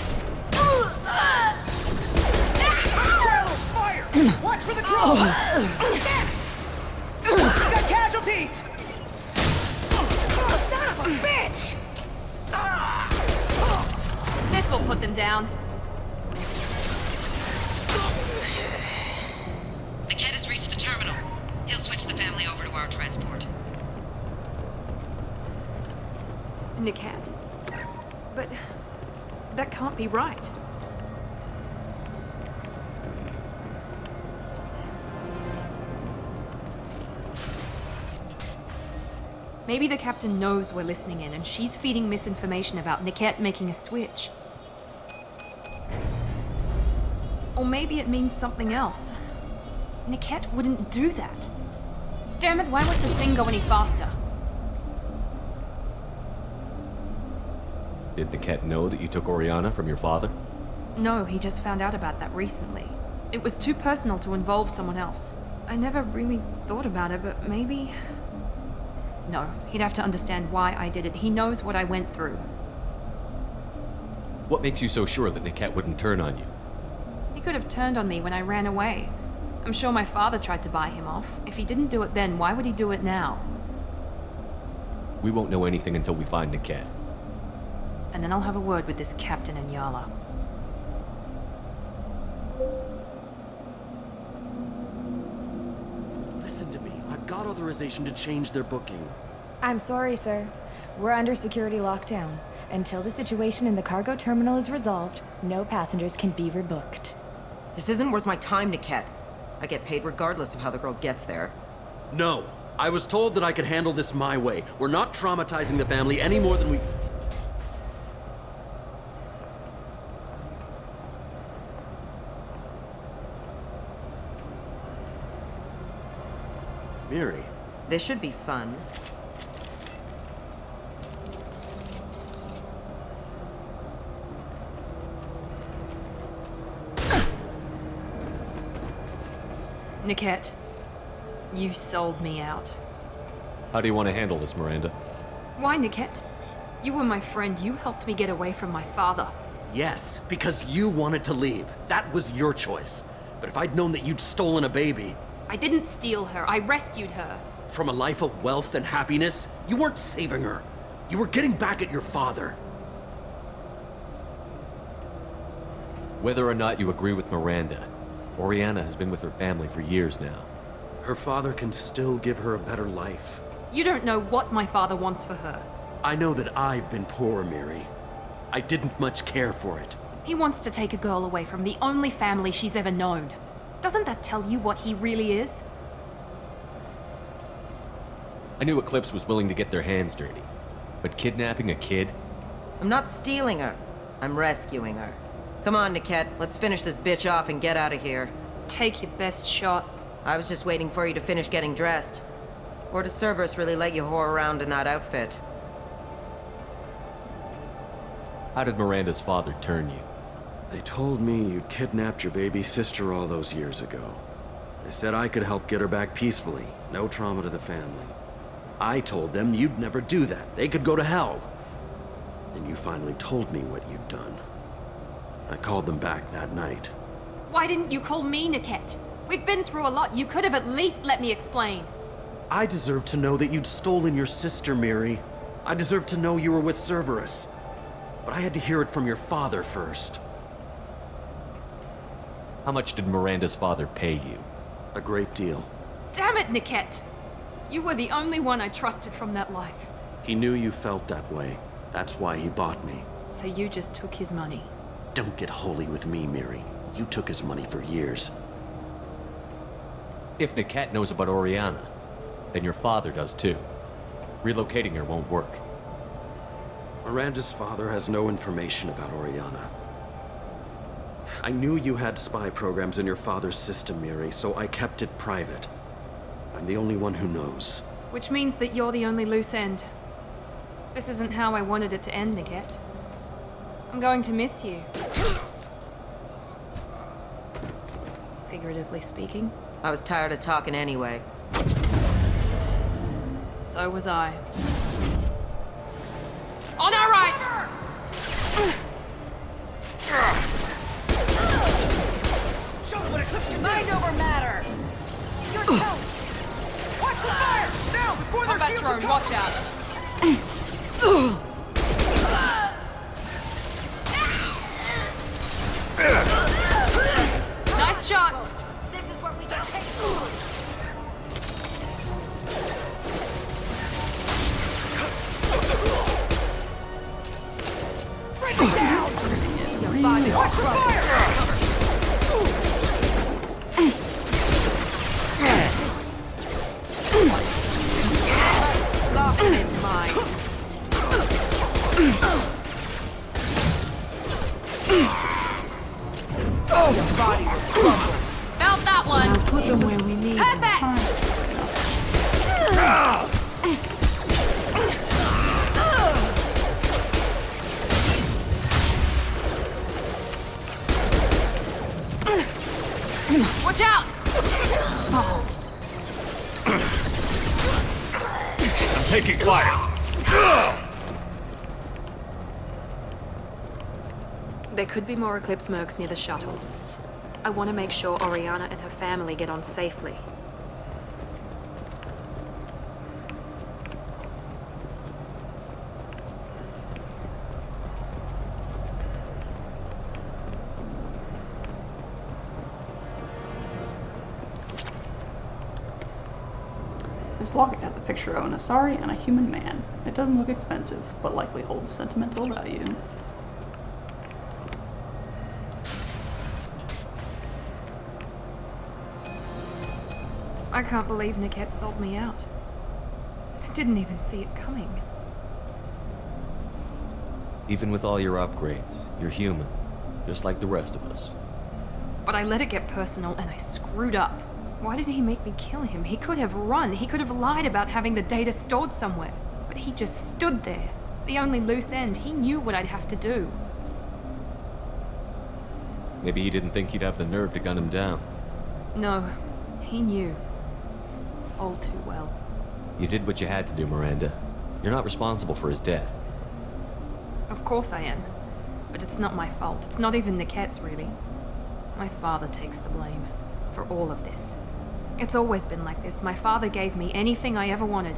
Speaker 5: Trailers, fire! Watch for the drone! Damn it! We got casualties! Son of a bitch!
Speaker 10: This will put them down.
Speaker 2: The cat has reached the terminal. He'll switch the family over to our transport.
Speaker 10: Niket. But that can't be right. Maybe the captain knows we're listening in and she's feeding misinformation about Niket making a switch. Or maybe it means something else. Niket wouldn't do that. Damn it, why won't the thing go any faster?
Speaker 3: Did Niket know that you took Oriana from your father?
Speaker 10: No, he just found out about that recently. It was too personal to involve someone else. I never really thought about it, but maybe... No, he'd have to understand why I did it. He knows what I went through.
Speaker 3: What makes you so sure that Niket wouldn't turn on you?
Speaker 10: He could have turned on me when I ran away. I'm sure my father tried to buy him off. If he didn't do it then, why would he do it now?
Speaker 3: We won't know anything until we find Niket.
Speaker 10: And then I'll have a word with this captain in Yala.
Speaker 11: Listen to me. I've got authorization to change their booking.
Speaker 23: I'm sorry, sir. We're under security lockdown. Until the situation in the cargo terminal is resolved, no passengers can be rebooked.
Speaker 19: This isn't worth my time, Niket. I get paid regardless of how the girl gets there.
Speaker 11: No. I was told that I could handle this my way. We're not traumatizing the family any more than we... Miri.
Speaker 19: This should be fun.
Speaker 10: Niket, you sold me out.
Speaker 3: How do you want to handle this, Miranda?
Speaker 10: Why, Niket? You were my friend. You helped me get away from my father.
Speaker 11: Yes, because you wanted to leave. That was your choice. But if I'd known that you'd stolen a baby...
Speaker 10: I didn't steal her. I rescued her.
Speaker 11: From a life of wealth and happiness, you weren't saving her. You were getting back at your father.
Speaker 3: Whether or not you agree with Miranda, Oriana has been with her family for years now.
Speaker 11: Her father can still give her a better life.
Speaker 10: You don't know what my father wants for her.
Speaker 11: I know that I've been poor, Miri. I didn't much care for it.
Speaker 10: He wants to take a girl away from the only family she's ever known. Doesn't that tell you what he really is?
Speaker 3: I knew Eclipse was willing to get their hands dirty. But kidnapping a kid?
Speaker 19: I'm not stealing her. I'm rescuing her. Come on, Niket. Let's finish this bitch off and get out of here.
Speaker 10: Take your best shot.
Speaker 19: I was just waiting for you to finish getting dressed. Or does Cerberus really let you whore around in that outfit?
Speaker 3: How did Miranda's father turn you?
Speaker 11: They told me you'd kidnapped your baby sister all those years ago. They said I could help get her back peacefully. No trauma to the family. I told them you'd never do that. They could go to hell. Then you finally told me what you'd done. I called them back that night.
Speaker 10: Why didn't you call me, Niket? We've been through a lot. You could have at least let me explain.
Speaker 11: I deserve to know that you'd stolen your sister, Miri. I deserve to know you were with Cerberus. But I had to hear it from your father first.
Speaker 3: How much did Miranda's father pay you?
Speaker 11: A great deal.
Speaker 10: Damn it, Niket! You were the only one I trusted from that life.
Speaker 11: He knew you felt that way. That's why he bought me.
Speaker 10: So you just took his money?
Speaker 11: Don't get holy with me, Miri. You took his money for years.
Speaker 3: If Niket knows about Oriana, then your father does too. Relocating her won't work.
Speaker 11: Miranda's father has no information about Oriana. I knew you had spy programs in your father's system, Miri, so I kept it private. I'm the only one who knows.
Speaker 10: Which means that you're the only loose end. This isn't how I wanted it to end, Niket. I'm going to miss you. Figuratively speaking.
Speaker 19: I was tired of talking anyway.
Speaker 10: So was I. On our right!
Speaker 5: Show them what eclipse can mind over matter! Your toe! Watch the fire! Now, before their
Speaker 10: Combat
Speaker 5: shields
Speaker 10: drone,
Speaker 5: are
Speaker 10: watch out! Nice shot!
Speaker 5: This is what we get paid for! Break it down!
Speaker 10: Your body.
Speaker 5: Watch the fire!
Speaker 10: Lock it in mine. Your body will crumble. Felt that one.
Speaker 1: Now put them where we need them.
Speaker 10: Perfect. Watch out!
Speaker 3: I'm taking fire.
Speaker 10: There could be more Eclipse mercs near the shuttle. I want to make sure Oriana and her family get on safely.
Speaker 1: This locket has a picture of an Asari and a human man. It doesn't look expensive, but likely holds sentimental value.
Speaker 10: I can't believe Niket sold me out. I didn't even see it coming.
Speaker 3: Even with all your upgrades, you're human, just like the rest of us.
Speaker 10: But I let it get personal and I screwed up. Why did he make me kill him? He could have run. He could have lied about having the data stored somewhere. But he just stood there. The only loose end. He knew what I'd have to do.
Speaker 3: Maybe he didn't think you'd have the nerve to gun him down.
Speaker 10: No, he knew. All too well.
Speaker 3: You did what you had to do, Miranda. You're not responsible for his death.
Speaker 10: Of course I am. But it's not my fault. It's not even Niket's, really. My father takes the blame for all of this. It's always been like this. My father gave me anything I ever wanted,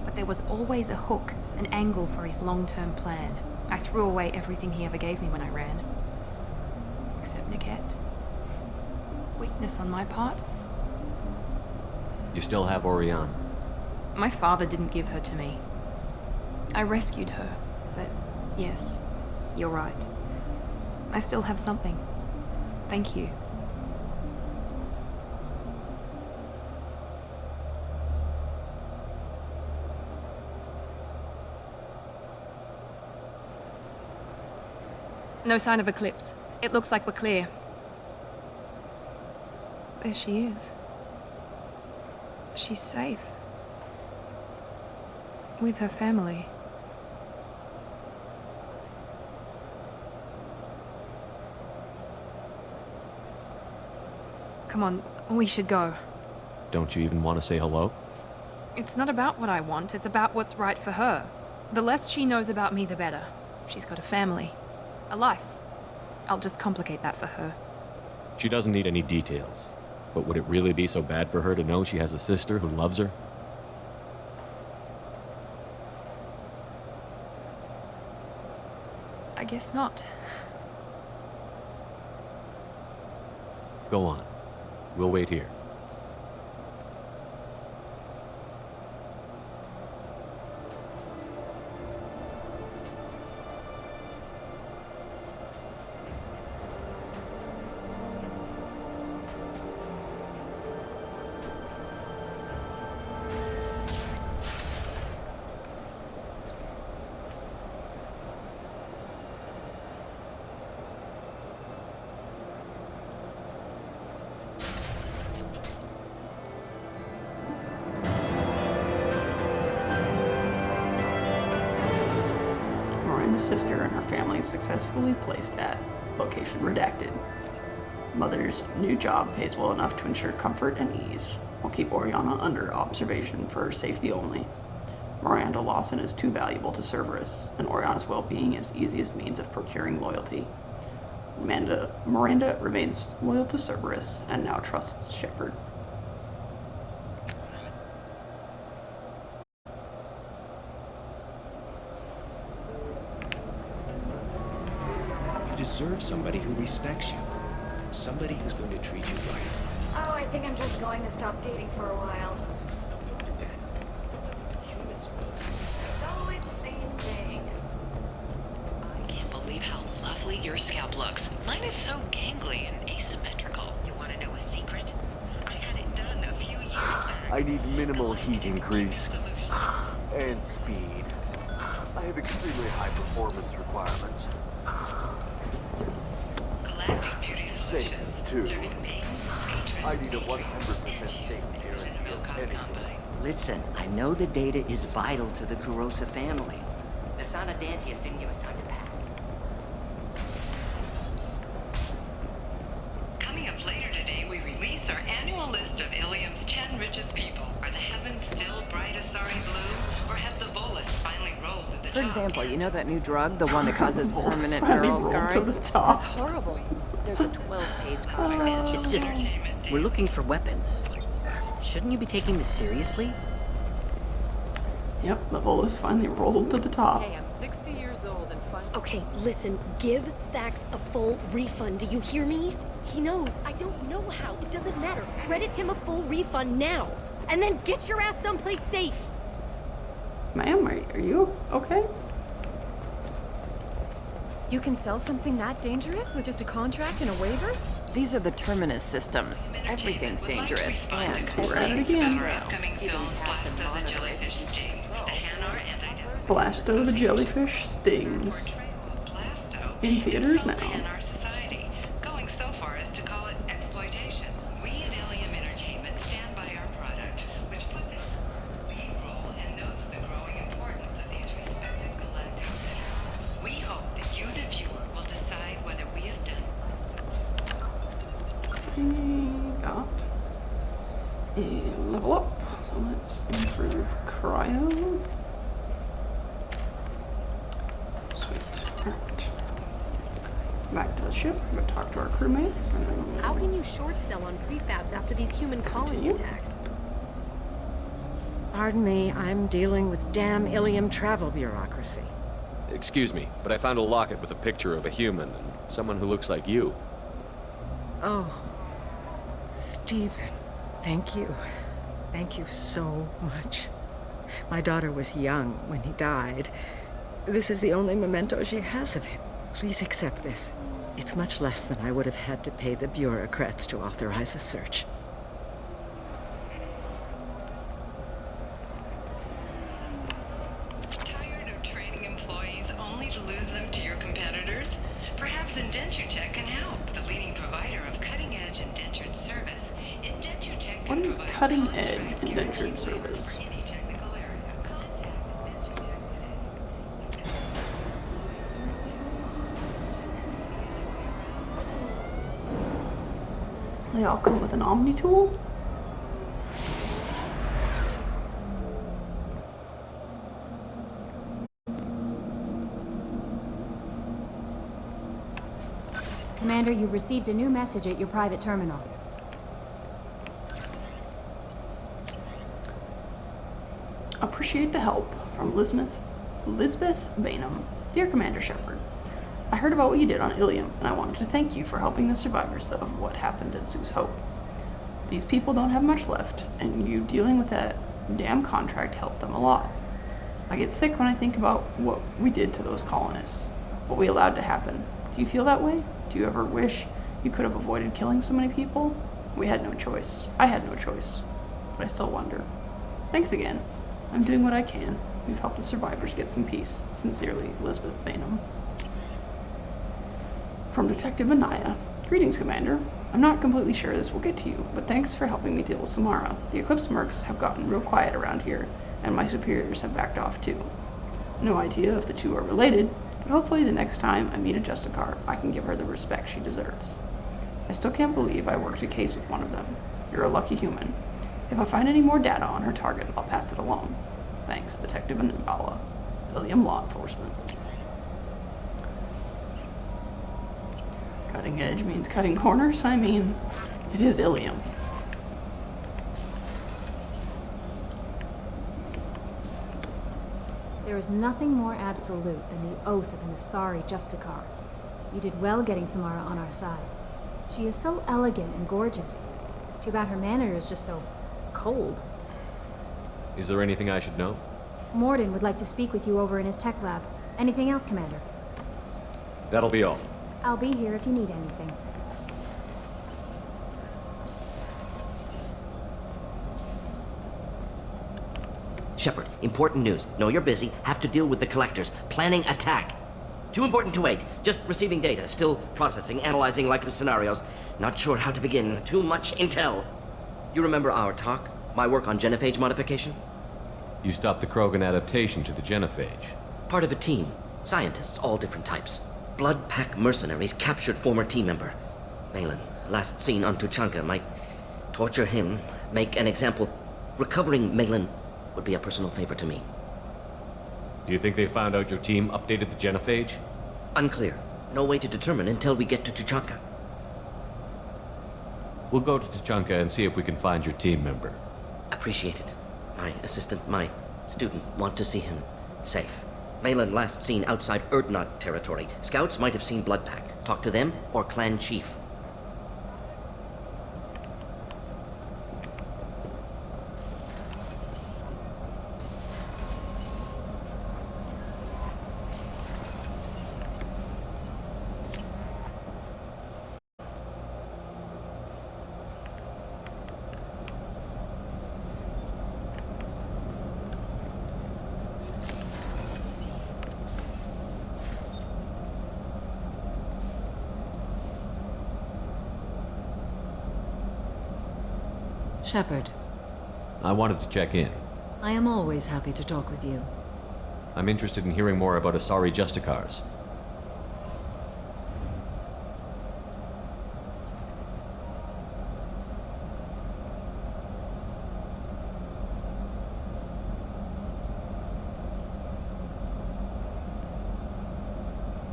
Speaker 10: but there was always a hook, an angle for his long-term plan. I threw away everything he ever gave me when I ran. Except Niket. Weakness on my part.
Speaker 3: You still have Oriana.
Speaker 10: My father didn't give her to me. I rescued her, but yes, you're right. I still have something. Thank you. No sign of Eclipse. It looks like we're clear. There she is. She's safe. With her family. Come on, we should go.
Speaker 3: Don't you even want to say hello?
Speaker 10: It's not about what I want, it's about what's right for her. The less she knows about me, the better. She's got a family. A life. I'll just complicate that for her.
Speaker 3: She doesn't need any details. But would it really be so bad for her to know she has a sister who loves her?
Speaker 10: I guess not.
Speaker 3: Go on. We'll wait here.
Speaker 1: sister and her family successfully placed at location redacted. Mother's new job pays well enough to ensure comfort and ease. We'll keep Oriana under observation for her safety only. Miranda Lawson is too valuable to Cerberus, and Oriana's well-being is the easiest means of procuring loyalty. Miranda remains loyal to Cerberus and now trusts Shepard.
Speaker 7: You deserve somebody who respects you. Somebody who's going to treat you right.
Speaker 15: Oh, I think I'm just going to stop dating for a while.
Speaker 17: I can't believe how lovely your scalp looks. Mine is so gangly and asymmetrical. You want to know a secret? I had it done a few years back.
Speaker 9: I need minimal heat increase and speed. I have extremely high performance requirements.
Speaker 17: Galactic Beauty
Speaker 9: Safe,
Speaker 17: Solutions.
Speaker 9: too.
Speaker 17: Serving pain,
Speaker 9: I need a 100% safe guarantee of anything.
Speaker 21: Listen, I know the data is vital to the Kurosa family. The Sana Dantius didn't give us time to pack.
Speaker 17: Coming up later today, we release our annual list of Ilium's 10 richest people. Are the heavens still bright Asari blue, or have the bolus finally rolled to the top?
Speaker 24: For example, you know that new drug, the one that causes permanent
Speaker 1: finally
Speaker 24: neural
Speaker 1: rolled to
Speaker 24: scarring?
Speaker 1: the top.
Speaker 24: That's horrible. There's a 12-page contract.
Speaker 21: It's just, we're looking for weapons. Shouldn't you be taking this seriously?
Speaker 1: Yep, the bolus finally rolled to the top.
Speaker 25: Hey, I'm 60 years old and fine.
Speaker 26: Okay, listen, give Thax a full refund. Do you hear me? He knows. I don't know how. It doesn't matter. Credit him a full refund now. And then get your ass someplace safe.
Speaker 1: Ma'am, are you okay?
Speaker 10: You can sell something that dangerous with just a contract and a waiver?
Speaker 24: These are the Terminus systems. Everything's dangerous. And
Speaker 1: again. Blasto the Jellyfish Stings. In theaters now.
Speaker 17: Going so far as to call it exploitation. We at Ilium Entertainment stand by our product, which puts it in a lead role and notes the growing importance of these respective galactic cities. We hope that you, the viewer, will decide whether we have done.
Speaker 1: Got a level up. So let's improve cryo. Sweet. Alright. Back to the ship. Go talk to our crewmates. And then
Speaker 26: How can you short sell on prefabs after these human colony attacks?
Speaker 8: Pardon me, I'm dealing with damn Ilium travel bureaucracy.
Speaker 3: Excuse me, but I found a locket with a picture of a human and someone who looks like you.
Speaker 8: Oh, Stephen, thank you. Thank you so much. My daughter was young when he died. This is the only memento she has of him. Please accept this. It's much less than I would have had to pay the bureaucrats to authorize a search.
Speaker 17: Tired of training employees only to lose them to your competitors? Perhaps Indenture Tech can help. The leading provider of cutting-edge indentured service. Indenture Tech
Speaker 1: what is cutting edge indentured service? They all come with an Omni tool?
Speaker 15: Commander, you've received a new message at your private terminal.
Speaker 1: Appreciate the help from Lisbeth Bainham. Dear Commander Shepard, I heard about what you did on Ilium, and I wanted to thank you for helping the survivors of what happened at Zeus Hope. These people don't have much left, and you dealing with that damn contract helped them a lot. I get sick when I think about what we did to those colonists, what we allowed to happen. Do you feel that way? Do you ever wish you could have avoided killing so many people? We had no choice. I had no choice. But I still wonder. Thanks again. I'm doing what I can. We've helped the survivors get some peace. Sincerely, Elizabeth Bainham. From Detective Anaya. Greetings, Commander. I'm not completely sure this will get to you, but thanks for helping me deal with Samara. The Eclipse mercs have gotten real quiet around here, and my superiors have backed off too. No idea if the two are related, But hopefully the next time I meet a Justicar, I can give her the respect she deserves. I still can't believe I worked a case with one of them. You're a lucky human. If I find any more data on her target, I'll pass it along. Thanks, Detective Nimbala. Ilium Law Enforcement. Cutting edge means cutting corners? I mean, it is Ilium.
Speaker 15: There is nothing more absolute than the oath of an Asari Justicar. You did well getting Samara on our side. She is so elegant and gorgeous. Too bad her manner is just so cold.
Speaker 3: Is there anything I should know?
Speaker 15: Morden would like to speak with you over in his tech lab. Anything else, Commander?
Speaker 3: That'll be all.
Speaker 15: I'll be here if you need anything.
Speaker 6: Shepard, important news. Know you're busy. Have to deal with the collectors. Planning attack. Too important to wait. Just receiving data. Still processing, analyzing likely scenarios. Not sure how to begin. Too much intel. You remember our talk? My work on genophage modification?
Speaker 3: You stopped the Krogan adaptation to the genophage.
Speaker 6: Part of a team. Scientists, all different types. Blood Pack mercenaries captured former team member. MELE, last seen on Tuchanka, might torture him, make an example. Recovering MELE would be a personal favor to me.
Speaker 3: Do you think they found out your team updated the genophage?
Speaker 6: Unclear. No way to determine until we get to Tuchanka.
Speaker 3: We'll go to Tuchanka and see if we can find your team member.
Speaker 6: Appreciate it. My assistant, my student, want to see him safe. MELE last seen outside Erdnot territory. Scouts might have seen Bloodpack. Talk to them or clan chief.
Speaker 13: Shepard.
Speaker 3: I wanted to check in.
Speaker 13: I am always happy to talk with you.
Speaker 3: I'm interested in hearing more about Asari Justicars.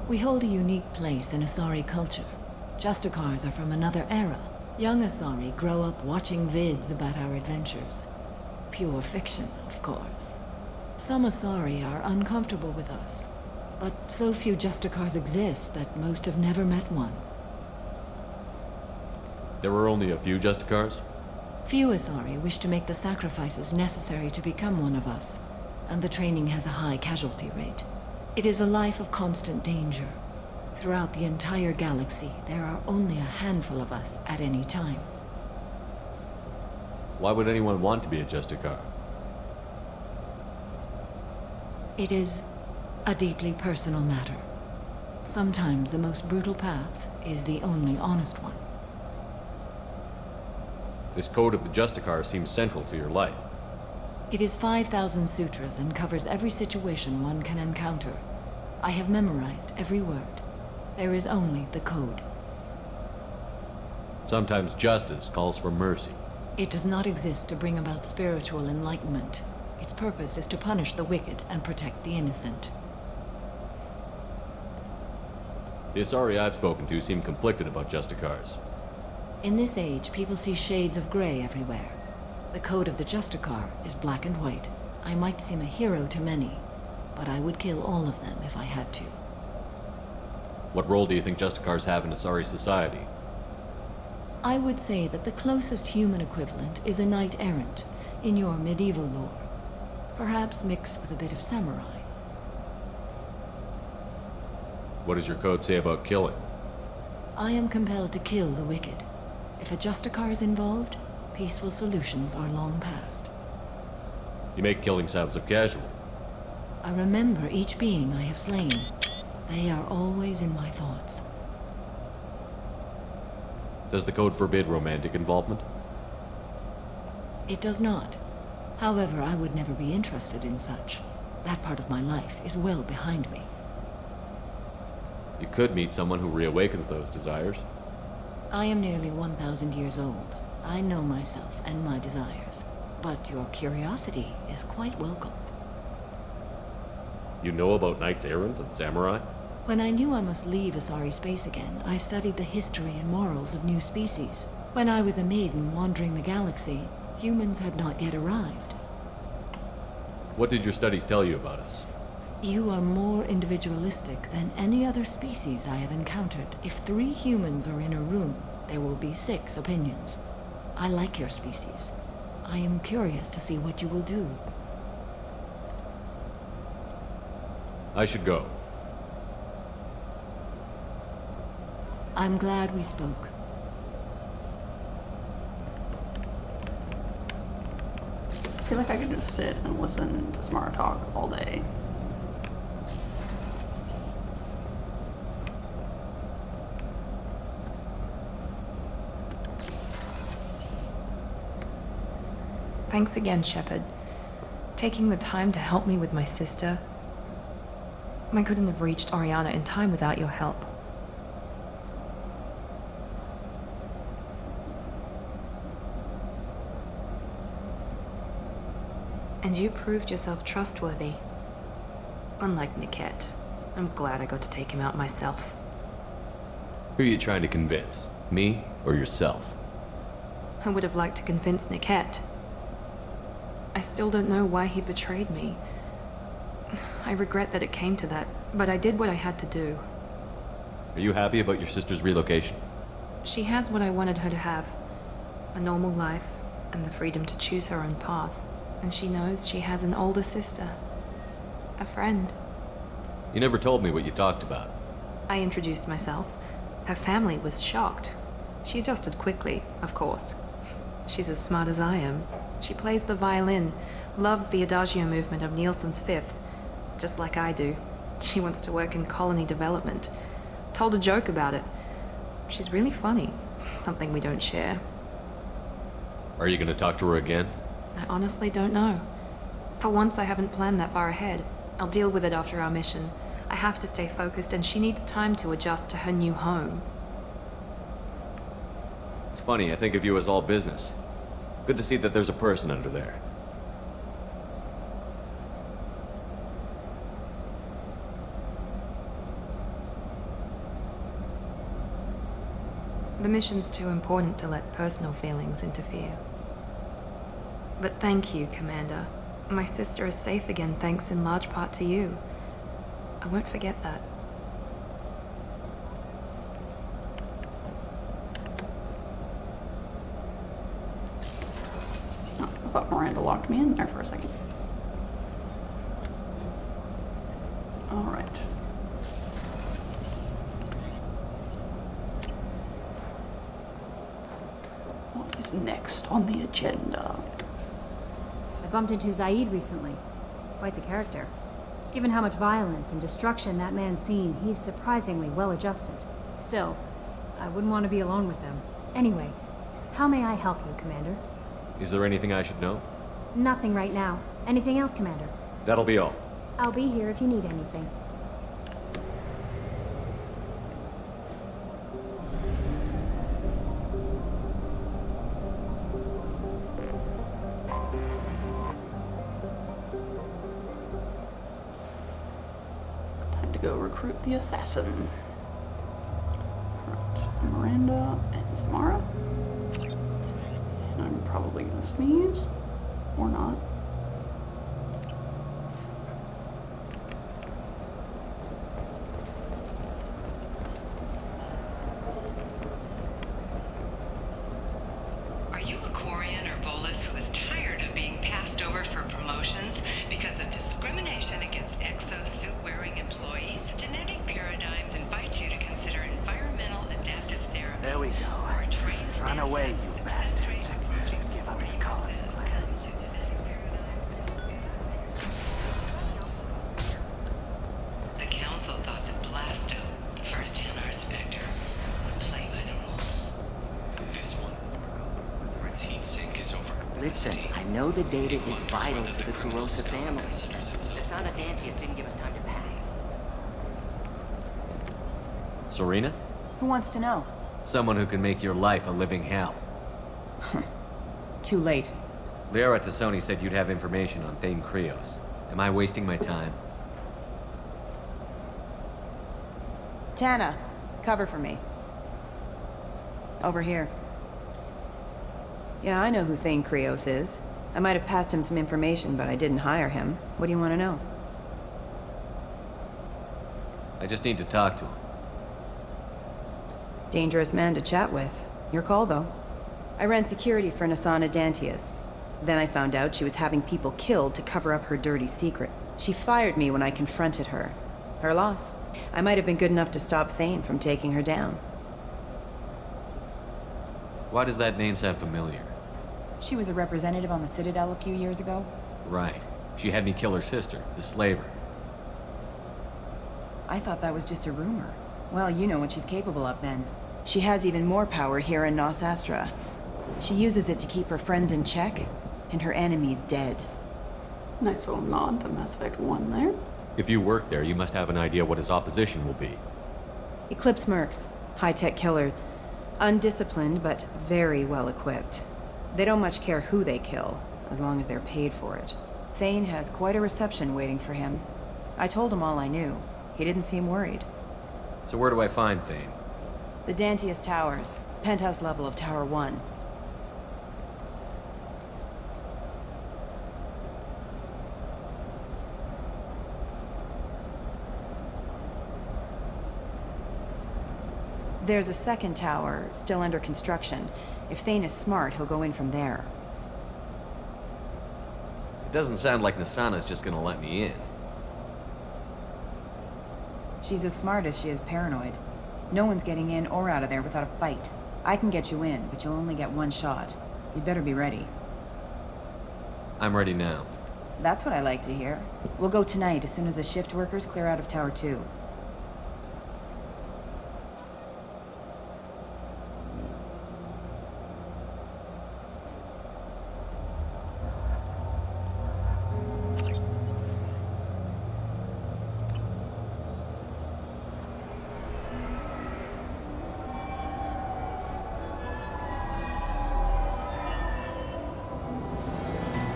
Speaker 13: We hold a unique place in Asari culture. Justicars are from another era. Young Asari grow up watching vids about our adventures. Pure fiction, of course. Some Asari are uncomfortable with us, but so few Justicars exist that most have never met one.
Speaker 3: There were only a few Justicars?
Speaker 13: Few Asari wish to make the sacrifices necessary to become one of us, and the training has a high casualty rate. It is a life of constant danger. Throughout the entire galaxy, there are only a handful of us at any time.
Speaker 3: Why would anyone want to be a Justicar?
Speaker 13: It is a deeply personal matter. Sometimes the most brutal path is the only honest one.
Speaker 3: This code of the Justicar seems central to your life.
Speaker 13: It is 5,000 sutras and covers every situation one can encounter. I have memorized every word. There is only the code.
Speaker 3: Sometimes justice calls for mercy.
Speaker 13: It does not exist to bring about spiritual enlightenment. Its purpose is to punish the wicked and protect the innocent.
Speaker 3: The Asari I've spoken to seem conflicted about Justicars.
Speaker 13: In this age, people see shades of gray everywhere. The code of the Justicar is black and white. I might seem a hero to many, but I would kill all of them if I had to.
Speaker 3: What role do you think Justicars have in Asari society?
Speaker 13: I would say that the closest human equivalent is a knight-errant in your medieval lore. Perhaps mixed with a bit of samurai.
Speaker 3: What does your code say about killing?
Speaker 13: I am compelled to kill the wicked. If a Justicar is involved, peaceful solutions are long past.
Speaker 3: You make killing sound so casual.
Speaker 13: I remember each being I have slain. They are always in my thoughts.
Speaker 3: Does the code forbid romantic involvement?
Speaker 13: It does not. However, I would never be interested in such. That part of my life is well behind me.
Speaker 3: You could meet someone who reawakens those desires.
Speaker 13: I am nearly 1,000 years old. I know myself and my desires. But your curiosity is quite welcome.
Speaker 3: You know about knights errant and samurai?
Speaker 13: When I knew I must leave Asari space again, I studied the history and morals of new species. When I was a maiden wandering the galaxy, humans had not yet arrived.
Speaker 3: What did your studies tell you about us?
Speaker 13: You are more individualistic than any other species I have encountered. If 3 humans are in a room, there will be 6 opinions. I like your species. I am curious to see what you will do.
Speaker 3: I should go.
Speaker 13: I'm glad we spoke.
Speaker 1: I feel like I could just sit and listen to Samara talk all day.
Speaker 10: Thanks again, Shepard. Taking the time to help me with my sister. I couldn't have reached Oriana in time without your help. And you proved yourself trustworthy. Unlike Niket, I'm glad I got to take him out myself.
Speaker 3: Who are you trying to convince? Me or yourself?
Speaker 10: I would have liked to convince Niket. I still don't know why he betrayed me. I regret that it came to that, but I did what I had to do.
Speaker 3: Are you happy about your sister's relocation?
Speaker 10: She has what I wanted her to have. A normal life, and the freedom to choose her own path. And she knows she has an older sister. A friend.
Speaker 3: You never told me what you talked about.
Speaker 10: I introduced myself. Her family was shocked. She adjusted quickly, of course. She's as smart as I am. She plays the violin, loves the Adagio movement of Nielsen's Fifth, just like I do. She wants to work in colony development. Told a joke about it. She's really funny. Something we don't share.
Speaker 3: Are you gonna talk to her again?
Speaker 10: I honestly don't know. For once, I haven't planned that far ahead. I'll deal with it after our mission. I have to stay focused, and she needs time to adjust to her new home.
Speaker 3: It's funny, I think of you as all business. Good to see that there's a person under there.
Speaker 10: The mission's too important to let personal feelings interfere. But thank you, Commander. My sister is safe again thanks in large part to you. I won't forget that.
Speaker 1: Oh, I thought Miranda locked me in there for a second. Alright. What is next on the agenda?
Speaker 15: I bumped into Zaid recently. Quite the character. Given how much violence and destruction that man's seen, he's surprisingly well adjusted. Still, I wouldn't want to be alone with them. Anyway, how may I help you, Commander?
Speaker 3: Is there anything I should know?
Speaker 15: Nothing right now. Anything else, Commander?
Speaker 3: That'll be all.
Speaker 15: I'll be here if you need anything.
Speaker 1: Go recruit the assassin. Right. Miranda and Samara. And I'm probably gonna sneeze. Or not.
Speaker 17: Are you a Quarian or Volus who is tired of being passed over for promotions because of discrimination against exosuit-wearing employees? Genetic paradigms invite you to consider environmental adaptive therapy.
Speaker 12: There we go. Run away, you bastards. Give up your colony plans.
Speaker 17: The Council thought that Blasto, the first Hanar Spectre, would play by the rules.
Speaker 7: This one, its heat sink is over.
Speaker 21: Listen, I know the data is vital to the Kurosa family. The Unedited didn't give us time to pack.
Speaker 3: Serena?
Speaker 4: Who wants to know?
Speaker 3: Someone who can make your life a living hell.
Speaker 4: Too late.
Speaker 3: Liara Tassoni said you'd have information on Thane Krios. Am I wasting my time?
Speaker 4: Tana, cover for me. Over here.
Speaker 14: Yeah, I know who Thane Krios is. I might have passed him some information, but I didn't hire him. What do you want to know?
Speaker 3: I just need to talk to him.
Speaker 14: Dangerous man to chat with. Your call, though. I ran security for Nasana Dantius. Then I found out she was having people killed to cover up her dirty secret. She fired me when I confronted her. Her loss. I might have been good enough to stop Thane from taking her down.
Speaker 3: Why does that name sound familiar?
Speaker 4: She was a representative on the Citadel a few years ago.
Speaker 3: Right. She had me kill her sister, the slaver.
Speaker 4: I thought that was just a rumor. Well, you know what she's capable of then.
Speaker 14: She has even more power here in Nos Astra. She uses it to keep her friends in check, and her enemies dead.
Speaker 1: Nice little nod to Mass Effect 1 there.
Speaker 3: If you work there, you must have an idea what his opposition will be.
Speaker 14: Eclipse Mercs. High-tech killer. Undisciplined, but very well equipped. They don't much care who they kill, as long as they're paid for it. Thane has quite a reception waiting for him. I told him all I knew. He didn't seem worried.
Speaker 3: So where do I find Thane?
Speaker 14: The Dantius Towers. Penthouse level of Tower 1. There's a second tower, still under construction. If Thane is smart, he'll go in from there.
Speaker 3: It doesn't sound like Nasana's just gonna let me in.
Speaker 4: She's as smart as she is paranoid. No one's getting in or out of there without a fight. I can get you in, but you'll only get one shot. You'd better be ready.
Speaker 3: I'm ready now.
Speaker 4: That's what I like to hear. We'll go tonight as soon as the shift workers clear out of Tower 2.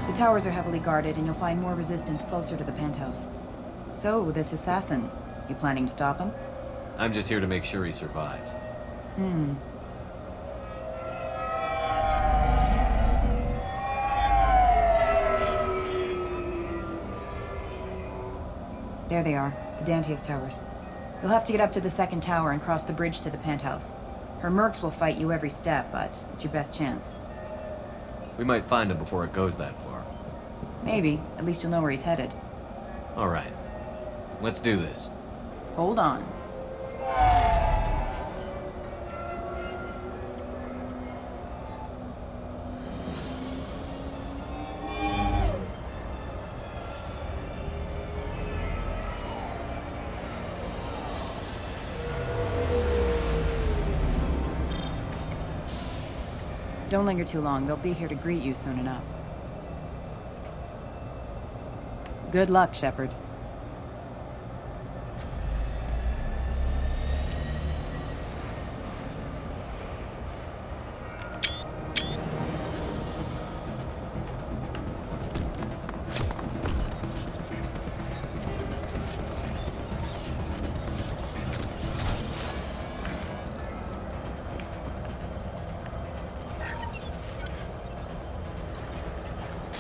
Speaker 4: The towers are heavily guarded, and you'll find more resistance closer to the penthouse. So, this assassin, you planning to stop him?
Speaker 3: I'm just here to make sure he survives.
Speaker 4: There they are, the Dantius Towers. You'll have to get up to the second tower and cross the bridge to the penthouse. Her mercs will fight you every step, but it's your best chance.
Speaker 3: We might find him before it goes that far.
Speaker 4: Maybe. At least you'll know where he's headed.
Speaker 3: All right. Let's do this.
Speaker 4: Hold on. Don't linger too long. They'll be here to greet you soon enough. Good luck, Shepard.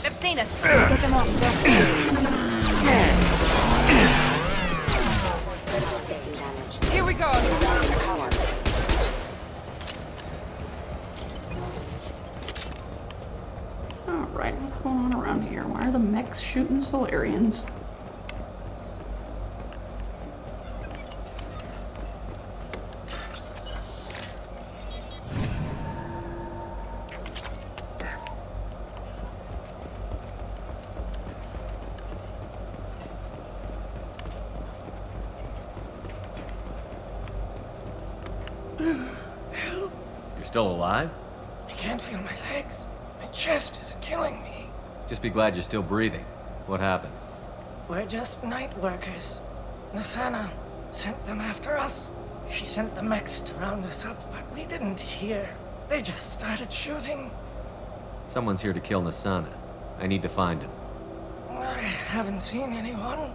Speaker 5: They've seen us. Get them off. Here we go.
Speaker 1: Alright, what's going on around here? Why are the mechs shooting Solarians?
Speaker 3: You're still alive?
Speaker 16: I can't feel my legs. My chest is killing me.
Speaker 3: Just be glad you're still breathing. What happened?
Speaker 16: We're just night workers. Nasana sent them after us. She sent the mechs to round us up, but we didn't hear. They just started shooting.
Speaker 3: Someone's here to kill Nasana. I need to find him.
Speaker 16: I haven't seen anyone.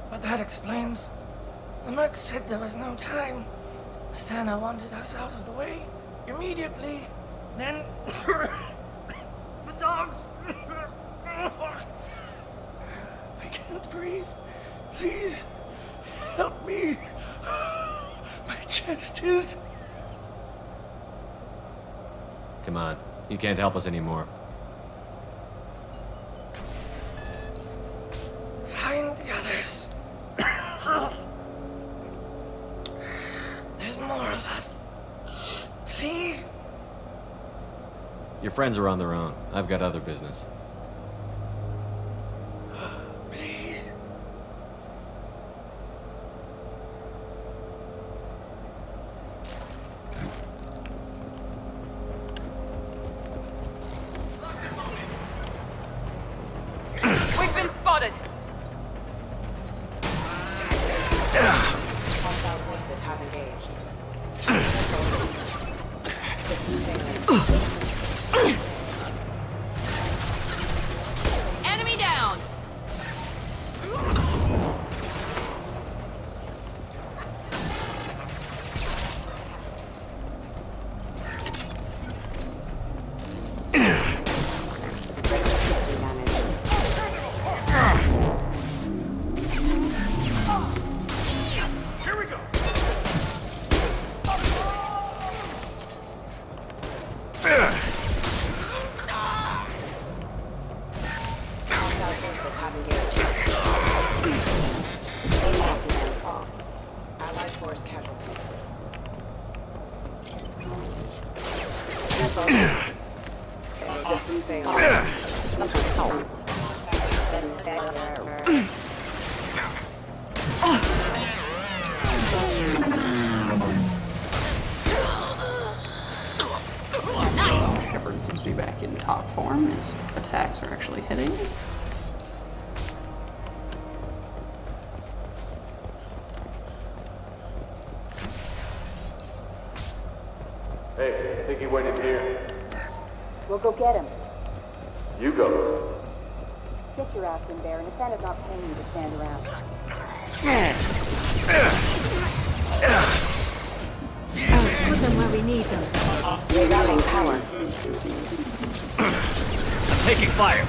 Speaker 16: But that explains. The merc said there was no time. Nasana wanted us out of the way immediately. Then the dogs. I can't breathe. Please help me. My chest is.
Speaker 3: Come on. You can't help us anymore.
Speaker 16: Find the others. There's more of us. Please.
Speaker 3: Your friends are on their own. I've got other business.
Speaker 16: Please.
Speaker 25: We've been spotted.
Speaker 2: Hostile forces have engaged.
Speaker 25: Enemy down.
Speaker 2: Allied force casualty. System failed.
Speaker 1: Shepard seems to be back in top form. His attacks are actually hitting.
Speaker 9: Hey, I think he went in here.
Speaker 2: We'll go get him.
Speaker 9: You go.
Speaker 2: Get your ass in there, and Nathana's not paying you to stand around.
Speaker 15: Put them where we need them.
Speaker 2: Rerouting power.
Speaker 3: Taking fire.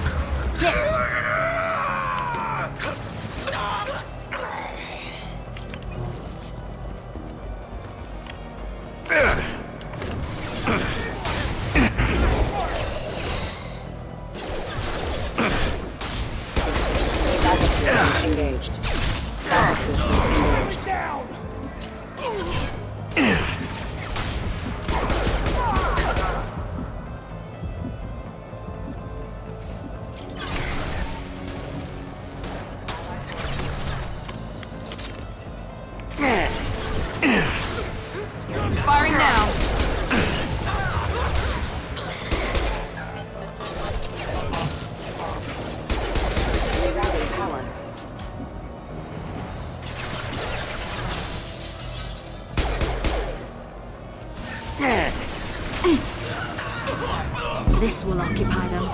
Speaker 2: Engaged. Backup systems engaged.
Speaker 25: Firing now.
Speaker 2: Rerouting power.
Speaker 15: This will occupy them.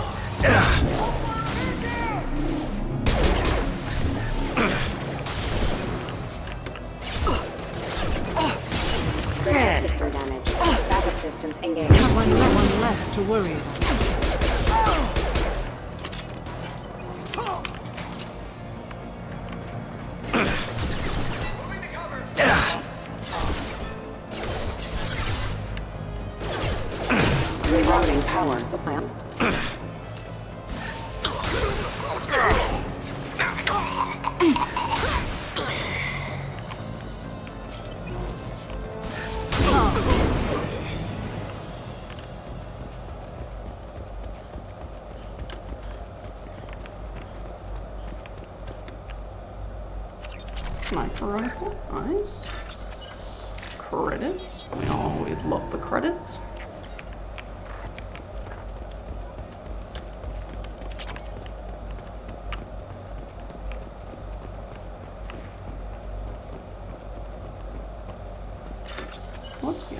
Speaker 2: System damage. Backup systems engaged.
Speaker 15: No one less to worry about.
Speaker 2: Rerouting power.
Speaker 1: Sniper rifle, nice. Credits, we always love the credits.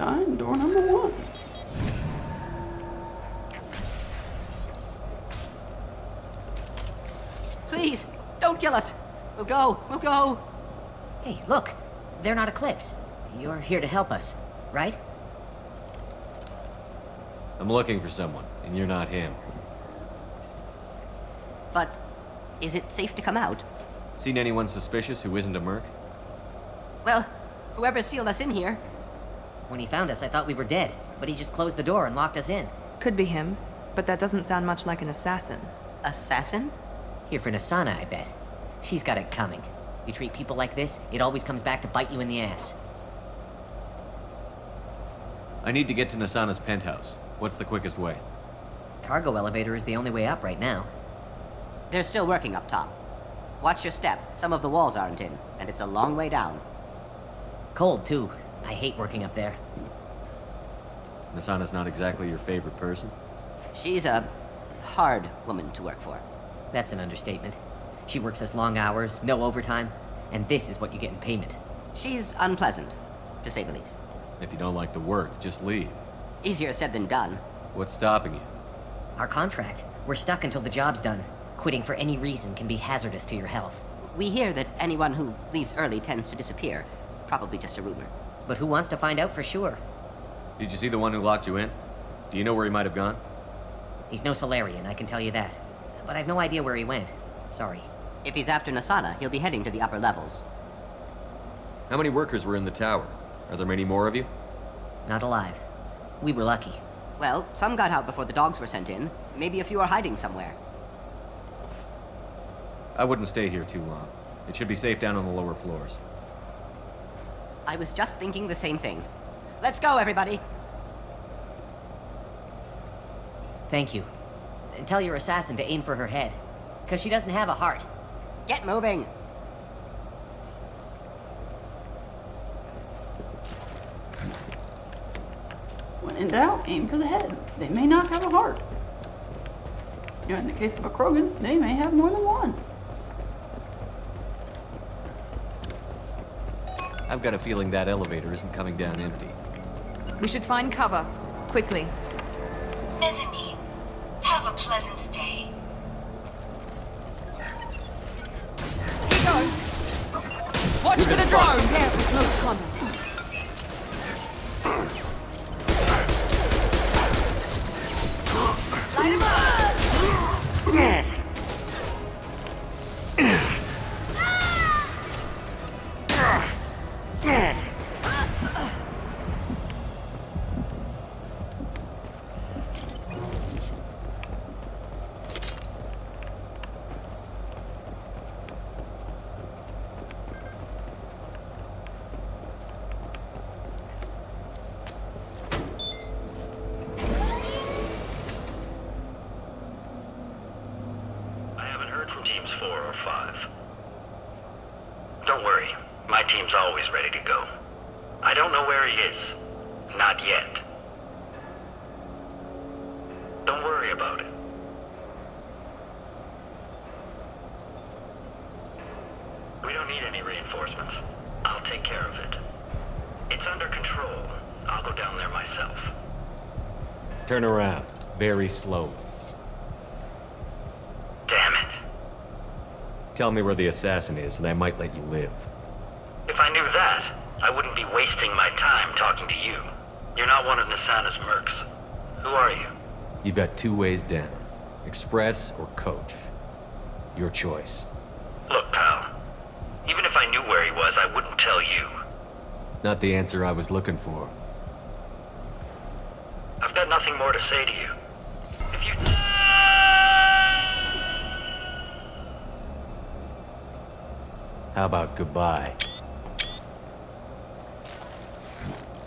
Speaker 1: behind door number 1.
Speaker 21: Please, don't kill us. We'll go. Hey, look. They're not Eclipse. You're here to help us, right?
Speaker 3: I'm looking for someone, and you're not him.
Speaker 21: But is it safe to come out?
Speaker 3: Seen anyone suspicious who isn't a merc?
Speaker 21: Well, whoever sealed us in here. When he found us, I thought we were dead, but he just closed the door and locked us in.
Speaker 10: Could be him, but that doesn't sound much like an assassin.
Speaker 21: Assassin? Here for Nasana, I bet. She's got it coming. You treat people like this, it always comes back to bite you in the ass.
Speaker 3: I need to get to Nasana's penthouse. What's the quickest way?
Speaker 21: Cargo elevator is the only way up right now. They're still working up top. Watch your step. Some of the walls aren't in, and it's a long way down. Cold, too. I hate working up there.
Speaker 3: Nasana's not exactly your favorite person?
Speaker 21: She's a hard woman to work for. That's an understatement. She works us long hours, no overtime, and this is what you get in payment. She's unpleasant, to say the least.
Speaker 3: If you don't like the work, just leave.
Speaker 21: Easier said than done.
Speaker 3: What's stopping you?
Speaker 21: Our contract. We're stuck until the job's done. Quitting for any reason can be hazardous to your health. We hear that anyone who leaves early tends to disappear. Probably just a rumor. But who wants to find out for sure?
Speaker 3: Did you see the one who locked you in? Do you know where he might have gone?
Speaker 21: He's no Solarian, I can tell you that. But I've no idea where he went. Sorry. If he's after Nasana, he'll be heading to the upper levels.
Speaker 3: How many workers were in the tower? Are there many more of you?
Speaker 21: Not alive. We were lucky. Well, some got out before the dogs were sent in. Maybe a few are hiding somewhere.
Speaker 3: I wouldn't stay here too long. It should be safe down on the lower floors.
Speaker 21: I was just thinking the same thing. Let's go, everybody! Thank you. And tell your assassin to aim for her head. Because she doesn't have a heart. Get moving!
Speaker 1: When in doubt, aim for the head. They may not have a heart. You know, in the case of a Krogan, they may have more than one.
Speaker 3: I've got a feeling that elevator isn't coming down empty.
Speaker 10: We should find cover. Quickly.
Speaker 11: Mezzanine. Have a pleasant stay.
Speaker 5: Here goes. Watch for the drone.
Speaker 15: Prepare for close combat.
Speaker 5: Light him up.
Speaker 12: Teams 4 or 5. Don't worry, my team's always ready to go. I don't know where he is. Not yet. Don't worry about it. We don't need any reinforcements. I'll take care of it. It's under control. I'll go down there myself.
Speaker 3: Turn around. Very slowly.
Speaker 12: Damn it.
Speaker 3: Tell me where the assassin is, and I might let you live.
Speaker 12: If I knew that, I wouldn't be wasting my time talking to you. You're not one of Nasana's mercs. Who are you?
Speaker 3: You've got 2 ways down. Express or coach. Your choice.
Speaker 12: Look, pal. Even if I knew where he was, I wouldn't tell you.
Speaker 3: Not the answer I was looking for.
Speaker 12: I've got nothing more to say to you. If you...
Speaker 3: How about goodbye?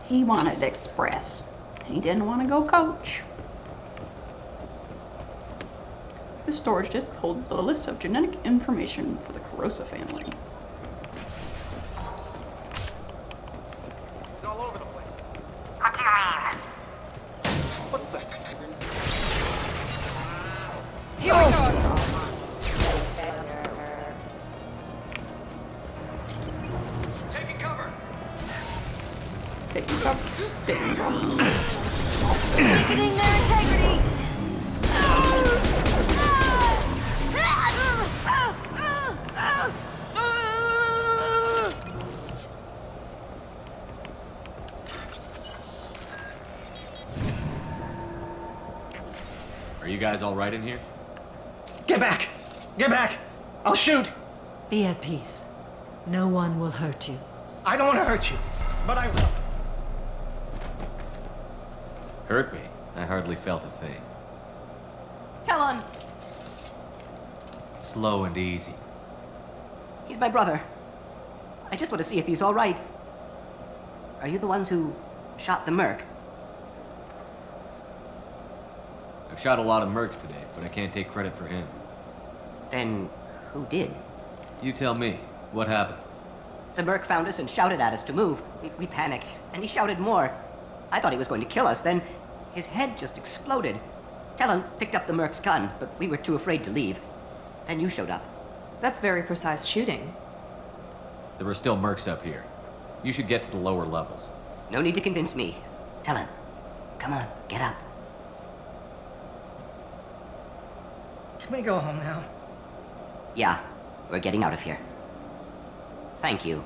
Speaker 1: He wanted Express. He didn't want to go coach. This storage disk holds a list of genetic information for the Corrosa family.
Speaker 5: It's all over the place.
Speaker 11: What do you mean?
Speaker 5: What's that? Here we go! Taking cover!
Speaker 1: Taking cover. Staying
Speaker 5: questioning their integrity!
Speaker 3: Are you guys all right in here?
Speaker 18: Get back! Get back! I'll shoot!
Speaker 13: Be at peace. No one will hurt you.
Speaker 18: I don't want to hurt you, but I will.
Speaker 3: Hurt me? I hardly felt a thing.
Speaker 21: Talon!
Speaker 3: Slow and easy.
Speaker 21: He's my brother. I just want to see if he's all right. Are you the ones who shot the merc?
Speaker 3: I've shot a lot of mercs today, but I can't take credit for him.
Speaker 21: Then who did?
Speaker 3: You tell me. What happened?
Speaker 21: The merc found us and shouted at us to move. We panicked, and he shouted more. I thought he was going to kill us, then his head just exploded. Talon picked up the merc's gun, but we were too afraid to leave. Then you showed up.
Speaker 10: That's very precise shooting.
Speaker 3: There were still mercs up here. You should get to the lower levels.
Speaker 21: No need to convince me. Talon, come on, get up.
Speaker 16: Can we go home now?
Speaker 21: Yeah, we're getting out of here. Thank you.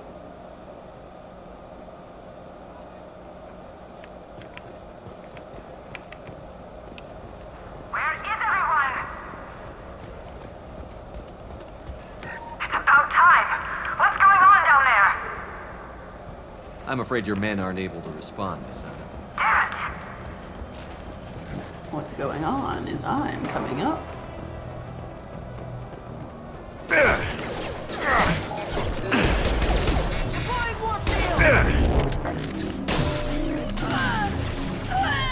Speaker 11: Where is everyone? It's about time. What's going on down there?
Speaker 3: I'm afraid your men aren't able to respond this time.
Speaker 11: Damn it!
Speaker 1: What's going on is I'm coming up.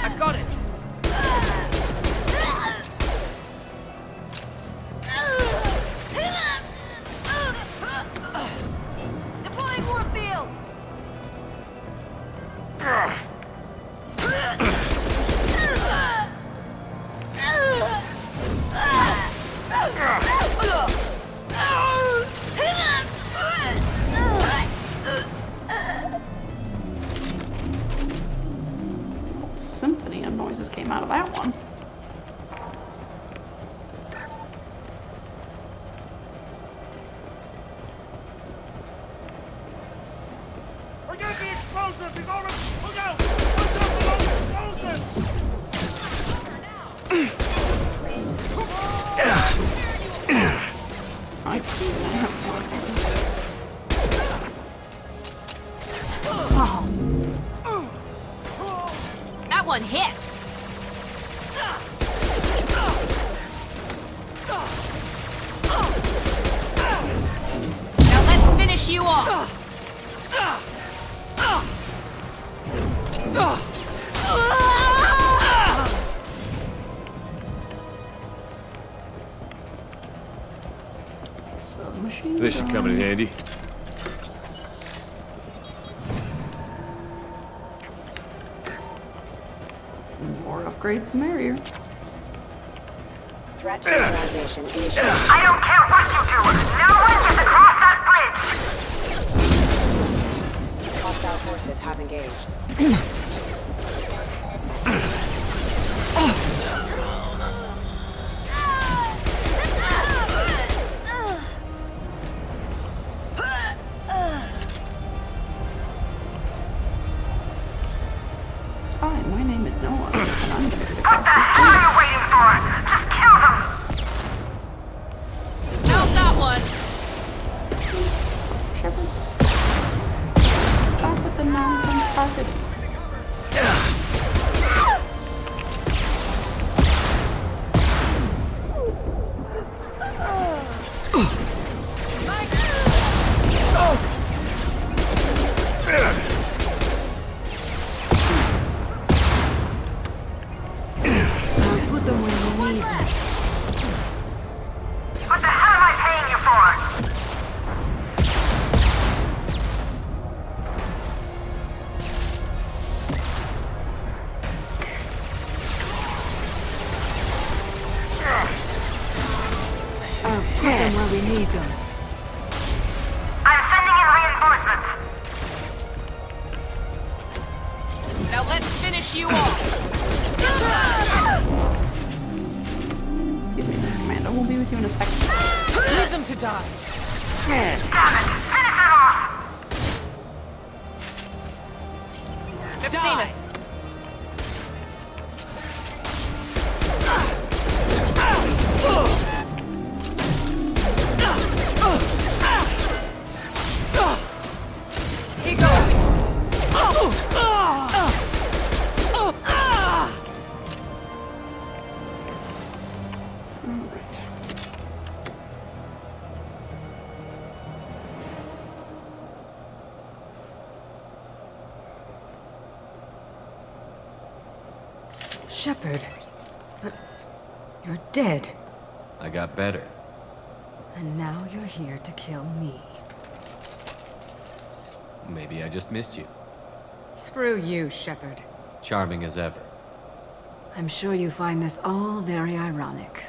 Speaker 5: I got it! Deploying Warfield!
Speaker 1: Symphony of noises came out of that one.
Speaker 5: Forget the explosives! He's on us! Look out! Watch out for those explosives!
Speaker 1: I see that.
Speaker 26: That one hit! Now let's finish you off!
Speaker 1: Submachine
Speaker 3: This should come in handy.
Speaker 1: More upgrades, the merrier.
Speaker 2: Threat neutralization initiated.
Speaker 11: I don't care what you do. No one gets across that bridge.
Speaker 2: Hostile forces have engaged.
Speaker 1: Hi, my name is Noah, and I'm here to
Speaker 11: What
Speaker 1: cross
Speaker 11: the
Speaker 1: this
Speaker 11: hell are
Speaker 1: bridge.
Speaker 11: you waiting for? Just kill them.
Speaker 26: How's that one?
Speaker 1: Shepard. Stop with the nonsense targeting.
Speaker 13: Put them where you need them.
Speaker 11: What the hell am I paying you for?
Speaker 13: Put them where we need them.
Speaker 11: I'm sending in reinforcements.
Speaker 26: Now let's finish you off!
Speaker 1: we'll be with you in a second.
Speaker 16: Leave them to die.
Speaker 11: Damn it! Finish them off!
Speaker 25: They've seen us. Keep going.
Speaker 13: Shepard. But you're dead.
Speaker 3: I got better.
Speaker 13: And now you're here to kill me.
Speaker 3: Maybe I just missed you.
Speaker 13: Screw you, Shepard.
Speaker 3: Charming as ever.
Speaker 13: I'm sure you find this all very ironic.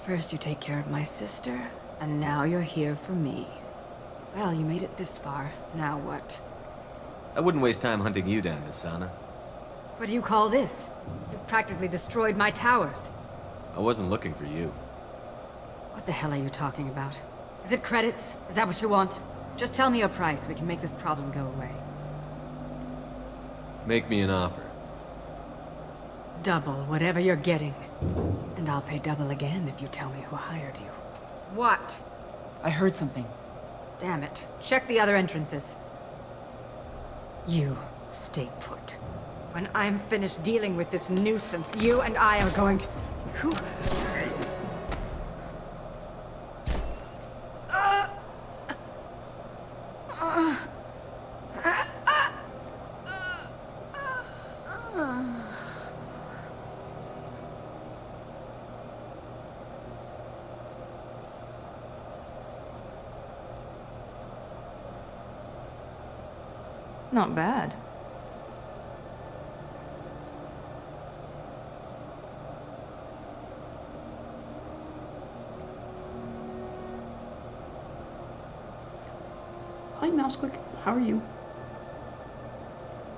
Speaker 13: First you take care of my sister, and now you're here for me. Well, you made it this far. Now what?
Speaker 3: I wouldn't waste time hunting you down, Asana.
Speaker 13: What do you call this? You've practically destroyed my towers.
Speaker 3: I wasn't looking for you.
Speaker 13: What the hell are you talking about? Is it credits? Is that what you want? Just tell me a price. We can make this problem go away.
Speaker 3: Make me an offer.
Speaker 13: Double whatever you're getting. And I'll pay double again if you tell me who hired you. What?
Speaker 14: I heard something.
Speaker 13: Damn it. Check the other entrances. You stay put. When I'm finished dealing with this nuisance, you and I are going to... Who...
Speaker 10: Not bad.
Speaker 1: Hi, Mousequick. How are you?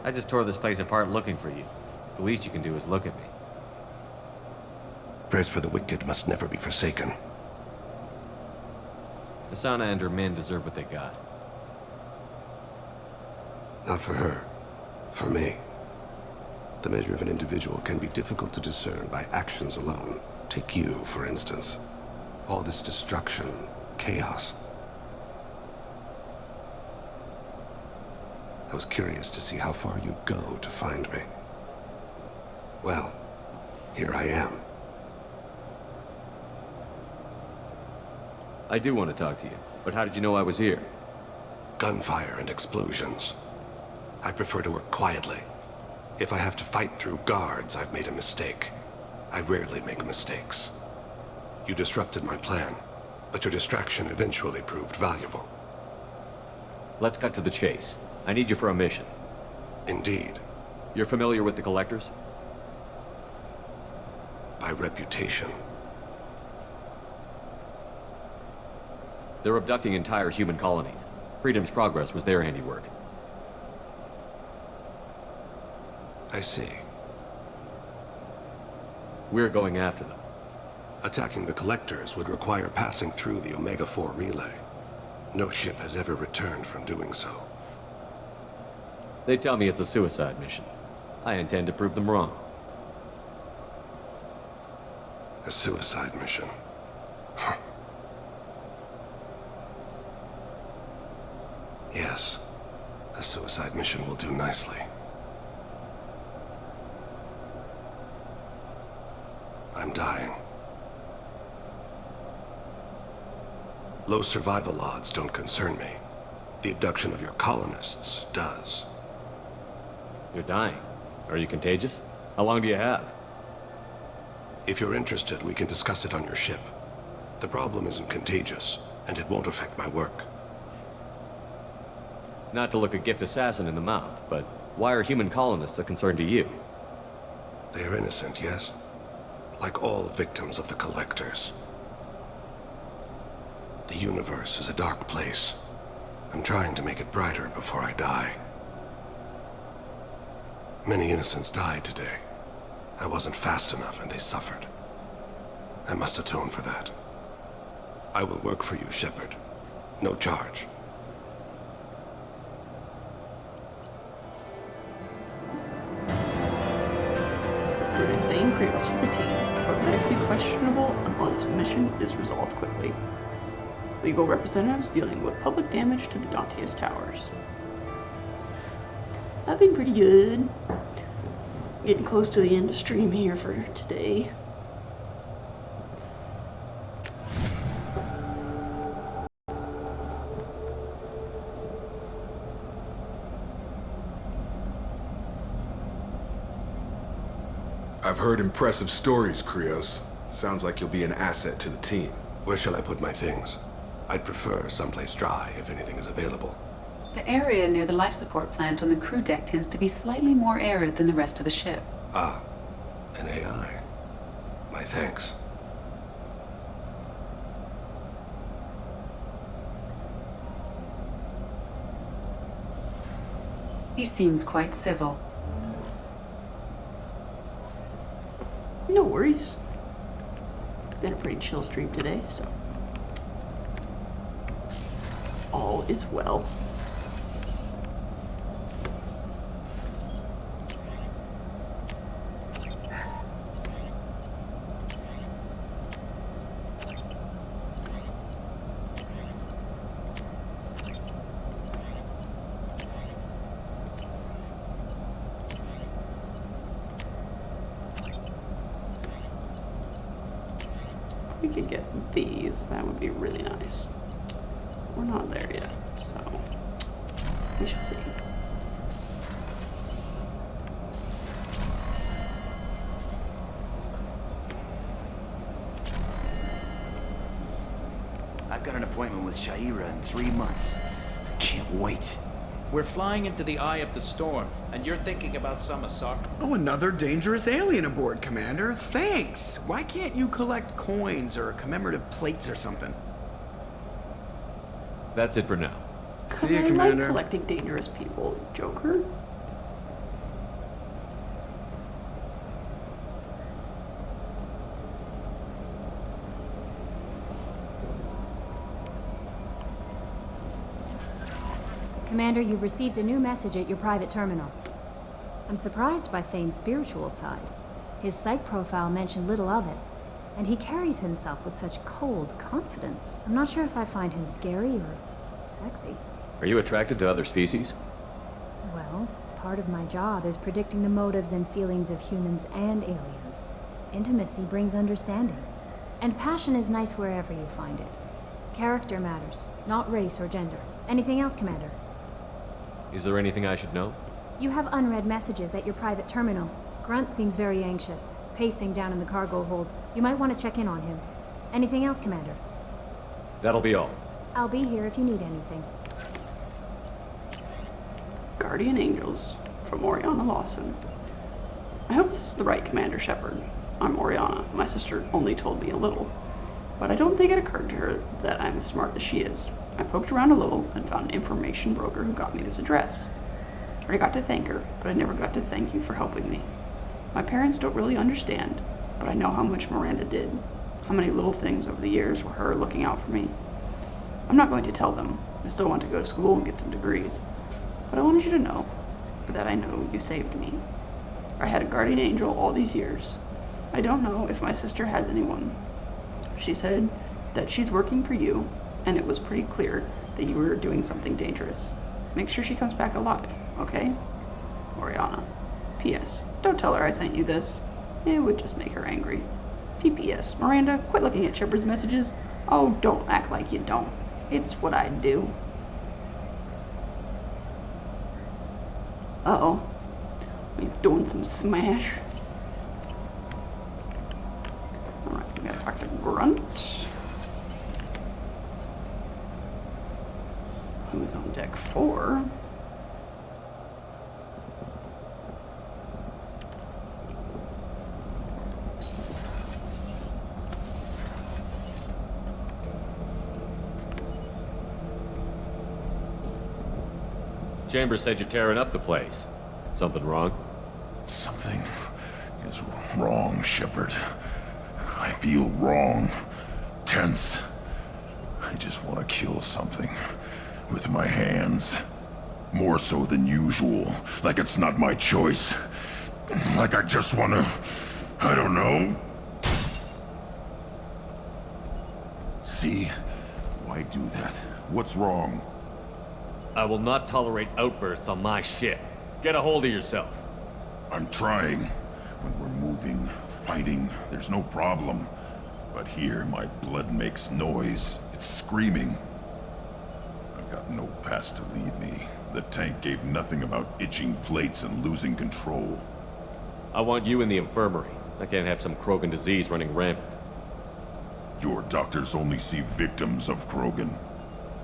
Speaker 3: I just tore this place apart looking for you. The least you can do is look at me.
Speaker 8: Prayers for the wicked must never be forsaken.
Speaker 3: Asana and her men deserve what they got.
Speaker 8: Not for her. For me. The measure of an individual can be difficult to discern by actions alone. Take you, for instance. All this destruction, chaos. I was curious to see how far you'd go to find me. Well, here I am.
Speaker 3: I do want to talk to you, but how did you know I was here?
Speaker 8: Gunfire and explosions. I prefer to work quietly. If I have to fight through guards, I've made a mistake. I rarely make mistakes. You disrupted my plan, but your distraction eventually proved valuable.
Speaker 3: Let's cut to the chase. I need you for a mission.
Speaker 8: Indeed.
Speaker 3: You're familiar with the Collectors?
Speaker 8: By reputation.
Speaker 3: They're abducting entire human colonies. Freedom's Progress was their handiwork.
Speaker 8: I see.
Speaker 3: We're going after them.
Speaker 8: Attacking the Collectors would require passing through the Omega-4 relay. No ship has ever returned from doing so.
Speaker 3: They tell me it's a suicide mission. I intend to prove them wrong.
Speaker 8: A suicide mission? Huh. Yes. A suicide mission will do nicely. I'm dying. Low survival odds don't concern me. The abduction of your colonists does.
Speaker 3: You're dying. Are you contagious? How long do you have?
Speaker 8: If you're interested, we can discuss it on your ship. The problem isn't contagious, and it won't affect my work.
Speaker 3: Not to look a gift assassin in the mouth, but why are human colonists a concern to you?
Speaker 8: They are innocent, yes? Like all victims of the Collectors. The universe is a dark place. I'm trying to make it brighter before I die. Many innocents died today. I wasn't fast enough and they suffered. I must atone for that. I will work for you, Shepard. No charge.
Speaker 1: Recruited Thane Krios for the team, but medically questionable unless mission is resolved quickly. Legal representatives dealing with public damage to the Dantius Towers. I've been pretty good. Getting close to the end of stream here for today.
Speaker 6: I've heard impressive stories, Krios. Sounds like you'll be an asset to the team.
Speaker 8: Where shall I put my things? I'd prefer someplace dry if anything is available.
Speaker 19: The area near the life support plant on the crew deck tends to be slightly more arid than the rest of the ship.
Speaker 8: Ah, an AI. My thanks.
Speaker 19: He seems quite civil.
Speaker 1: No worries. Been a pretty chill stream today, so all is well. We could get these, that would be really nice. We're not there yet, so we shall see.
Speaker 20: I've got an appointment with Shaira in 3 months. Can't wait.
Speaker 22: We're flying into the eye of the storm, and you're thinking about some Asar.
Speaker 18: Oh, another dangerous alien aboard, Commander. Thanks. Why can't you collect coins or commemorative plates or something?
Speaker 3: That's it for now.
Speaker 18: See you,
Speaker 1: I
Speaker 18: Commander.
Speaker 1: like collecting dangerous people, Joker.
Speaker 15: Commander, you've received a new message at your private terminal. I'm surprised by Thane's spiritual side. His psych profile mentioned little of it, and he carries himself with such cold confidence. I'm not sure if I find him scary or sexy.
Speaker 3: Are you attracted to other species?
Speaker 15: Well, part of my job is predicting the motives and feelings of humans and aliens. Intimacy brings understanding, and passion is nice wherever you find it. Character matters, not race or gender. Anything else, Commander?
Speaker 3: Is there anything I should know?
Speaker 15: You have unread messages at your private terminal. Grunt seems very anxious, pacing down in the cargo hold. You might want to check in on him. Anything else, Commander?
Speaker 3: That'll be all.
Speaker 15: I'll be here if you need anything.
Speaker 1: Guardian Angels from Oriana Lawson. I hope this is the right Commander Shepard. I'm Oriana. My sister only told me a little, but I don't think it occurred to her that I'm as smart as she is. I poked around a little and found an information broker who got me this address. I got to thank her, but I never got to thank you for helping me. My parents don't really understand, but I know how much Miranda did. How many little things over the years were her looking out for me. I'm not going to tell them. I still want to go to school and get some degrees. But I wanted you to know that I know you saved me. I had a guardian angel all these years. I don't know if my sister has anyone. She said that she's working for you, and it was pretty clear that you were doing something dangerous. Make sure she comes back alive, okay? Oriana. P.S. Don't tell her I sent you this. It would just make her angry. P.P.S. Miranda, quit looking at Shepard's messages. Oh, don't act like you don't. It's what I do. Uh-oh. We're doing some smash. Alright, we gotta talk to Grunt. Who's on deck 4?
Speaker 3: Chambers said you're tearing up the place. Something wrong?
Speaker 23: Something is wrong, Shepard. I feel wrong. Tense. just want to kill something. With my hands. More so than usual. Like it's not my choice. Like I just want to... I don't know. See? Why do that? What's wrong?
Speaker 3: I will not tolerate outbursts on my ship. Get a hold of yourself.
Speaker 23: I'm trying. When we're moving, fighting, there's no problem. But here, my blood makes noise. It's screaming. I've got no past to lead me. The tank gave nothing about itching plates and losing control.
Speaker 3: I want you in the infirmary. I can't have some Krogan disease running rampant.
Speaker 23: Your doctors only see victims of Krogan.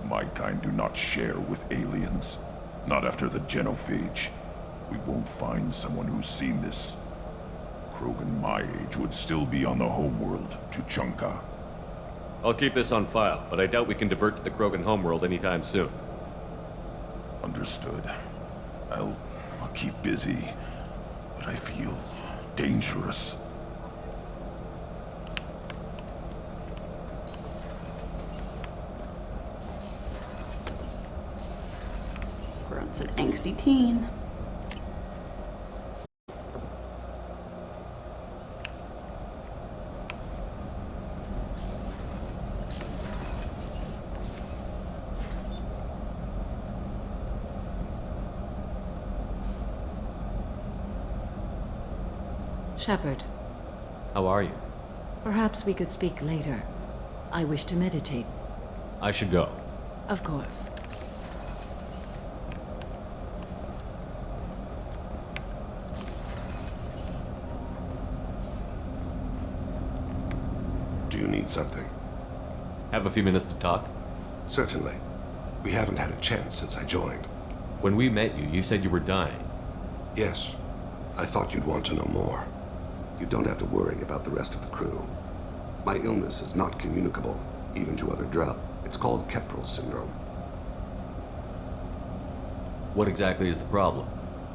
Speaker 23: My kind do not share with aliens. Not after the genophage. We won't find someone who's seen this. Krogan my age would still be on the homeworld, Tuchanka.
Speaker 3: I'll keep this on file, but I doubt we can divert to the Krogan homeworld anytime soon.
Speaker 23: Understood. I'll keep busy, but I feel dangerous.
Speaker 1: Grunt's an angsty teen.
Speaker 13: Shepard.
Speaker 3: How are you?
Speaker 13: Perhaps we could speak later. I wish to meditate.
Speaker 3: I should go.
Speaker 13: Of course.
Speaker 8: Do you need something?
Speaker 3: Have a few minutes to talk?
Speaker 8: Certainly. We haven't had a chance since I joined.
Speaker 3: When we met you, you said you were dying.
Speaker 8: Yes. I thought you'd want to know more. You don't have to worry about the rest of the crew. My illness is not communicable, even to other Drell. It's called Keprel syndrome.
Speaker 3: What exactly is the problem?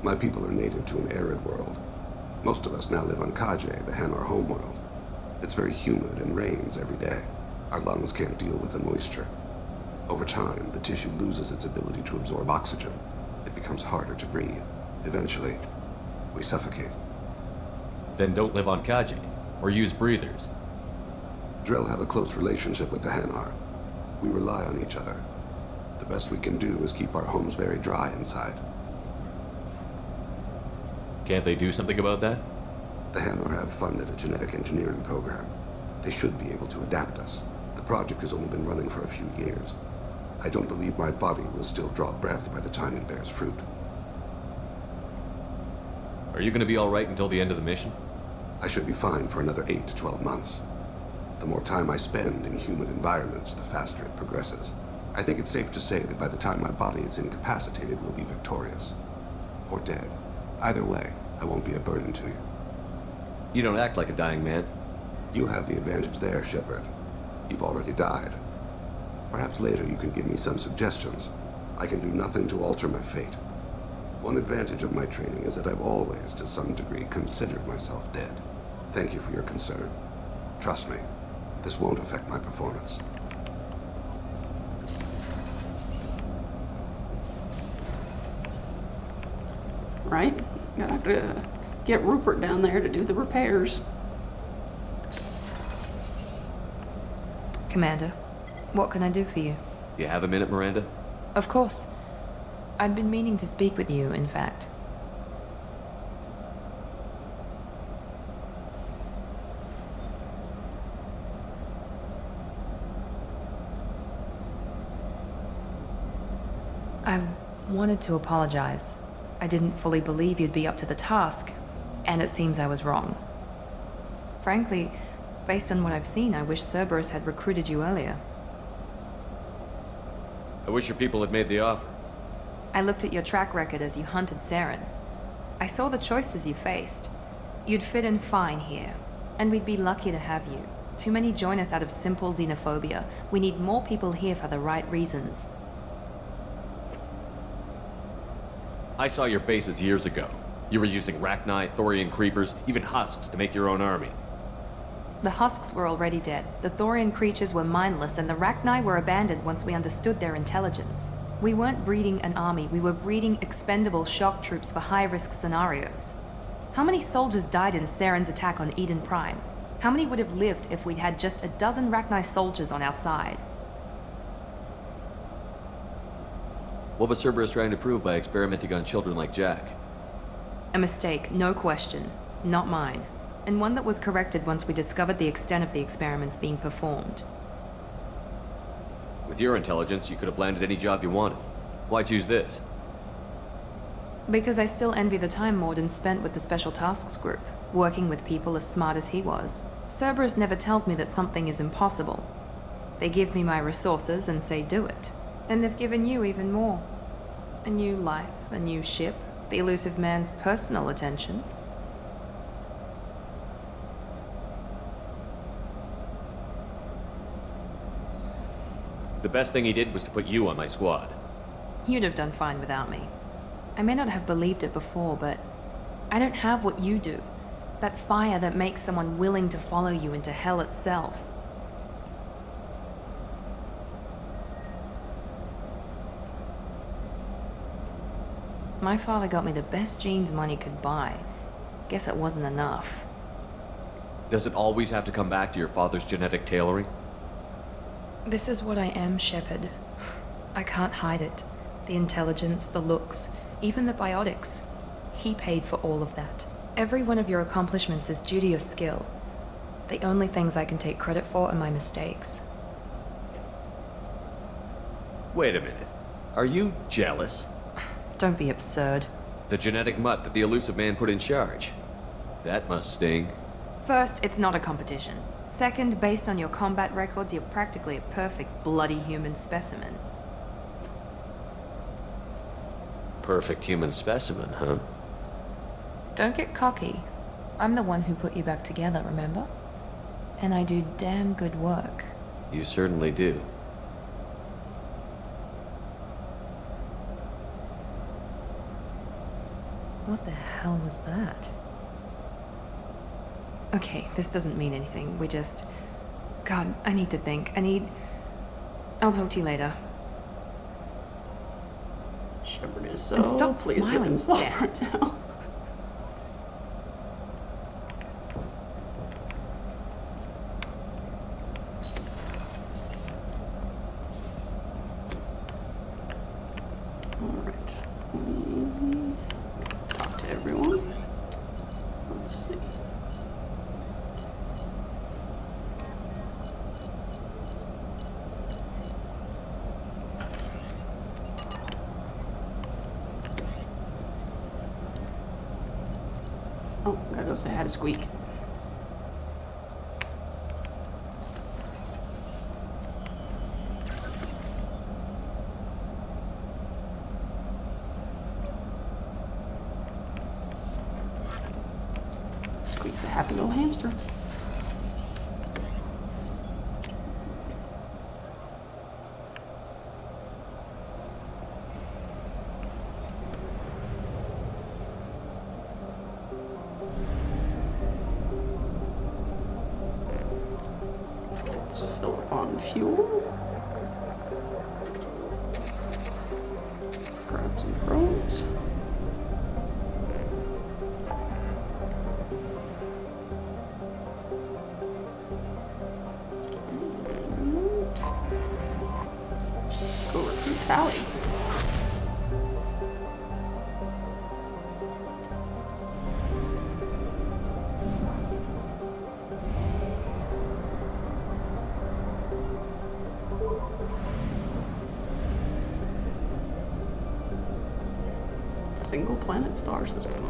Speaker 8: My people are native to an arid world. Most of us now live on Kaje, the Hanar homeworld. It's very humid and rains every day. Our lungs can't deal with the moisture. Over time, the tissue loses its ability to absorb oxygen. It becomes harder to breathe. Eventually, we suffocate.
Speaker 3: Then don't live on Kaji, or use breathers.
Speaker 8: Drell have a close relationship with the Hanar. We rely on each other. The best we can do is keep our homes very dry inside.
Speaker 3: Can't they do something about that?
Speaker 8: The Hanar have funded a genetic engineering program. They should be able to adapt us. The project has only been running for a few years. I don't believe my body will still draw breath by the time it bears fruit.
Speaker 3: Are you going to be all right until the end of the mission?
Speaker 8: I should be fine for another 8 to 12 months. The more time I spend in humid environments, the faster it progresses. I think it's safe to say that by the time my body is incapacitated, we'll be victorious. Or dead. Either way, I won't be a burden to you.
Speaker 3: You don't act like a dying man.
Speaker 8: You have the advantage there, Shepard. You've already died. Perhaps later you can give me some suggestions. I can do nothing to alter my fate. One advantage of my training is that I've always, to some degree, considered myself dead. Thank you for your concern. Trust me, this won't affect my performance.
Speaker 1: Right? Gotta have to get Rupert down there to do the repairs.
Speaker 10: Commander, what can I do for you?
Speaker 3: You have a minute, Miranda?
Speaker 10: Of course. I'd been meaning to speak with you, in fact. I wanted to apologize. I didn't fully believe you'd be up to the task, and it seems I was wrong. Frankly, based on what I've seen, I wish Cerberus had recruited you earlier.
Speaker 3: I wish your people had made the offer.
Speaker 10: I looked at your track record as you hunted Saren. I saw the choices you faced. You'd fit in fine here, and we'd be lucky to have you. Too many join us out of simple xenophobia. We need more people here for the right reasons.
Speaker 3: I saw your bases years ago. You were using Rachni, Thorian creepers, even husks to make your own army.
Speaker 10: The husks were already dead, the Thorian creatures were mindless, and the Rachni were abandoned once we understood their intelligence. We weren't breeding an army, we were breeding expendable shock troops for high-risk scenarios. How many soldiers died in Saren's attack on Eden Prime? How many would have lived if we'd had just a dozen Rachni soldiers on our side?
Speaker 3: What was Cerberus trying to prove by experimenting on children like Jack?
Speaker 10: A mistake, no question. Not mine. And one that was corrected once we discovered the extent of the experiments being performed.
Speaker 3: With your intelligence, you could have landed any job you wanted. Why choose this?
Speaker 10: Because I still envy the time Morden spent with the Special Tasks Group, working with people as smart as he was. Cerberus never tells me that something is impossible. They give me my resources and say do it. And they've given you even more. A new life, a new ship, the elusive man's personal attention.
Speaker 3: The best thing he did was to put you on my squad.
Speaker 10: You'd have done fine without me. I may not have believed it before, but I don't have what you do. That fire that makes someone willing to follow you into hell itself. My father got me the best genes money could buy. Guess it wasn't enough.
Speaker 3: Does it always have to come back to your father's genetic tailoring?
Speaker 10: This is what I am, Shepard. I can't hide it. The intelligence, the looks, even the biotics. He paid for all of that. Every one of your accomplishments is due to your skill. The only things I can take credit for are my mistakes.
Speaker 3: Wait a minute. Are you jealous?
Speaker 10: Don't be absurd.
Speaker 3: The genetic mutt that the elusive man put in charge. That must sting.
Speaker 10: First, it's not a competition. Second, based on your combat records, you're practically a perfect bloody human specimen.
Speaker 3: Perfect human specimen, huh?
Speaker 10: Don't get cocky. I'm the one who put you back together, remember? And I do damn good work.
Speaker 3: You certainly do.
Speaker 10: What the hell was that? Okay, this doesn't mean anything. We just... God, I need to think. I'll talk to you later.
Speaker 1: Shepard is so
Speaker 10: And stop
Speaker 1: pleased with
Speaker 10: smiling,
Speaker 1: himself
Speaker 10: Dad.
Speaker 1: right now. Alright. Talk to everyone. Let's see. Oh, gotta go say hi to Squeak. Squeak's a happy little hamster. Let's fill up on fuel. Grab some probes. And go recruit Tally. Single planet star system.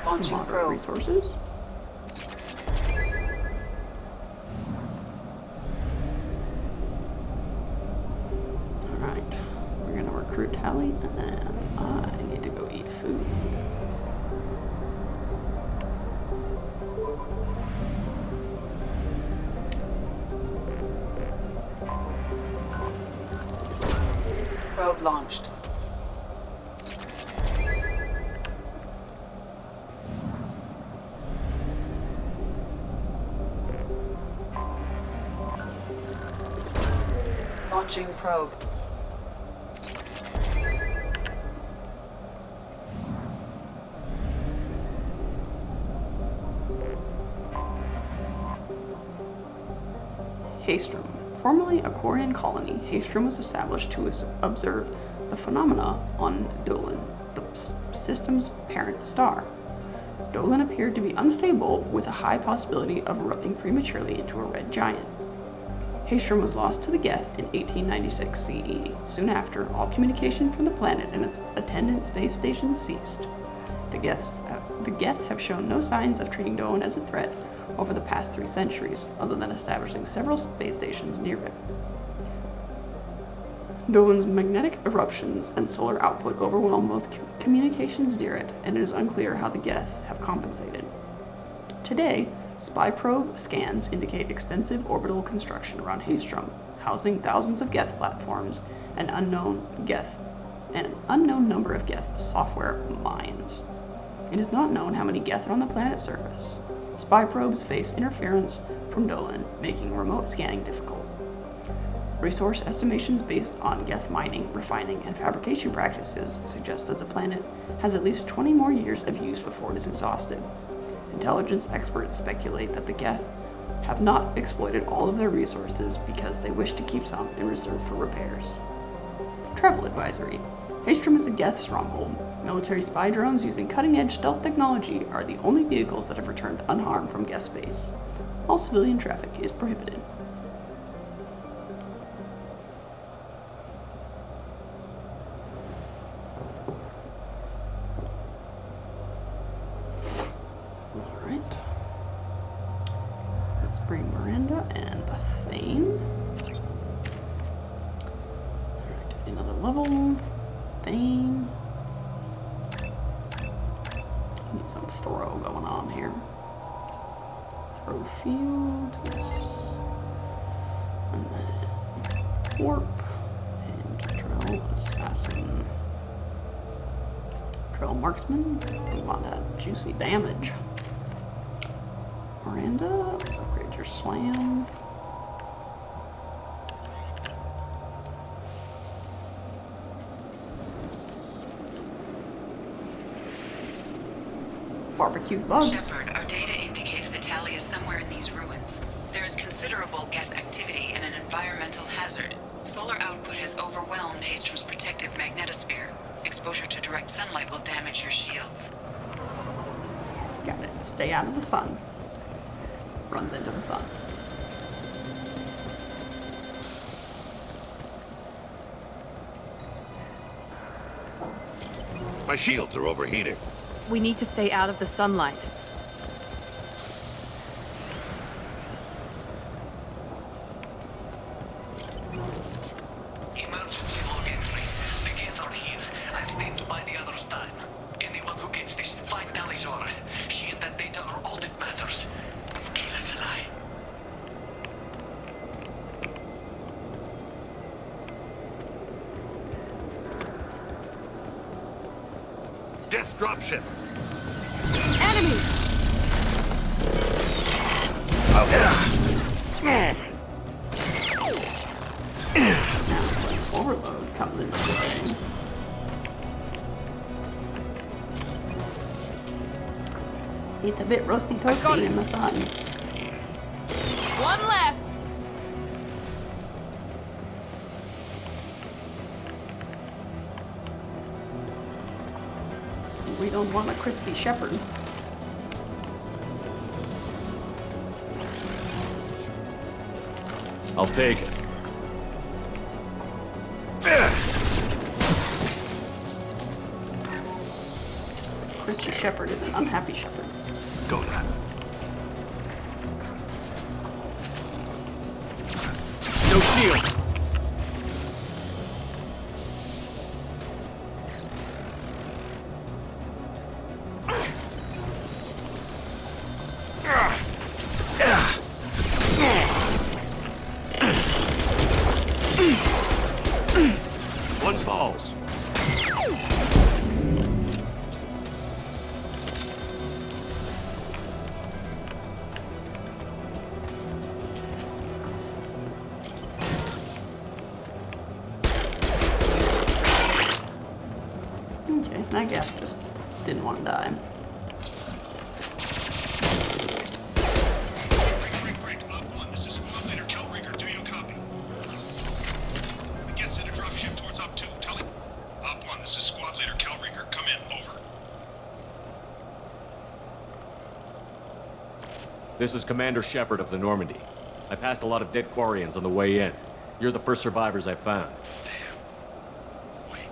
Speaker 19: Launching
Speaker 1: Unlock
Speaker 19: probe.
Speaker 1: resources. Alright, we're gonna recruit Tally, and then I need to go eat food.
Speaker 19: Probe launched. Launching probe.
Speaker 1: Haestrom. Formerly a Quarian colony, Haestrom was established to observe the phenomena on Dolan, the system's parent star. Dolan appeared to be unstable, with a high possibility of erupting prematurely into a red giant. Haestrom was lost to the Geth in 1896 CE. Soon after, all communication from the planet and its attendant space stations ceased. The Geth have shown no signs of treating Dolan as a threat over the past 3 centuries, other than establishing several space stations near it. Dolan's magnetic eruptions and solar output overwhelm both communications near it, and it is unclear how the Geth have compensated. Today, spy probe scans indicate extensive orbital construction around Haestrom, housing thousands of Geth platforms and an unknown number of Geth software mines. It is not known how many Geth are on the planet's surface. Spy probes face interference from Dolan, making remote scanning difficult. Resource estimations based on Geth mining, refining, and fabrication practices suggest that the planet has at least 20 more years of use before it is exhausted. Intelligence experts speculate that the Geth have not exploited all of their resources because they wish to keep some in reserve for repairs. Travel advisory. Haestrom is a Geth stronghold. Military spy drones using cutting-edge stealth technology are the only vehicles that have returned unharmed from Geth space. All civilian traffic is prohibited. Alright. Let's bring Miranda and Thane. Alright, another level. Thane. Need some throw going on here. Throw field, yes. And then warp and drill assassin. Drill marksman. We want that juicy damage. Miranda, let's upgrade your slam. Barbecued bugs.
Speaker 19: Shepard, our data indicates that Tali is somewhere in these ruins. There is considerable Geth activity and an environmental hazard. Solar output has overwhelmed Haestrom's protective magnetosphere. Exposure to direct sunlight will damage your shields.
Speaker 1: Got it. Stay out of the sun. Runs into the sun.
Speaker 8: My shields are overheating.
Speaker 10: We need to stay out of the sunlight.
Speaker 4: Emergency log entry. The Geth are here. I've stayed to buy the others time. Anyone who gets this, find Tali's aura. She and that data are all that matters. Kill us alive.
Speaker 8: Geth dropship.
Speaker 10: Enemies!
Speaker 1: Overload comes into play. It's a bit roasty toasty in the sun.
Speaker 10: One less!
Speaker 1: We don't want a crispy Shepard.
Speaker 3: I'll take it.
Speaker 1: Crispy Shepard is an unhappy Shepard.
Speaker 8: Go now.
Speaker 3: No shield.
Speaker 8: One falls.
Speaker 1: that guy just didn't want to die.
Speaker 7: This is Squad Leader Kelringer. Do you copy? The guest sent a dropship towards Op 2. Tell him. Op 1, this is Squad Leader Kelringer. Come in. Over.
Speaker 3: This is Commander Shepard of the Normandy. I passed a lot of dead Quarians on the way in. You're the first survivors I found.
Speaker 7: Damn. Wait.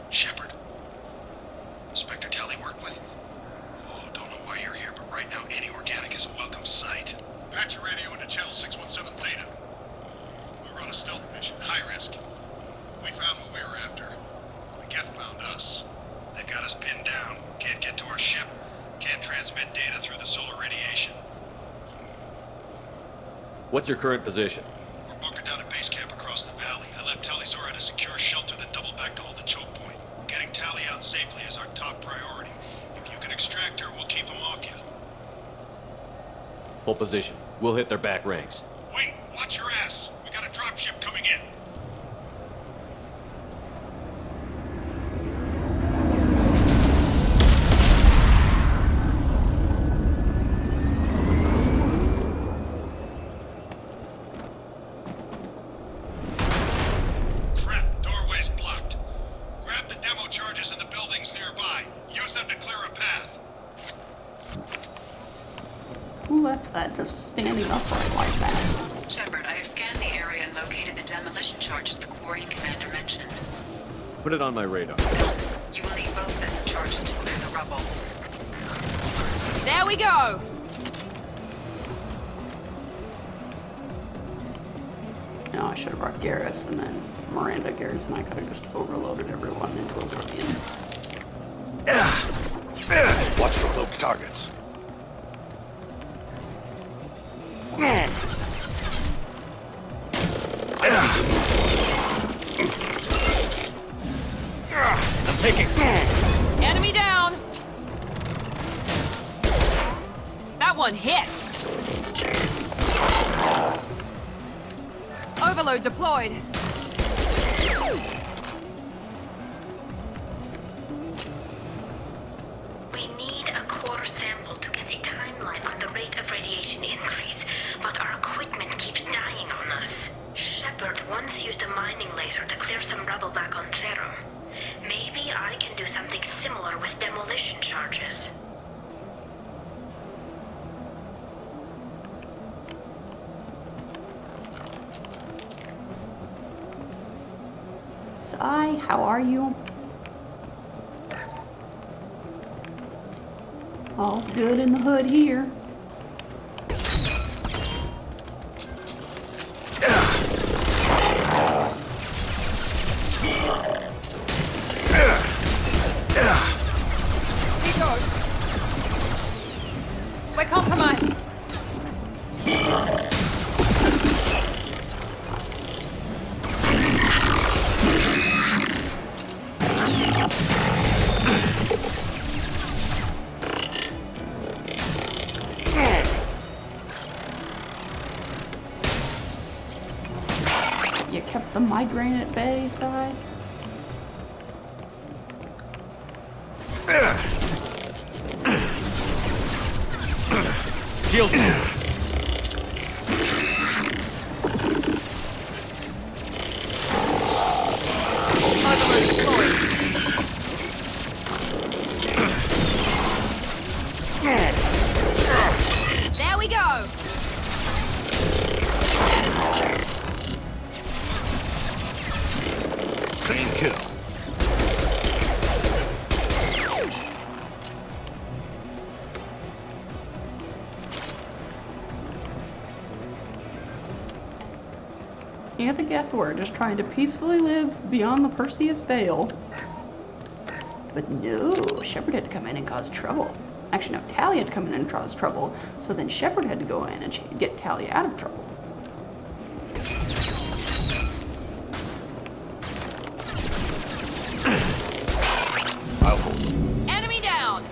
Speaker 7: Shepard? Inspector Tally worked with? Oh, don't know why you're here, but right now any organic is a welcome sight. Patch your radio into channel 617 Theta. We were on a stealth mission, high risk. We found what we were after. The Geth found us. They've got us pinned down. Can't get to our ship. Can't transmit data through the solar radiation.
Speaker 3: What's your current position?
Speaker 7: We're bunkered down at base camp across the valley. I left Tally Zora at a secure shelter, then doubled back to hold the choke point. Getting Tally out safely is our top priority. If you can extract her, we'll keep them off you.
Speaker 3: Hold position. We'll hit their back ranks.
Speaker 7: Wait, watch your ass. We got a dropship coming in. Crap, doorway's blocked. Grab the demo charges in the buildings nearby. Use them to clear a path.
Speaker 1: Who left that just standing upright like that?
Speaker 19: Shepard, I have scanned the area and located the demolition charges the Quarian commander mentioned.
Speaker 3: Put it on my radar.
Speaker 19: You will need both sets of charges to clear the rubble.
Speaker 5: There we go!
Speaker 1: No, I should have brought Garrus and then Miranda, Garrus, and I could have just overloaded everyone into oblivion.
Speaker 8: Watch for cloaked targets.
Speaker 3: I'm taking.
Speaker 5: Enemy down! That one hit! Overload deployed.
Speaker 11: We need a core sample to get a timeline on the rate of radiation increase, but our equipment keeps dying on us. Shepard once used a mining laser to clear some rubble back on Therum. Maybe I can do something similar with demolition charges.
Speaker 1: Sai, how are you? All's good in the hood here.
Speaker 5: He goes. We're compromised.
Speaker 1: You kept the migraine at bay, Sai?
Speaker 3: Shield.
Speaker 5: Overload deployed. There we go!
Speaker 8: Clean kill.
Speaker 1: Yeah, the Geth were just trying to peacefully live beyond the Perseus Veil. But no, Shepard had to come in and cause trouble. Actually, no, Tally had to come in and cause trouble, so then Shepard had to go in and get Tally out of trouble.
Speaker 5: Enemy down!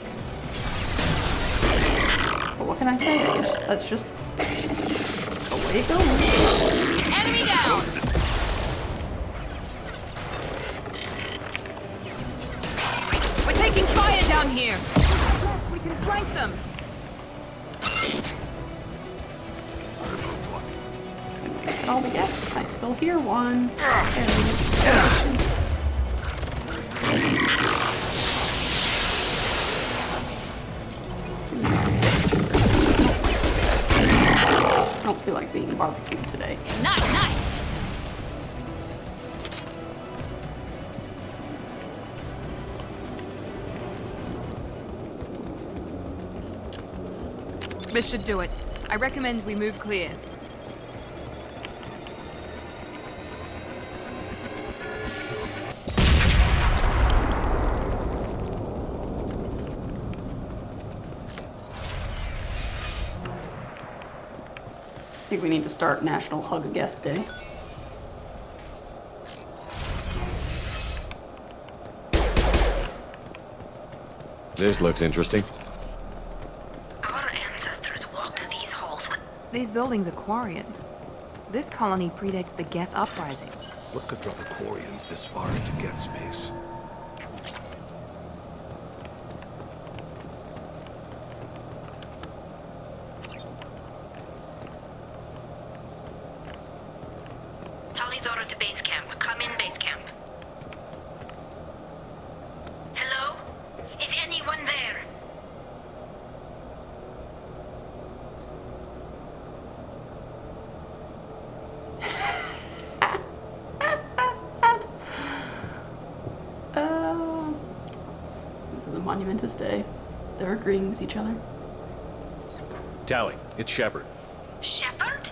Speaker 1: But what can I say? That's just the way it goes.
Speaker 5: Enemy down!
Speaker 10: Flank them!
Speaker 1: Get all the guests. I still hear one. I don't feel like being barbecued today.
Speaker 10: Nice! This should do it. I recommend we move clear.
Speaker 1: I think we need to start National Hug a Guest Day.
Speaker 3: This looks interesting.
Speaker 11: Our ancestors walked these halls with...
Speaker 10: These buildings are Quarian. This colony predates the Geth Uprising.
Speaker 8: What could draw the Quarians this far into Geth space?
Speaker 11: Tali's order to base camp. Come in, base camp. Hello? Is anyone there?
Speaker 1: This is a monumentous day. They're agreeing with each other.
Speaker 3: Tali, it's Shepard.
Speaker 11: Shepard?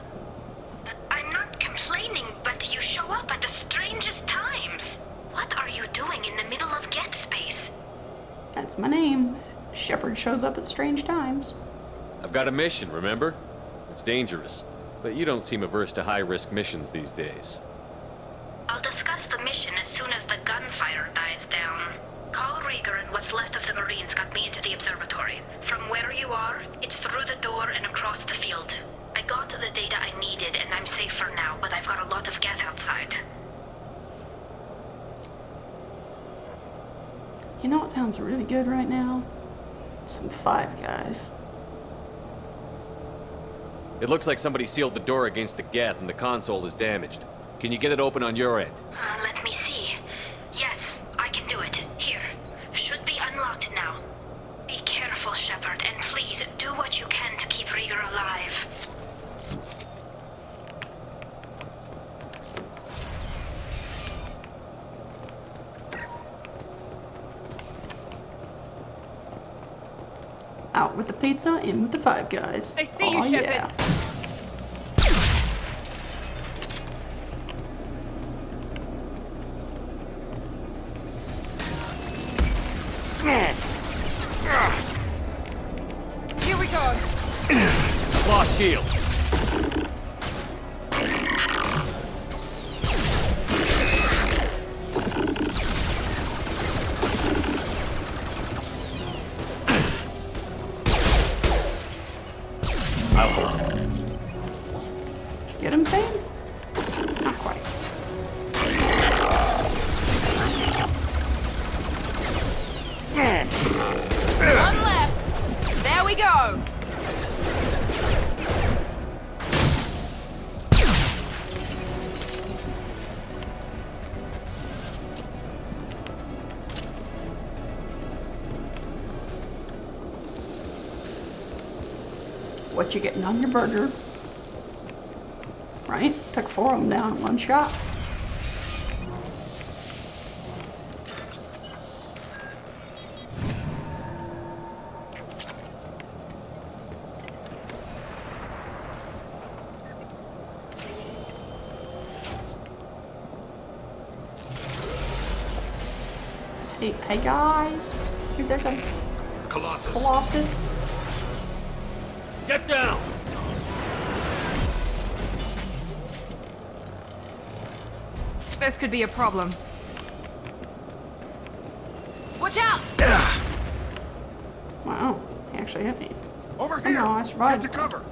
Speaker 11: I'm not complaining, but you show up at the strangest times. What are you doing in the middle of Geth space?
Speaker 1: That's my name. Shepard shows up at strange times.
Speaker 3: I've got a mission, remember? It's dangerous, but you don't seem averse to high-risk missions these days.
Speaker 11: I'll discuss the mission as soon as the gunfire dies down. Call Rieger and what's left of the Marines got me into the observatory. From where you are, it's through the door and across the field. I got the data I needed and I'm safe for now, but I've got a lot of Geth outside.
Speaker 1: You know what sounds really good right now? Some Five Guys.
Speaker 3: It looks like somebody sealed the door against the Geth and the console is damaged. Can you get it open on your end?
Speaker 11: Let me see. Yes, I can do it. Here. Should be unlocked now. Be careful, Shepard, and please do what you can to keep Rieger alive.
Speaker 1: Out with the pizza, in with the Five Guys.
Speaker 10: I see you, Shepard.
Speaker 1: Yeah.
Speaker 10: Here we go.
Speaker 3: Lost shield.
Speaker 1: Get him, Thane? Not quite.
Speaker 10: One left. There we go.
Speaker 1: What you getting on your burger? Right? Took 4 of them down in one shot. Hey guys, see there's a Colossus.
Speaker 3: Get down!
Speaker 10: This could be a problem. Watch out!
Speaker 1: Wow, he actually hit me.
Speaker 7: Over
Speaker 1: Somehow I survived.
Speaker 7: Get to cover.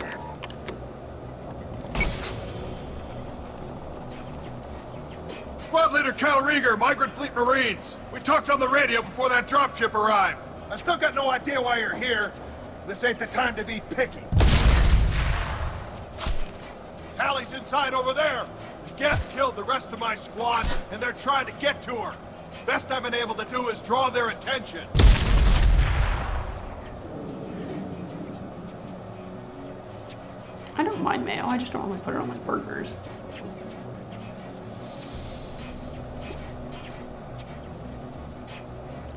Speaker 7: Squad leader Cal Rieger, Migrant Fleet Marines. We talked on the radio before that dropship arrived. I still got no idea why you're here.
Speaker 2: This ain't the time to be picky. Tally's inside over there. Geth killed the rest of my squad, and they're trying to get to her. Best I've been able to do is draw their attention.
Speaker 1: I don't mind mayo, I just don't want to put it on my burgers.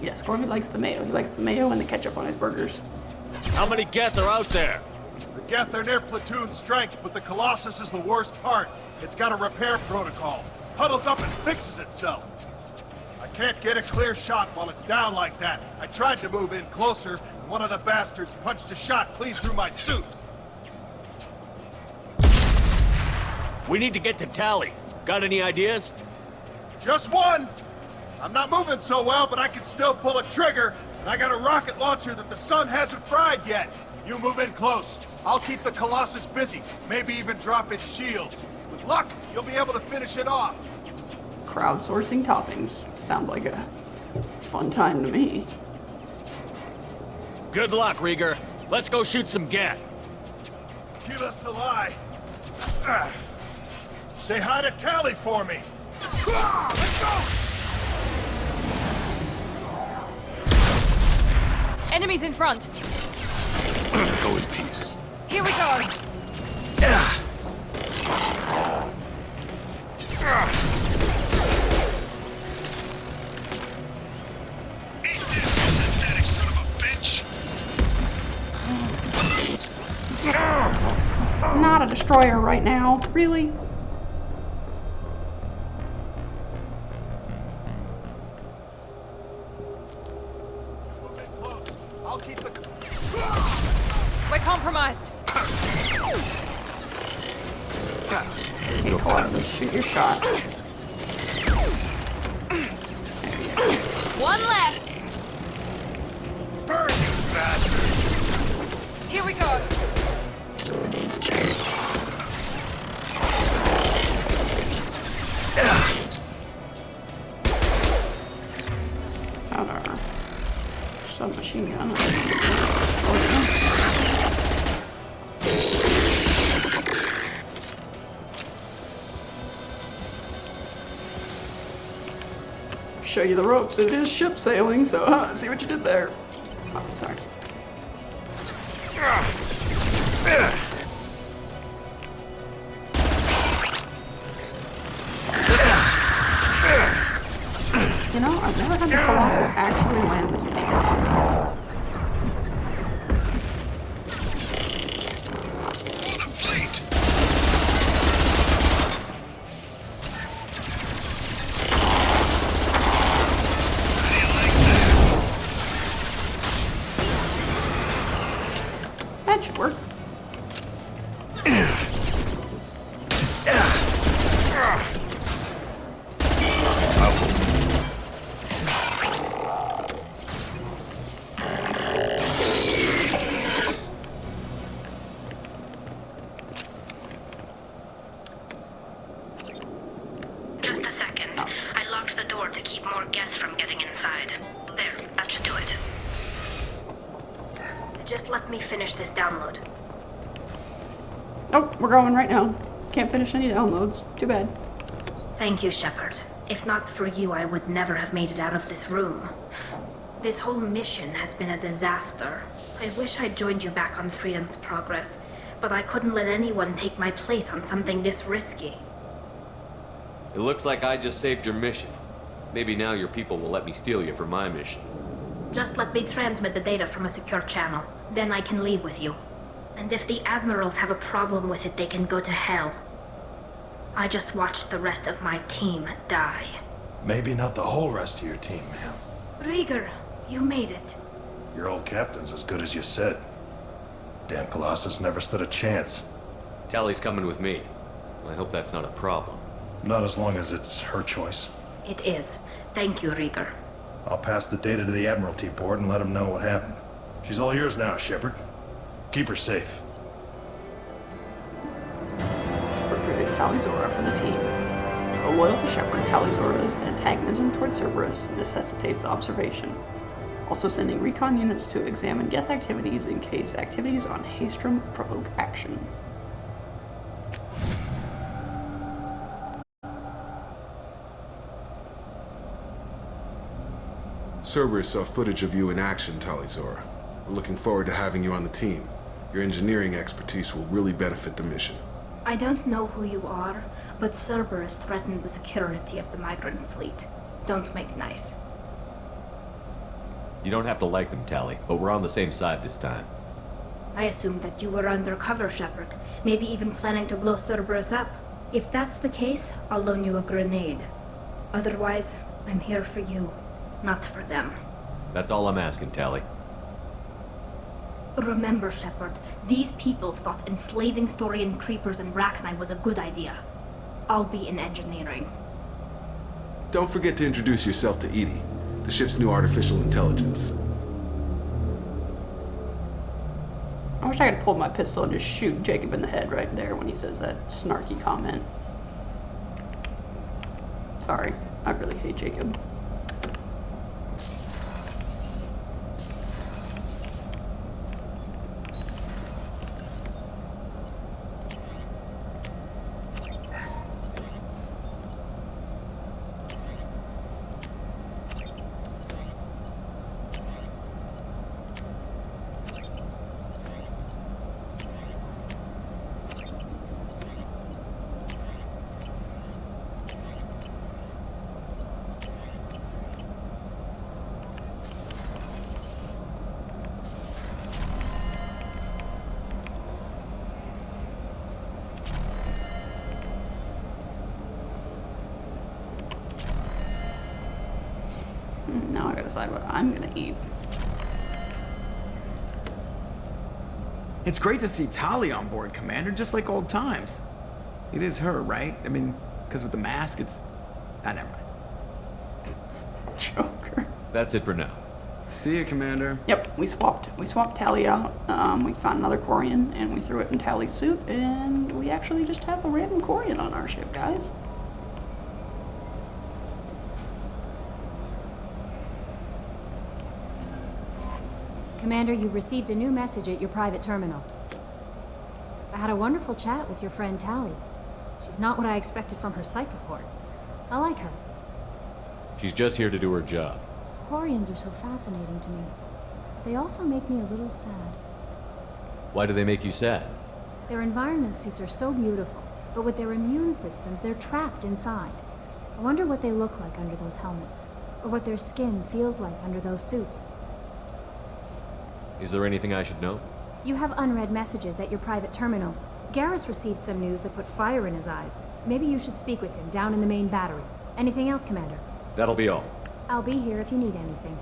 Speaker 1: Yes, Corby likes the mayo. He likes the mayo and the ketchup on his burgers.
Speaker 3: How many Geth are out there?
Speaker 2: The Geth are near platoon strength, but the Colossus is the worst part. It's got a repair protocol. Huddles up and fixes itself. I can't get a clear shot while it's down like that. I tried to move in closer, and one of the bastards punched a shot clean through my suit.
Speaker 3: We need to get to Tally. Got any ideas?
Speaker 2: Just one! I'm not moving so well, but I can still pull a trigger, and I got a rocket launcher that the sun hasn't fried yet. You move in close. I'll keep the Colossus busy, maybe even drop its shields. With luck, you'll be able to finish it off.
Speaker 1: Crowdsourcing toppings. Sounds like a fun time to me.
Speaker 3: Good luck, Rieger. Let's go shoot some Geth.
Speaker 2: Keep us alive. Say hi to Tally for me. Let's go!
Speaker 5: Enemies in front.
Speaker 23: Go in peace.
Speaker 5: Here we go.
Speaker 7: Eat this, synthetic son of a bitch!
Speaker 1: Not a destroyer right now. Really?
Speaker 2: I'll keep the...
Speaker 5: We're compromised.
Speaker 1: Hey, Colossus, shoot your shot.
Speaker 5: One less.
Speaker 2: Burn, you bastard!
Speaker 5: Here we go.
Speaker 1: Powder. Submachine gun. Oh, yeah. Show you the ropes. It is ship sailing, so see what you did there. Oh, sorry. You know, I've never had the Colossus actually land this many hits on me. That should work.
Speaker 11: Just a second. I locked the door to keep more Geth from getting inside. There, that should do it. Just let me finish this download.
Speaker 1: Nope, we're going right now. Can't finish any downloads. Too bad.
Speaker 11: Thank you, Shepard. If not for you, I would never have made it out of this room. This whole mission has been a disaster. I wish I'd joined you back on Freedom's Progress, but I couldn't let anyone take my place on something this risky.
Speaker 3: It looks like I just saved your mission. Maybe now your people will let me steal you for my mission.
Speaker 11: Just let me transmit the data from a secure channel. Then I can leave with you. And if the Admirals have a problem with it, they can go to hell. I just watched the rest of my team die.
Speaker 9: Maybe not the whole rest of your team, ma'am.
Speaker 11: Rieger, you made it.
Speaker 9: Your old captain's as good as you said. Damn Colossus never stood a chance.
Speaker 3: Tally's coming with me. I hope that's not a problem.
Speaker 9: Not as long as it's her choice.
Speaker 11: It is. Thank you, Rieger.
Speaker 9: I'll pass the data to the Admiralty board and let them know what happened. She's all yours now, Shepard. Keep her safe.
Speaker 1: Recruited Talizora for the team. Though loyal to Shepard, Talizora's antagonism towards Cerberus necessitates observation. Also sending recon units to examine Geth activities in case activities on Haestrom provoke action.
Speaker 6: Cerberus saw footage of you in action, Talizora. We're looking forward to having you on the team. Your engineering expertise will really benefit the mission.
Speaker 11: I don't know who you are, but Cerberus threatened the security of the migrant fleet. Don't make nice.
Speaker 3: You don't have to like them, Tali, but we're on the same side this time.
Speaker 11: I assumed that you were undercover, Shepard. Maybe even planning to blow Cerberus up. If that's the case, I'll loan you a grenade. Otherwise, I'm here for you, not for them.
Speaker 3: That's all I'm asking, Tali.
Speaker 11: Remember, Shepard, these people thought enslaving Thorian creepers and Rachni was a good idea. I'll be in engineering.
Speaker 6: Don't forget to introduce yourself to Edie, the ship's new artificial intelligence.
Speaker 1: I wish I could pull my pistol and just shoot Jacob in the head right there when he says that snarky comment. Sorry, I really hate Jacob. Now I gotta decide what I'm gonna eat.
Speaker 18: It's great to see Tali on board, Commander, just like old times. It is her, right? I mean, because with the mask, it's... Ah, never mind.
Speaker 1: Joker.
Speaker 3: That's it for now.
Speaker 18: See you, Commander.
Speaker 1: Yep, we swapped Tali out. We found another Quarian, and we threw it in Tali's suit, and we actually just have a random Quarian on our ship, guys.
Speaker 15: Commander, you've received a new message at your private terminal. I had a wonderful chat with your friend Tali. She's not what I expected from her psych report. I like her.
Speaker 3: She's just here to do her job.
Speaker 15: Quarians are so fascinating to me, but they also make me a little sad.
Speaker 3: Why do they make you sad?
Speaker 15: Their environment suits are so beautiful, but with their immune systems, they're trapped inside. I wonder what they look like under those helmets, or what their skin feels like under those suits.
Speaker 3: Is there anything I should know?
Speaker 15: You have unread messages at your private terminal. Garrus received some news that put fire in his eyes. Maybe you should speak with him down in the main battery. Anything else, Commander?
Speaker 3: That'll be all.
Speaker 15: I'll be here if you need anything.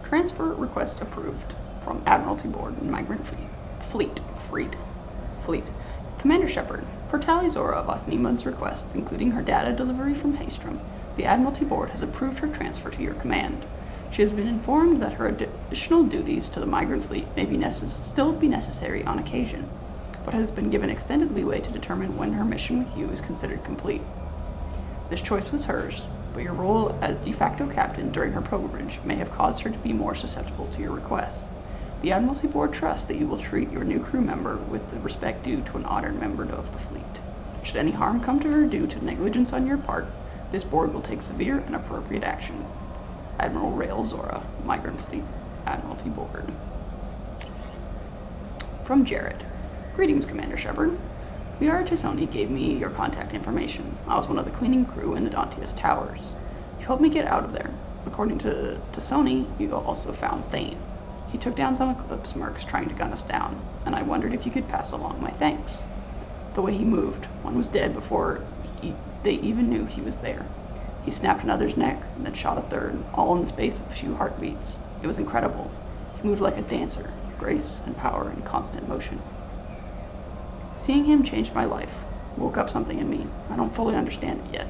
Speaker 1: Transfer request approved from Admiralty Board and Migrant Fleet. Commander Shepard, per Talizora of Osnima's request, including her data delivery from Haestrom, the Admiralty Board has approved her transfer to your command. She has been informed that her additional duties to the Migrant Fleet may still be necessary on occasion, but has been given extended leeway to determine when her mission with you is considered complete. This choice was hers, but your role as de facto captain during her pilgrimage may have caused her to be more susceptible to your requests. The Admiralty Board trusts that you will treat your new crew member with the respect due to an honored member of the fleet. Should any harm come to her due to negligence on your part, this board will take severe and appropriate action. Admiral Rael Zora, Migrant Fleet, Admiralty Board. From Jarrett. Greetings, Commander Shepard. VR Tisoni gave me your contact information. I was one of the cleaning crew in the Dantius Towers. You helped me get out of there. According to Tisoni, you also found Thane. He took down some Eclipse mercs trying to gun us down, and I wondered if you could pass along my thanks. The way he moved, one was dead before they even knew he was there. He snapped another's neck, and then shot a third, all in the space of a few heartbeats. It was incredible. He moved like a dancer, grace and power in constant motion. Seeing him changed my life, woke up something in me. I don't fully understand it yet.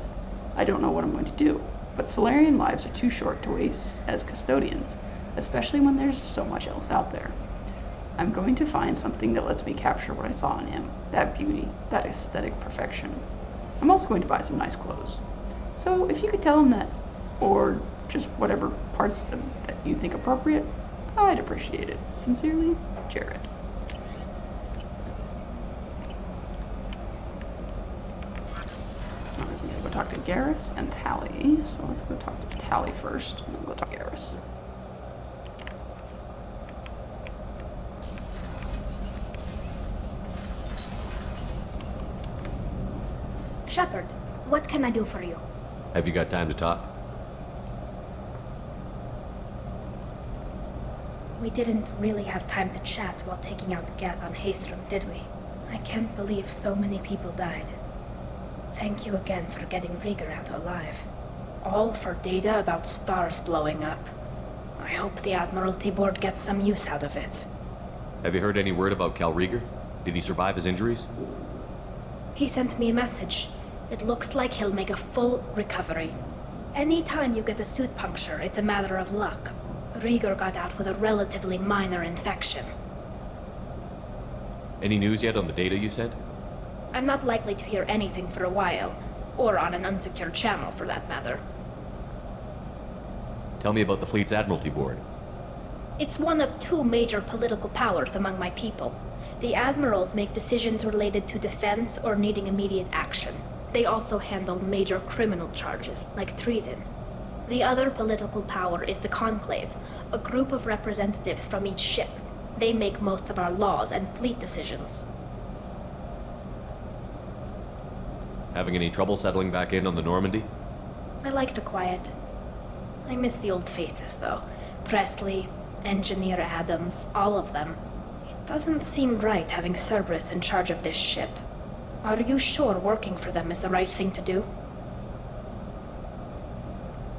Speaker 1: I don't know what I'm going to do, but Solarian lives are too short to waste as custodians, especially when there's so much else out there. I'm going to find something that lets me capture what I saw in him, that beauty, that aesthetic perfection. I'm also going to buy some nice clothes. So if you could tell him that, or just whatever parts that you think appropriate, I'd appreciate it. Sincerely, Jared. Alright, we gotta go talk to Garrus and Tally. So let's go talk to Tally first, and then go talk to Garrus.
Speaker 11: Shepard, what can I do for you?
Speaker 3: Have you got time to talk?
Speaker 11: We didn't really have time to chat while taking out Geth on Haestrom, did we? I can't believe so many people died. Thank you again for getting Rieger out alive. All for data about stars blowing up. I hope the Admiralty Board gets some use out of it.
Speaker 3: Have you heard any word about Cal Rieger? Did he survive his injuries?
Speaker 11: He sent me a message. It looks like he'll make a full recovery. Anytime you get a suit puncture, it's a matter of luck. Rieger got out with a relatively minor infection.
Speaker 3: Any news yet on the data you sent?
Speaker 11: I'm not likely to hear anything for a while, or on an unsecured channel for that matter.
Speaker 3: Tell me about the fleet's Admiralty Board.
Speaker 11: It's one of two major political powers among my people. The admirals make decisions related to defense or needing immediate action. They also handle major criminal charges, like treason. The other political power is the Conclave, a group of representatives from each ship. They make most of our laws and fleet decisions.
Speaker 3: Having any trouble settling back in on the Normandy?
Speaker 11: I like the quiet. I miss the old faces, though. Presley, Engineer Adams, all of them. It doesn't seem right having Cerberus in charge of this ship. Are you sure working for them is the right thing to do?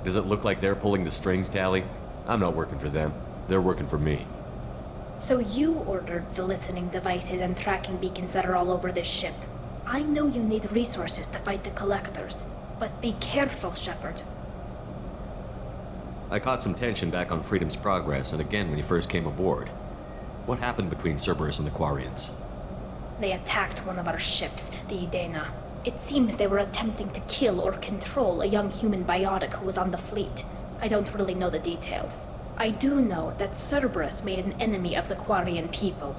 Speaker 3: Does it look like they're pulling the strings, Tally? I'm not working for them. They're working for me.
Speaker 11: So you ordered the listening devices and tracking beacons that are all over this ship. I know you need resources to fight the Collectors, but be careful, Shepard.
Speaker 3: I caught some tension back on Freedom's Progress, and again when you first came aboard. What happened between Cerberus and the Quarians?
Speaker 11: They attacked one of our ships, the Edena. It seems they were attempting to kill or control a young human biotic who was on the fleet. I don't really know the details. I do know that Cerberus made an enemy of the Quarian people.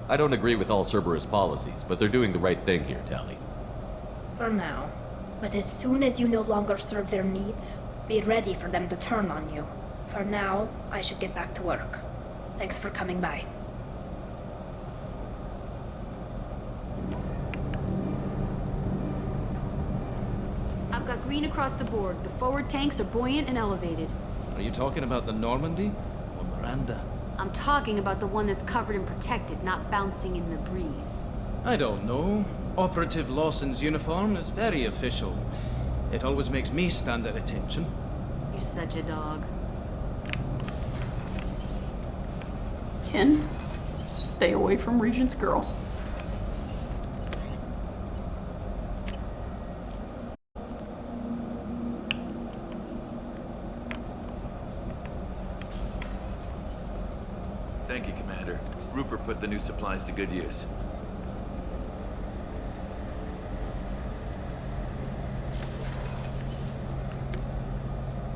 Speaker 3: I don't agree with all Cerberus policies, but they're doing the right thing here, Tally.
Speaker 11: For now. But as soon as you no longer serve their needs, be ready for them to turn on you. For now, I should get back to work. Thanks for coming by.
Speaker 12: I've got green across the board. The forward tanks are buoyant and elevated.
Speaker 22: Are you talking about the Normandy or Miranda?
Speaker 12: I'm talking about the one that's covered and protected, not bouncing in the breeze.
Speaker 22: I don't know. Operative Lawson's uniform is very official. It always makes me stand at attention.
Speaker 12: You're such a dog.
Speaker 1: Ken, stay away from Regent's girl.
Speaker 16: Thank you, Commander. Rupert put the new supplies to good use.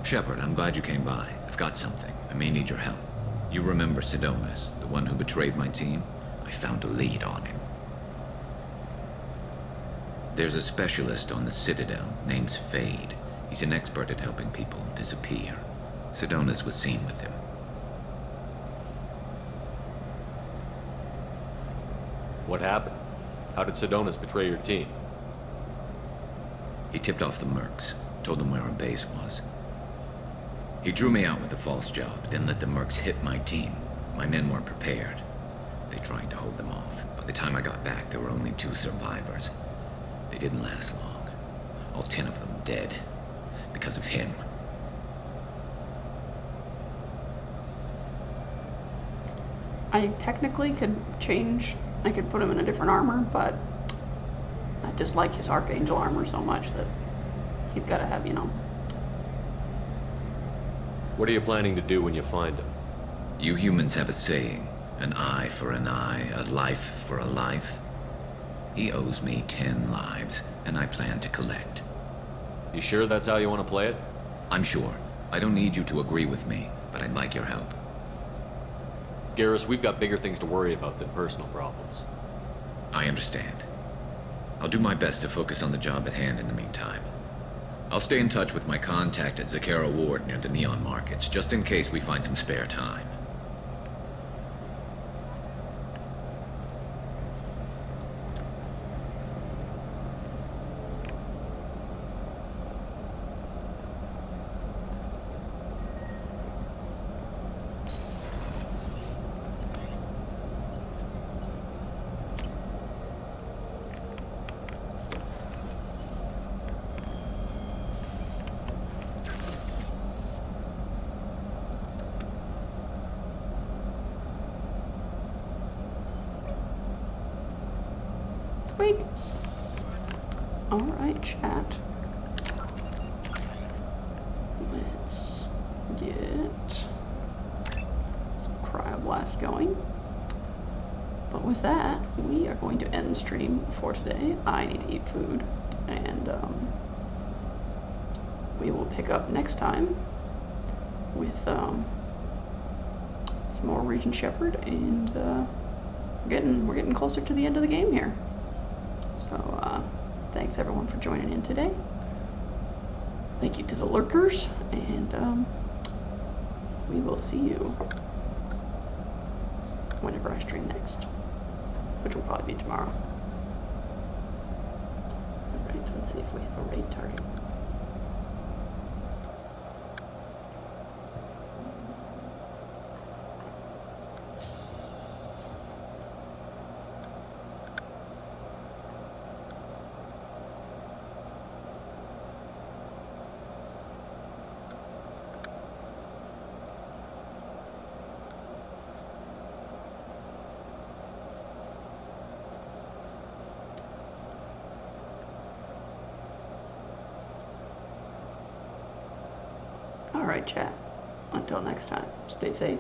Speaker 17: Shepard, I'm glad you came by. I've got something. I may need your help. You remember Sidonis, the one who betrayed my team? I found a lead on him. There's a specialist on the Citadel, named Fade. He's an expert at helping people disappear. Sidonis was seen with him.
Speaker 3: What happened? How did Sidonis betray your team?
Speaker 17: He tipped off the mercs, told them where our base was. He drew me out with a false job, then let the mercs hit my team. My men weren't prepared. They tried to hold them off. By the time I got back, there were only 2 survivors. They didn't last long. All 10 of them dead. Because of him.
Speaker 1: I technically could change, I could put him in a different armor, but I just like his Archangel armor so much that he's gotta have, you know.
Speaker 3: What are you planning to do when you find him?
Speaker 17: You humans have a saying, an eye for an eye, a life for a life. He owes me 10 lives, and I plan to collect.
Speaker 3: You sure that's how you want to play it?
Speaker 17: I'm sure. I don't need you to agree with me, but I'd like your help.
Speaker 3: Garrus, we've got bigger things to worry about than personal problems.
Speaker 17: I understand. I'll do my best to focus on the job at hand in the meantime. I'll stay in touch with my contact at Zakera Ward near the Neon Markets, just in case we find some spare time.
Speaker 1: Sweet. Alright, chat. Let's get some cryoblast going. But with that, we are going to end the stream for today. I need to eat food, and we will pick up next time with some more Regent Shepard, and we're getting closer to the end of the game here. So thanks everyone for joining in today. Thank you to the lurkers, and we will see you whenever I stream next, which will probably be tomorrow. Alright, let's see if we have a raid target. Alright, chat. Until next time, stay safe.